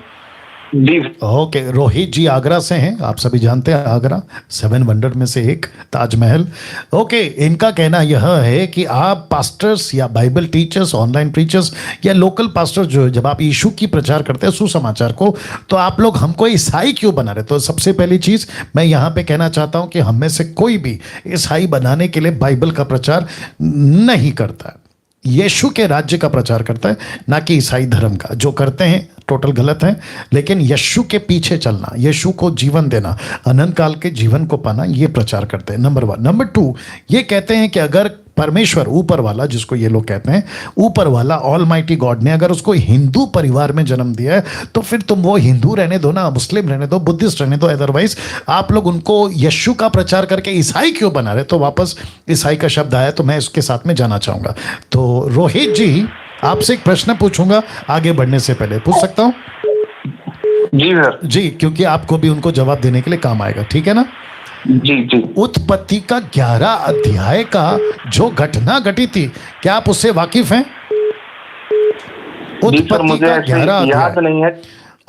जी। ओके, रोहित जी आगरा से हैं, आप सभी जानते हैं आगरा 7 वंडर में से एक, ताजमहल। ओके, इनका कहना यह है कि आप पास्टर्स या बाइबल टीचर्स, ऑनलाइन प्रीचर्स या लोकल पास्टर्स जो जब आप यीशु की प्रचार करते हैं, सुसमाचार को, तो आप लोग हमको ईसाई क्यों बना रहे? तो सबसे पहली चीज मैं यहाँ पे कहना चाहता हूँ कि हम में से कोई भी ईसाई बनाने के लिए बाइबल का प्रचार नहीं करता, यीशु के राज्य का प्रचार करता है, ना कि ईसाई धर्म का। जो करते हैं टोटल गलत है, लेकिन यीशु के पीछे चलना, यीशु को जीवन देना, अनंत काल के जीवन को पाना, ये प्रचार करते हैं। नंबर 1। नंबर 2, ये कहते हैं कि अगर परमेश्वर ऊपर वाला, जिसको ये लोग कहते हैं ऊपर वाला, ऑलमाइटी गॉड ने अगर उसको हिंदू परिवार में जन्म दिया है तो फिर तुम वो हिंदू रहने दो ना, मुस्लिम रहने दो, बुद्धिस्ट रहने दो, अदरवाइज आप लोग उनको यीशु का प्रचार करके ईसाई क्यों बना रहे? तो वापस ईसाई का शब्द आया तो मैं इसके साथ में जाना चाहूंगा। तो रोहित जी, आपसे एक प्रश्न पूछूंगा आगे बढ़ने से पहले, पूछ सकता हूं? जी सर। जी, क्योंकि आपको भी उनको जवाब देने के लिए काम आएगा, ठीक है ना? जी जी। उत्पत्ति का 11 अध्याय का जो घटना घटी थी, क्या आप उससे वाकिफ हैं? उत्पत्ति का 11 याद नहीं है।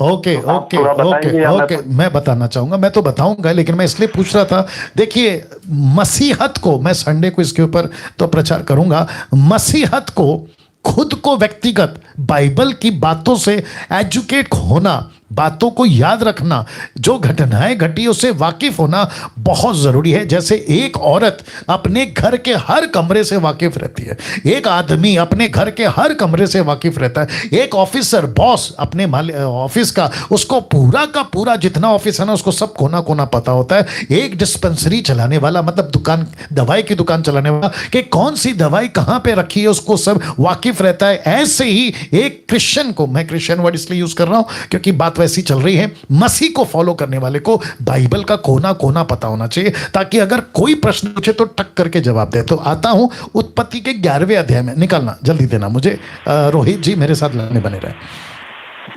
ओके ओके ओके ओके, मैं बताना चाहूंगा, मैं तो बताऊंगा, लेकिन मैं इसलिए पूछ रहा था। देखिए, मसीहत को, मैं संडे को इसके ऊपर तो प्रचार करूंगा, मसीहत को खुद को व्यक्तिगत बाइबल की बातों से एजुकेट होना, बातों को याद रखना, जो घटनाएं घटी उससे वाकिफ होना बहुत जरूरी है। जैसे एक औरत अपने घर के हर कमरे से वाकिफ रहती है, एक आदमी अपने घर के हर कमरे से वाकिफ रहता है, एक ऑफिसर, बॉस अपने ऑफिस का, उसको पूरा का पूरा जितना ऑफिस है ना, उसको सब कोना कोना पता होता है। एक डिस्पेंसरी चलाने वाला, मतलब दुकान, दवाई की दुकान चलाने वाला, कि कौन सी दवाई कहाँ पे रखी है, उसको सब वाकिफ रहता है। ऐसे ही एक क्रिश्चियन को, मैं क्रिश्चियन वर्ड इसलिए यूज कर रहा हूं क्योंकि बात वैसी चल रही है, मसीह को फॉलो करने वाले को बाइबल का कोना कोना पता होना चाहिए, ताकि अगर कोई प्रश्न पूछे तो टक करके जवाब दे। तो आता हूं उत्पत्ति के 11वें अध्याय में, निकालना जल्दी देना मुझे, रोहित जी मेरे साथ लड़ने बने रहे।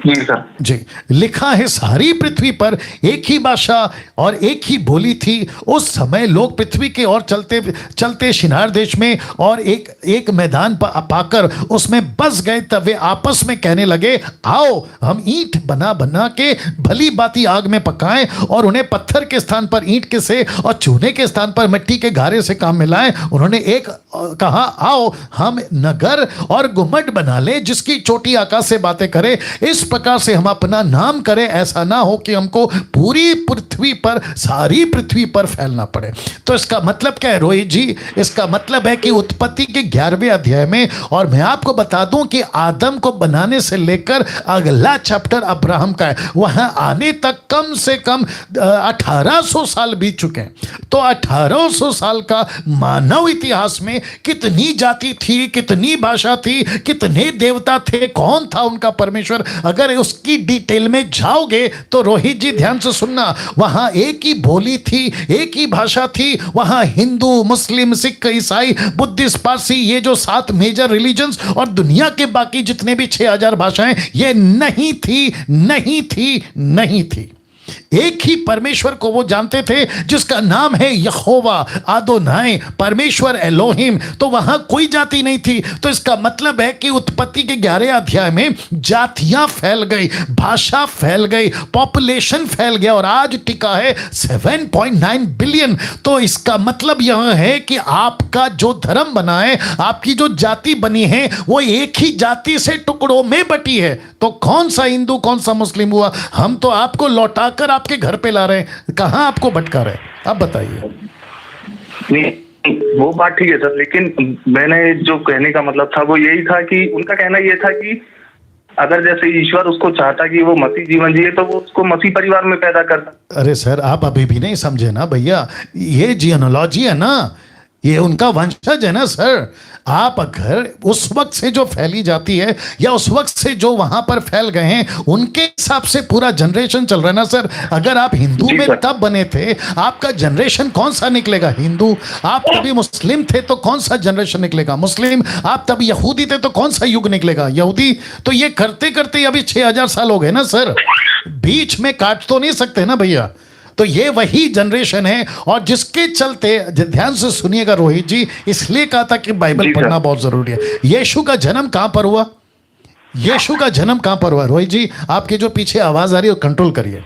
जी सर। जी, लिखा है सारी पृथ्वी पर एक ही भाषा और एक ही बोली थी। उस समय लोग पृथ्वी के और चलते चलते शिनार देश में और एक मैदान पाकर उसमें बस गए। तब वे आपस में कहने लगे, आओ हम ईंट बना बना के भली बाती आग में पकाएं और उन्हें पत्थर के स्थान पर ईंट के से और चूने के स्थान पर मिट्टी के घारे से काम में लाएं। उन्होंने एक कहा, आओ हम नगर और गुम्मट बना लें जिसकी चोटी आकाश से बातें करे। इस इस प्रकार से हम अपना नाम करें, ऐसा ना हो कि हमको पूरी पृथ्वी पर, सारी पृथ्वी पर फैलना पड़े। तो इसका मतलब क्या है रोहित जी? इसका मतलब है कि उत्पत्ति के 11वें अध्याय में, और मैं आपको बता दूं कि आदम को बनाने से लेकर अगला चैप्टर अब्राहम का है, वहां आने तक कम से कम 1800 साल बीत चुके हैं। तो 1800 साल का मानव इतिहास में कितनी जाति थी, कितनी भाषा थी, कितने देवता थे, कौन था उनका परमेश्वर, अगर उसकी डिटेल में जाओगे तो रोहित जी ध्यान से सुनना, वहां एक ही बोली थी, एक ही भाषा थी। वहां हिंदू, मुस्लिम, सिख, ईसाई, बुद्धिस्ट, पारसी, ये जो 7 मेजर रिलीजन्स और दुनिया के बाकी जितने भी 6000 भाषाएं, ये नहीं थी, नहीं थी, नहीं थी। एक ही परमेश्वर को वो जानते थे जिसका नाम है यहोवा आदोनाई, परमेश्वर एलोहिम। तो वहां कोई जाति नहीं थी। तो इसका मतलब है कि उत्पत्ति के 11 अध्याय में जातियां फैल गई, भाषा फैल गई, पॉपुलेशन फैल गया, और आज टिका है 7.9 बिलियन। तो इसका मतलब यह है कि आपका जो धर्म बना है, आपकी जो जाति बनी है, वो एक ही जाति से टुकड़ों में बटी है। तो कौन सा हिंदू, कौन सा मुस्लिम हुआ? हम तो आपको लौटाकर आपके घर पे ला रहे हैं, कहां आपको भटका रहे हैं? आप बताइए। नहीं, वो बात ठीक है सर, लेकिन मैंने जो कहने का मतलब था वो यही था कि उनका कहना ये था कि अगर जैसे ईश्वर उसको चाहता कि वो मसीह जीवन जिए तो वो उसको मसीह परिवार में पैदा करता। अरे सर, आप अभी भी नहीं समझे ना भैया, ये जीनोलॉजी है ना, ये उनका वंशज है ना सर। आप अगर उस वक्त से जो फैली जाती है या उस वक्त से जो वहां पर फैल गए हैं, उनके हिसाब से पूरा जनरेशन चल रहा है ना सर। अगर आप हिंदू में तब बने थे, आपका जनरेशन कौन सा निकलेगा? हिंदू। आप तभी मुस्लिम थे तो कौन सा जनरेशन निकलेगा? मुस्लिम। आप तब यहूदी थे तो कौन सा युग निकलेगा? यहूदी। तो ये करते करते अभी 6000 साल हो गए ना सर, बीच में काट तो नहीं सकते ना भैया। तो ये वही जनरेशन है, और जिसके चलते ध्यान से सुनिएगा रोहित जी, इसलिए कहा था कि बाइबल पढ़ना बहुत जरूरी है। यीशु का जन्म कहां पर हुआ? यीशु का जन्म कहां पर हुआ? रोहित जी, आपके जो पीछे आवाज आ रही है वो कंट्रोल करिए।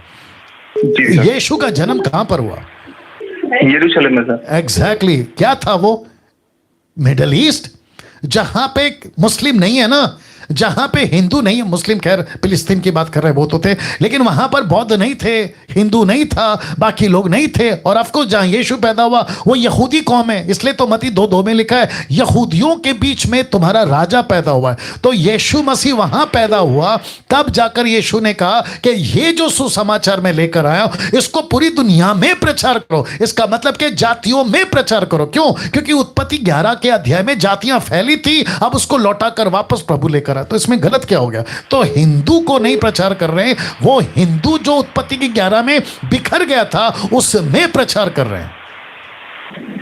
यीशु का जन्म कहां पर हुआ? यरूशलेम में सर। एग्जैक्टली। क्या था वो? मिडल ईस्ट, जहां पे मुस्लिम नहीं है ना, जहां पे हिंदू नहीं है। मुस्लिम खैर फिलिस्तीन की बात कर रहे हैं, वो तो थे, लेकिन वहां पर बौद्ध नहीं थे, हिंदू नहीं था, बाकी लोग नहीं थे। और ऑफकोर्स जहां यीशु पैदा हुआ वो यहूदी कौम है, इसलिए तो मत्ती 2:2 में लिखा है यहूदियों के बीच में तुम्हारा राजा पैदा हुआ है। तो यीशु मसीह वहां पैदा हुआ, तब जाकर यीशु ने कहा कि ये जो सुसमाचार मैं लेकर आया हूं, इसको पूरी दुनिया में प्रचार करो। इसका मतलब कि जातियों में प्रचार करो। क्यों? क्योंकि उत्पत्ति 11 के अध्याय में जातियां फैली थी, अब उसको लौटाकर वापस प्रभु लेकर, तो इसमें गलत क्या हो गया? तो हिंदू को नहीं प्रचार कर रहे हैं, वो हिंदू जो उत्पत्ति की 11 में बिखर गया था उसमें प्रचार कर रहे हैं।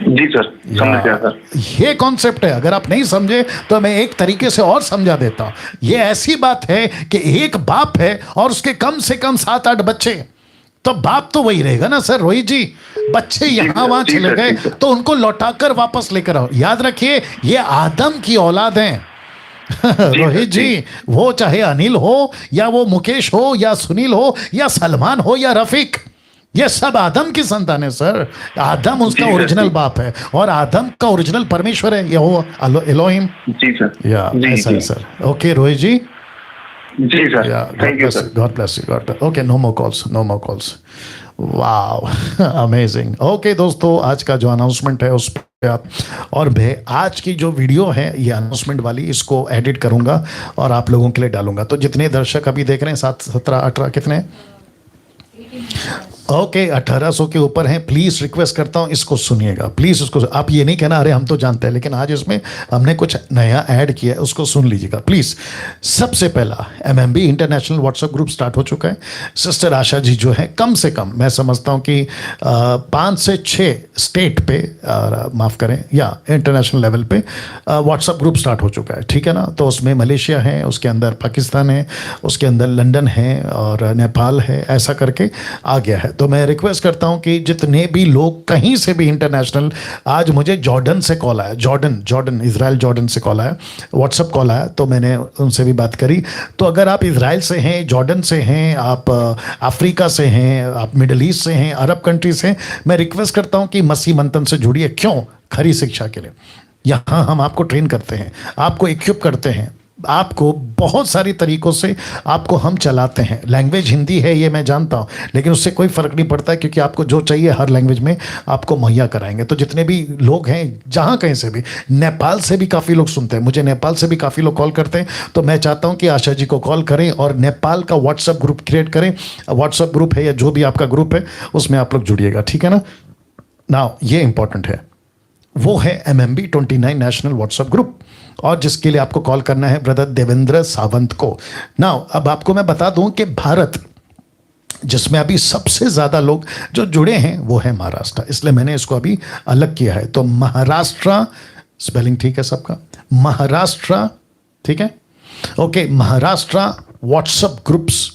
जी सर, समझ गया सर। ये कॉन्सेप्ट है। अगर आप नहीं समझे तो मैं एक तरीके से और समझा देता हूं। ये ऐसी बात है कि एक बाप है और उसके कम से कम 7-8 बच्चे, तो बाप तो वही रहेगा ना सर रोहित जी। बच्चे यहां वहां चले गए तो उनको लौटाकर वापस लेकर आओ। याद रखिए, ये आदम की औलाद हैं रोहित जी। वो चाहे अनिल हो या वो मुकेश हो या सुनील हो या सलमान हो या रफीक, ये सब आदम की संतान है सर। आदम उसका ओरिजिनल बाप है और आदम का ओरिजिनल परमेश्वर है, ये हो एलोहिम। जी सर। या ऐसा है सर। ओके रोहित जी। जी sir, thank you sir. God bless you. Okay, no more calls, no more calls. वाह, अमेजिंग। ओके दोस्तों, आज का जो अनाउंसमेंट है उस पे आप, और मैं आज की जो वीडियो है ये अनाउंसमेंट वाली, इसको एडिट करूंगा और आप लोगों के लिए डालूंगा। तो जितने दर्शक अभी देख रहे हैं, 7, 17, 18 कितने? ओके, 1800 के ऊपर हैं। प्लीज रिक्वेस्ट करता हूं इसको सुनिएगा, प्लीज इसको। आप ये नहीं कहना अरे हम तो जानते हैं, लेकिन आज इसमें हमने कुछ नया ऐड किया है, उसको सुन लीजिएगा प्लीज। सबसे पहला MMB international WhatsApp group start हो चुका है। सिस्टर आशा जी जो है, कम से कम मैं समझता हूं कि 5 से 6 स्टेट पे, माफ करें, या इंटरनेशनल लेवल पे व्हाट्सएप ग्रुप स्टार्ट हो चुका है, ठीक है ना। तो उसमें मलेशिया है, उसके अंदर पाकिस्तान है, उसके अंदर लंदन है और नेपाल है, ऐसा करके आ गया है। तो मैं रिक्वेस्ट करता हूं कि जितने भी लोग कहीं से भी इंटरनेशनल, आज मुझे जॉर्डन से कॉल आया, जॉर्डन इजराइल जॉर्डन से कॉल आया, व्हाट्सएप कॉल आया, तो मैंने उनसे भी बात करी। तो अगर आप इजराइल से हैं, जॉर्डन से हैं, आप अफ्रीका से हैं, आप मिडल ईस्ट से हैं, अरब कंट्री से हैं, मैं रिक्वेस्ट करता हूं कि मसीह मंथन से जुड़िए। क्यों? खरी शिक्षा के लिए। यहाँ हम आपको ट्रेन करते हैं, आपको इक्विप करते हैं, आपको बहुत सारी तरीकों से आपको हम चलाते हैं। लैंग्वेज हिंदी है ये मैं जानता हूँ, लेकिन उससे कोई फ़र्क नहीं पड़ता है, क्योंकि आपको जो चाहिए हर लैंग्वेज में आपको मुहैया कराएंगे। तो जितने भी लोग हैं जहाँ कहीं से भी, नेपाल से भी काफ़ी लोग सुनते हैं, मुझे नेपाल से भी काफ़ी लोग कॉल करते हैं। तो मैं चाहता हूँ कि आशा जी को कॉल करें और नेपाल का व्हाट्सएप ग्रुप क्रिएट करें। व्हाट्सएप ग्रुप है या जो भी आपका ग्रुप है उसमें आप लोग जुड़िएगा, ठीक है ना। नाउ ये इंपॉर्टेंट है, वो है MMB 29 नेशनल व्हाट्सएप ग्रुप, और जिसके लिए आपको कॉल करना है ब्रदर देवेंद्र सावंत को। नाउ अब आपको मैं बता दूं कि भारत जिसमें अभी सबसे ज़्यादा लोग जो जुड़े हैं वो है महाराष्ट्र, इसलिए मैंने इसको अभी अलग किया है। तो महाराष्ट्र, स्पेलिंग ठीक है सबका, महाराष्ट्र, ठीक है, okay. Maharashtra WhatsApp groups,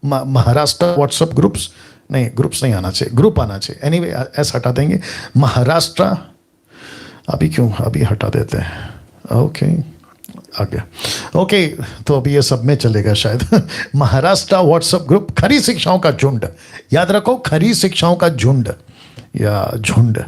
Maharashtra WhatsApp groups नहीं, ग्रुप्स नहीं आना चाहिए, ग्रुप आना चाहिए। एनीवे ऐसा हटा देंगे, महाराष्ट्र अभी क्यों, अभी हटा देते हैं, ओके आ गया, ओके। तो अभी ये सब में चलेगा शायद। महाराष्ट्र व्हाट्सएप ग्रुप, खरी शिक्षाओं का झुंड, याद रखो, खरी शिक्षाओं का झुंड या झुंड,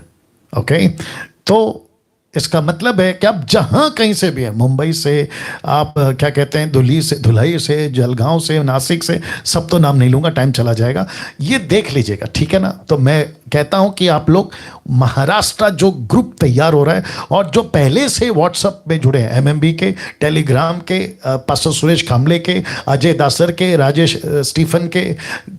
ओके। तो इसका मतलब है कि आप जहां कहीं से भी हैं, मुंबई से, आप क्या कहते हैं, धुलाई से, जलगांव से, नासिक से, सब तो नाम नहीं लूंगा, टाइम चला जाएगा, ये देख लीजिएगा, ठीक है ना। तो मैं कहता हूं कि आप लोग महाराष्ट्र जो ग्रुप तैयार हो रहा है, और जो पहले से व्हाट्सएप में जुड़े हैं, MMB के, टेलीग्राम के, पास्टर सुरेश खामले के, अजय दासर के, राजेश स्टीफन के,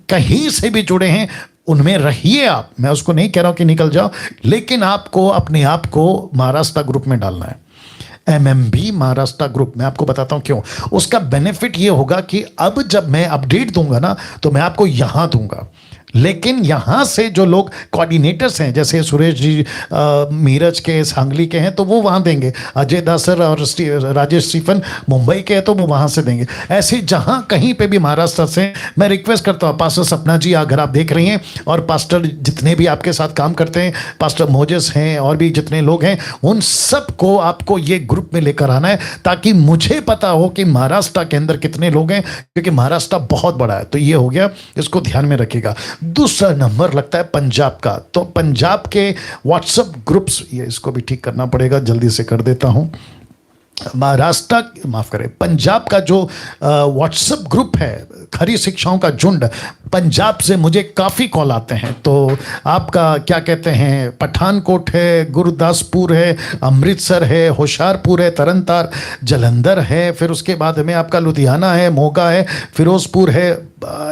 कहीं से भी जुड़े हैं, उनमें रहिए आप। मैं उसको नहीं कह रहा हूं कि निकल जाओ, लेकिन आपको अपने आप को महाराष्ट्र ग्रुप में डालना है। MMB महाराष्ट्र ग्रुप, मैं आपको बताता हूं क्यों। उसका बेनिफिट ये होगा कि अब जब मैं अपडेट दूंगा ना, तो मैं आपको यहां दूंगा, लेकिन यहाँ से जो लोग कोऑर्डिनेटर्स हैं, जैसे सुरेश जी मीरज के, सांगली के हैं, तो वो वहाँ देंगे। अजय दासर और राजेश स्टीफन मुंबई के हैं, तो वो वहाँ से देंगे। ऐसे जहाँ कहीं पे भी महाराष्ट्र से, मैं रिक्वेस्ट करता हूँ, पास्टर सपना जी अगर आप देख रही हैं, और पास्टर जितने भी आपके साथ काम करते हैं, पास्टर मोजेस हैं, और भी जितने लोग हैं, उन सबको आपको ये ग्रुप में लेकर आना है, ताकि मुझे पता हो कि महाराष्ट्र के अंदर कितने लोग हैं, क्योंकि महाराष्ट्र बहुत बड़ा है। तो ये हो गया, इसको ध्यान में रखिएगा। दूसरा नंबर लगता है पंजाब का। तो पंजाब के व्हाट्सएप ग्रुप्स, ये इसको भी ठीक करना पड़ेगा, जल्दी से कर देता हूं। महाराष्ट्र, माफ करें, पंजाब का जो व्हाट्सएप ग्रुप है, खरी शिक्षाओं का झुंड, पंजाब से मुझे काफ़ी कॉल आते हैं। तो आपका क्या कहते हैं, पठानकोट है, गुरदासपुर है, अमृतसर है, होशियारपुर है, तरनतार, जलंधर है, फिर उसके बाद में आपका लुधियाना है, मोगा है, फिरोजपुर है,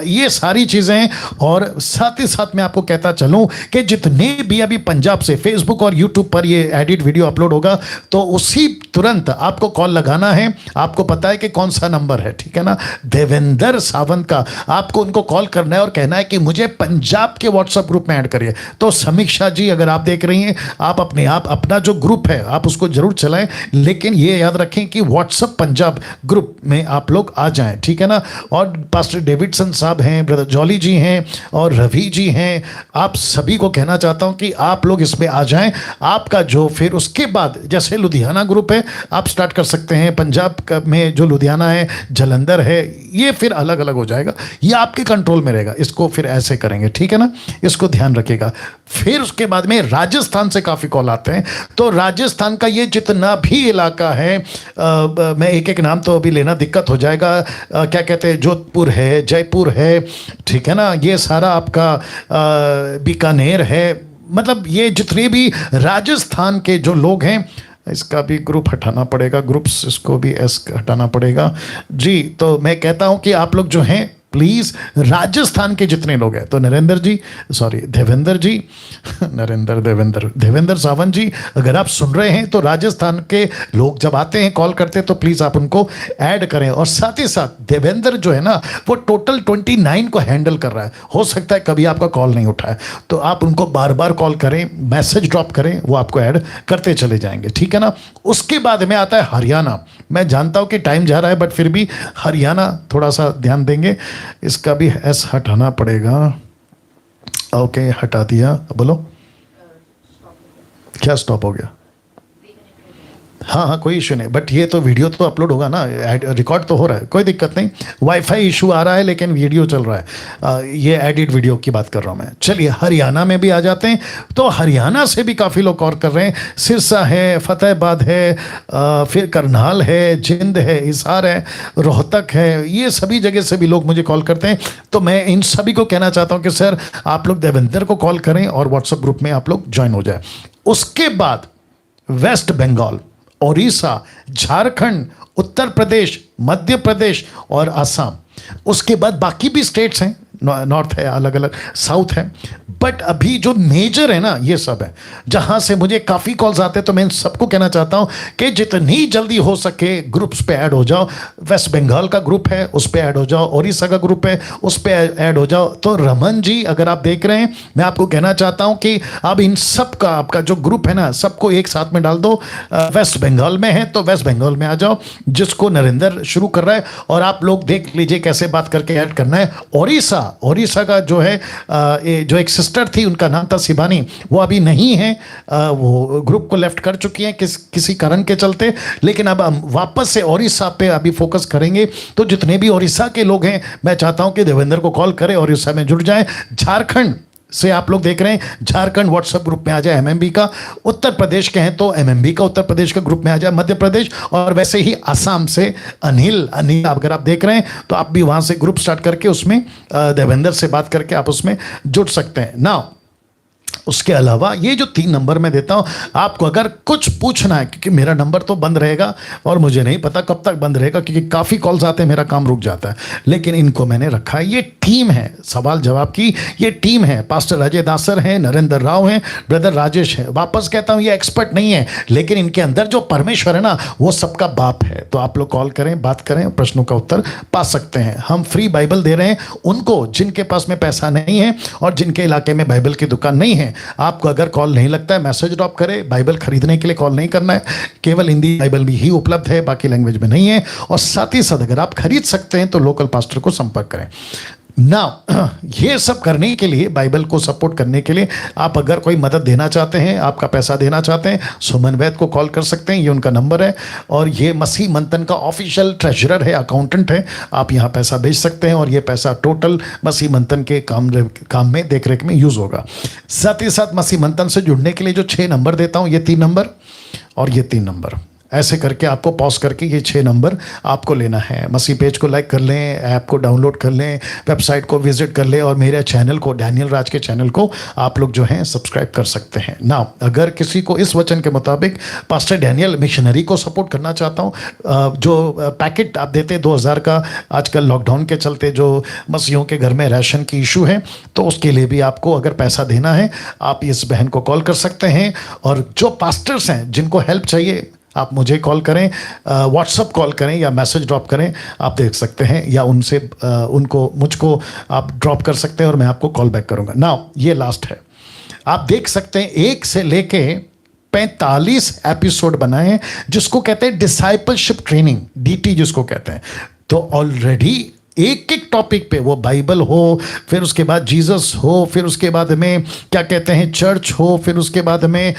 ये सारी चीज़ें हैं। और साथ ही साथ मैं आपको कहता चलूं कि जितने भी अभी पंजाब से फेसबुक और यूट्यूब पर ये एडिट वीडियो अपलोड होगा, तो उसी तुरंत आपको कॉल लगाना है। आपको पता है कि कौन सा नंबर है, ठीक है ना, देवेंद्र सावंत का। आपको उनको कॉल करना है और कहना है कि मुझे पंजाब के व्हाट्सएप ग्रुप में ऐड करिए। तो समीक्षा जी अगर आप देख रही हैं, आप अपने आप अपना जो ग्रुप है आप उसको जरूर चलाएं, लेकिन ये याद रखें कि व्हाट्सएप पंजाब ग्रुप में आप लोग आ जाएं, ठीक है ना। और पास्टर डेविडसन साहब हैं, ब्रदर जॉली जी हैं, और रवि जी हैं, आप सभी को कहना चाहता हूं कि आप लोग इसमें आ जाएं। आपका जो फिर उसके बाद जैसे लुधियाना ग्रुप है, आप स्टार्ट कर सकते हैं। पंजाब में जो लुधियाना है, जलंधर है, ये फिर अलग अलग हो जाएगा, ये आपके कंट्रोल में रहेगा। इसको फिर ऐसे करेंगे, ठीक है ना, इसको ध्यान रखिएगा। फिर उसके बाद में राजस्थान से काफ़ी कॉल आते हैं। तो राजस्थान का ये जितना भी इलाका है, मैं एक एक नाम तो अभी लेना दिक्कत हो जाएगा, क्या कहते हैं, जोधपुर है, जयपुर है, ठीक है ना, ये सारा आपका बीकानेर है, मतलब ये जितने भी राजस्थान के जो लोग हैं, इसका भी ग्रुप हटाना पड़ेगा, ग्रुप्स इसको भी हटाना पड़ेगा जी। तो मैं कहता हूं कि आप लोग जो हैं प्लीज़ राजस्थान के जितने लोग हैं, तो नरेंद्र जी, सॉरी देवेंद्र जी, देवेंद्र सावंत जी, अगर आप सुन रहे हैं तो राजस्थान के लोग जब आते हैं कॉल करते हैं तो प्लीज़ आप उनको ऐड करें। और साथ ही साथ देवेंद्र जो है ना, वो टोटल 29 को हैंडल कर रहा है। हो सकता है कभी आपका कॉल नहीं उठाए, तो आप उनको बार बार कॉल करें, मैसेज ड्रॉप करें, वो आपको ऐड करते चले जाएंगे, ठीक है ना। उसके बाद में आता है हरियाणा। मैं जानता हूं कि टाइम जा रहा है, बट फिर भी हरियाणा थोड़ा सा ध्यान देंगे, इसका भी एस हटाना पड़ेगा। ओके, हटा दिया। बोलो क्या स्टॉप हो गया? हाँ हाँ, कोई इशू नहीं, बट ये तो वीडियो तो अपलोड होगा ना, रिकॉर्ड तो हो रहा है, कोई दिक्कत नहीं। वाईफाई इशू आ रहा है लेकिन वीडियो चल रहा है। ये एडिट वीडियो की बात कर रहा हूँ मैं। चलिए हरियाणा में भी आ जाते हैं। तो हरियाणा से भी काफ़ी लोग कॉल कर रहे हैं। सिरसा है, फतेहाबाद है, फिर करनाल है, जिंद है, हिसार है, रोहतक है, ये सभी जगह से भी लोग मुझे कॉल करते हैं। तो मैं इन सभी को कहना चाहता हूँ कि सर आप लोग देवेंद्र को कॉल करें और व्हाट्सएप ग्रुप में आप लोग ज्वाइन हो जाए। उसके बाद वेस्ट बंगाल, उड़ीसा, झारखंड, उत्तर प्रदेश, मध्य प्रदेश और असम, उसके बाद बाकी भी स्टेट्स हैं, नॉर्थ है, अलग अलग साउथ है, बट अभी जो मेजर है ना ये सब है जहां से मुझे काफ़ी कॉल्स आते हैं। तो मैं सबको कहना चाहता हूं कि जितनी जल्दी हो सके ग्रुप्स पे ऐड हो जाओ। वेस्ट बंगाल का ग्रुप है उस पे ऐड हो जाओ, उड़ीसा का ग्रुप है उस पे ऐड हो जाओ। तो रमन जी अगर आप देख रहे हैं, मैं आपको कहना चाहता हूं कि अब इन सब का आपका जो ग्रुप है ना सबको एक साथ में डाल दो। वेस्ट बंगाल में है तो वेस्ट बंगाल में आ जाओ, जिसको नरेंद्र शुरू कर रहा है, और आप लोग देख लीजिए कैसे बात करके ऐड करना है। उड़ीसा का जो है जो एक सिस्टर थी उनका नाम था शिवानी, वो अभी नहीं है, वो ग्रुप को लेफ्ट कर चुकी हैं किसी कारण के चलते, लेकिन अब हम वापस से उड़ीसा पे अभी फोकस करेंगे। तो जितने भी उड़ीसा के लोग हैं मैं चाहता हूं कि देवेंद्र को कॉल करें और उड़ीसा में जुड़ जाएं। झारखंड से आप लोग देख रहे हैं, झारखंड व्हाट्सएप ग्रुप में आ जाए एमएमबी का। उत्तर प्रदेश के हैं तो एमएमबी का उत्तर प्रदेश का ग्रुप में आ जाए, मध्य प्रदेश, और वैसे ही असम से अनिल अगर आप देख रहे हैं तो आप भी वहां से ग्रुप स्टार्ट करके उसमें देवेंद्र से बात करके आप उसमें जुड़ सकते हैं ना। उसके अलावा ये जो 3 नंबर मैं देता हूं, आपको अगर कुछ पूछना है, क्योंकि मेरा नंबर तो बंद रहेगा और मुझे नहीं पता कब तक बंद रहेगा, क्योंकि काफ़ी कॉल्स आते हैं, मेरा काम रुक जाता है, लेकिन इनको मैंने रखा है। ये टीम है सवाल जवाब की, ये टीम है। पास्टर अजय दासर हैं, नरेंद्र राव हैं, ब्रदर राजेश है। वापस कहता हूं ये एक्सपर्ट नहीं है, लेकिन इनके अंदर जो परमेश्वर है ना वो सबका बाप है। तो आप लोग कॉल करें, बात करें, प्रश्नों का उत्तर पा सकते हैं। हम फ्री बाइबल दे रहे हैं उनको जिनके पास में पैसा नहीं है और जिनके इलाके में बाइबल की दुकान नहीं है। आपको अगर कॉल नहीं लगता है, मैसेज ड्रॉप करें। बाइबल खरीदने के लिए कॉल नहीं करना है, केवल हिंदी बाइबल भी ही उपलब्ध है, बाकी लैंग्वेज में नहीं है। और साथ ही साथ अगर आप खरीद सकते हैं तो लोकल पास्टर को संपर्क करें ना। ये सब करने के लिए, बाइबल को सपोर्ट करने के लिए, आप अगर कोई मदद देना चाहते हैं, आपका पैसा देना चाहते हैं, सुमन वैद को कॉल कर सकते हैं, ये उनका नंबर है। और ये मसीह मंथन का ऑफिशियल ट्रेजरर है, अकाउंटेंट है, आप यहाँ पैसा भेज सकते हैं और ये पैसा टोटल मसीह मंथन के काम में देख रेख में यूज़ होगा। साथ ही साथ मसीह मंथन से जुड़ने के लिए जो 6 नंबर देता हूँ, ये 3 नंबर और ये 3 नंबर, ऐसे करके आपको पॉज करके ये 6 नंबर आपको लेना है। मसीह पेज को लाइक कर लें, ऐप को डाउनलोड कर लें, वेबसाइट को विजिट कर लें, और मेरे चैनल को, डैनियल राज के चैनल को आप लोग जो हैं सब्सक्राइब कर सकते हैं ना। अगर किसी को इस वचन के मुताबिक पास्टर डैनियल मिशनरी को सपोर्ट करना चाहता हूँ, जो पैकेट आप देते हैं 2000 का, आजकल लॉकडाउन के चलते जो मसीहों के घर में राशन की इशू है, तो उसके लिए भी आपको अगर पैसा देना है आप इस बहन को कॉल कर सकते हैं। और जो पास्टर्स हैं जिनको हेल्प चाहिए, आप मुझे कॉल करें, व्हाट्सअप कॉल करें या मैसेज ड्रॉप करें, आप देख सकते हैं, या उनसे मुझको आप ड्रॉप कर सकते हैं और मैं आपको कॉल बैक करूंगा ना। ये लास्ट है, आप देख सकते हैं 1 से लेके 45 एपिसोड बनाए हैं, जिसको कहते हैं डिसाइपलशिप ट्रेनिंग, DT जिसको कहते हैं। तो ऑलरेडी एक एक टॉपिक पे, वो बाइबल हो, फिर उसके बाद जीसस हो, फिर उसके बाद में क्या कहते हैं चर्च हो, फिर उसके बाद में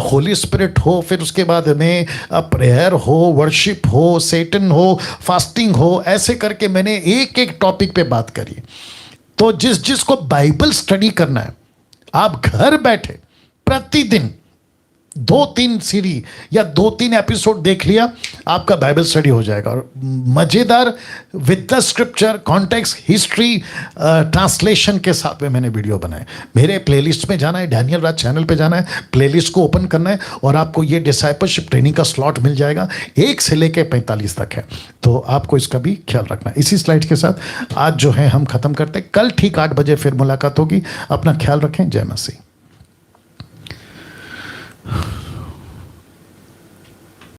होली स्पिरिट हो, फिर उसके बाद में प्रेयर हो, वर्शिप हो, सेटन हो, फास्टिंग हो, ऐसे करके मैंने एक एक टॉपिक पे बात करी। तो जिसको बाइबल स्टडी करना है, आप घर बैठे प्रतिदिन 2-3 सीरी या 2-3 एपिसोड देख लिया, आपका बाइबल स्टडी हो जाएगा। और मज़ेदार with the scripture, context, history, translation के साथ में मैंने वीडियो बनाए। मेरे प्लेलिस्ट में जाना है, डैनियल राज चैनल पे जाना है, प्लेलिस्ट को ओपन करना है और आपको ये डिसाइपलशिप ट्रेनिंग का स्लॉट मिल जाएगा। 1 से लेकर 45 तक है, तो आपको इसका भी ख्याल रखना है। इसी स्लाइड के साथ आज जो है हम ख़त्म करते हैं। कल ठीक 8 बजे फिर मुलाकात होगी। अपना ख्याल रखें। जय मसीह।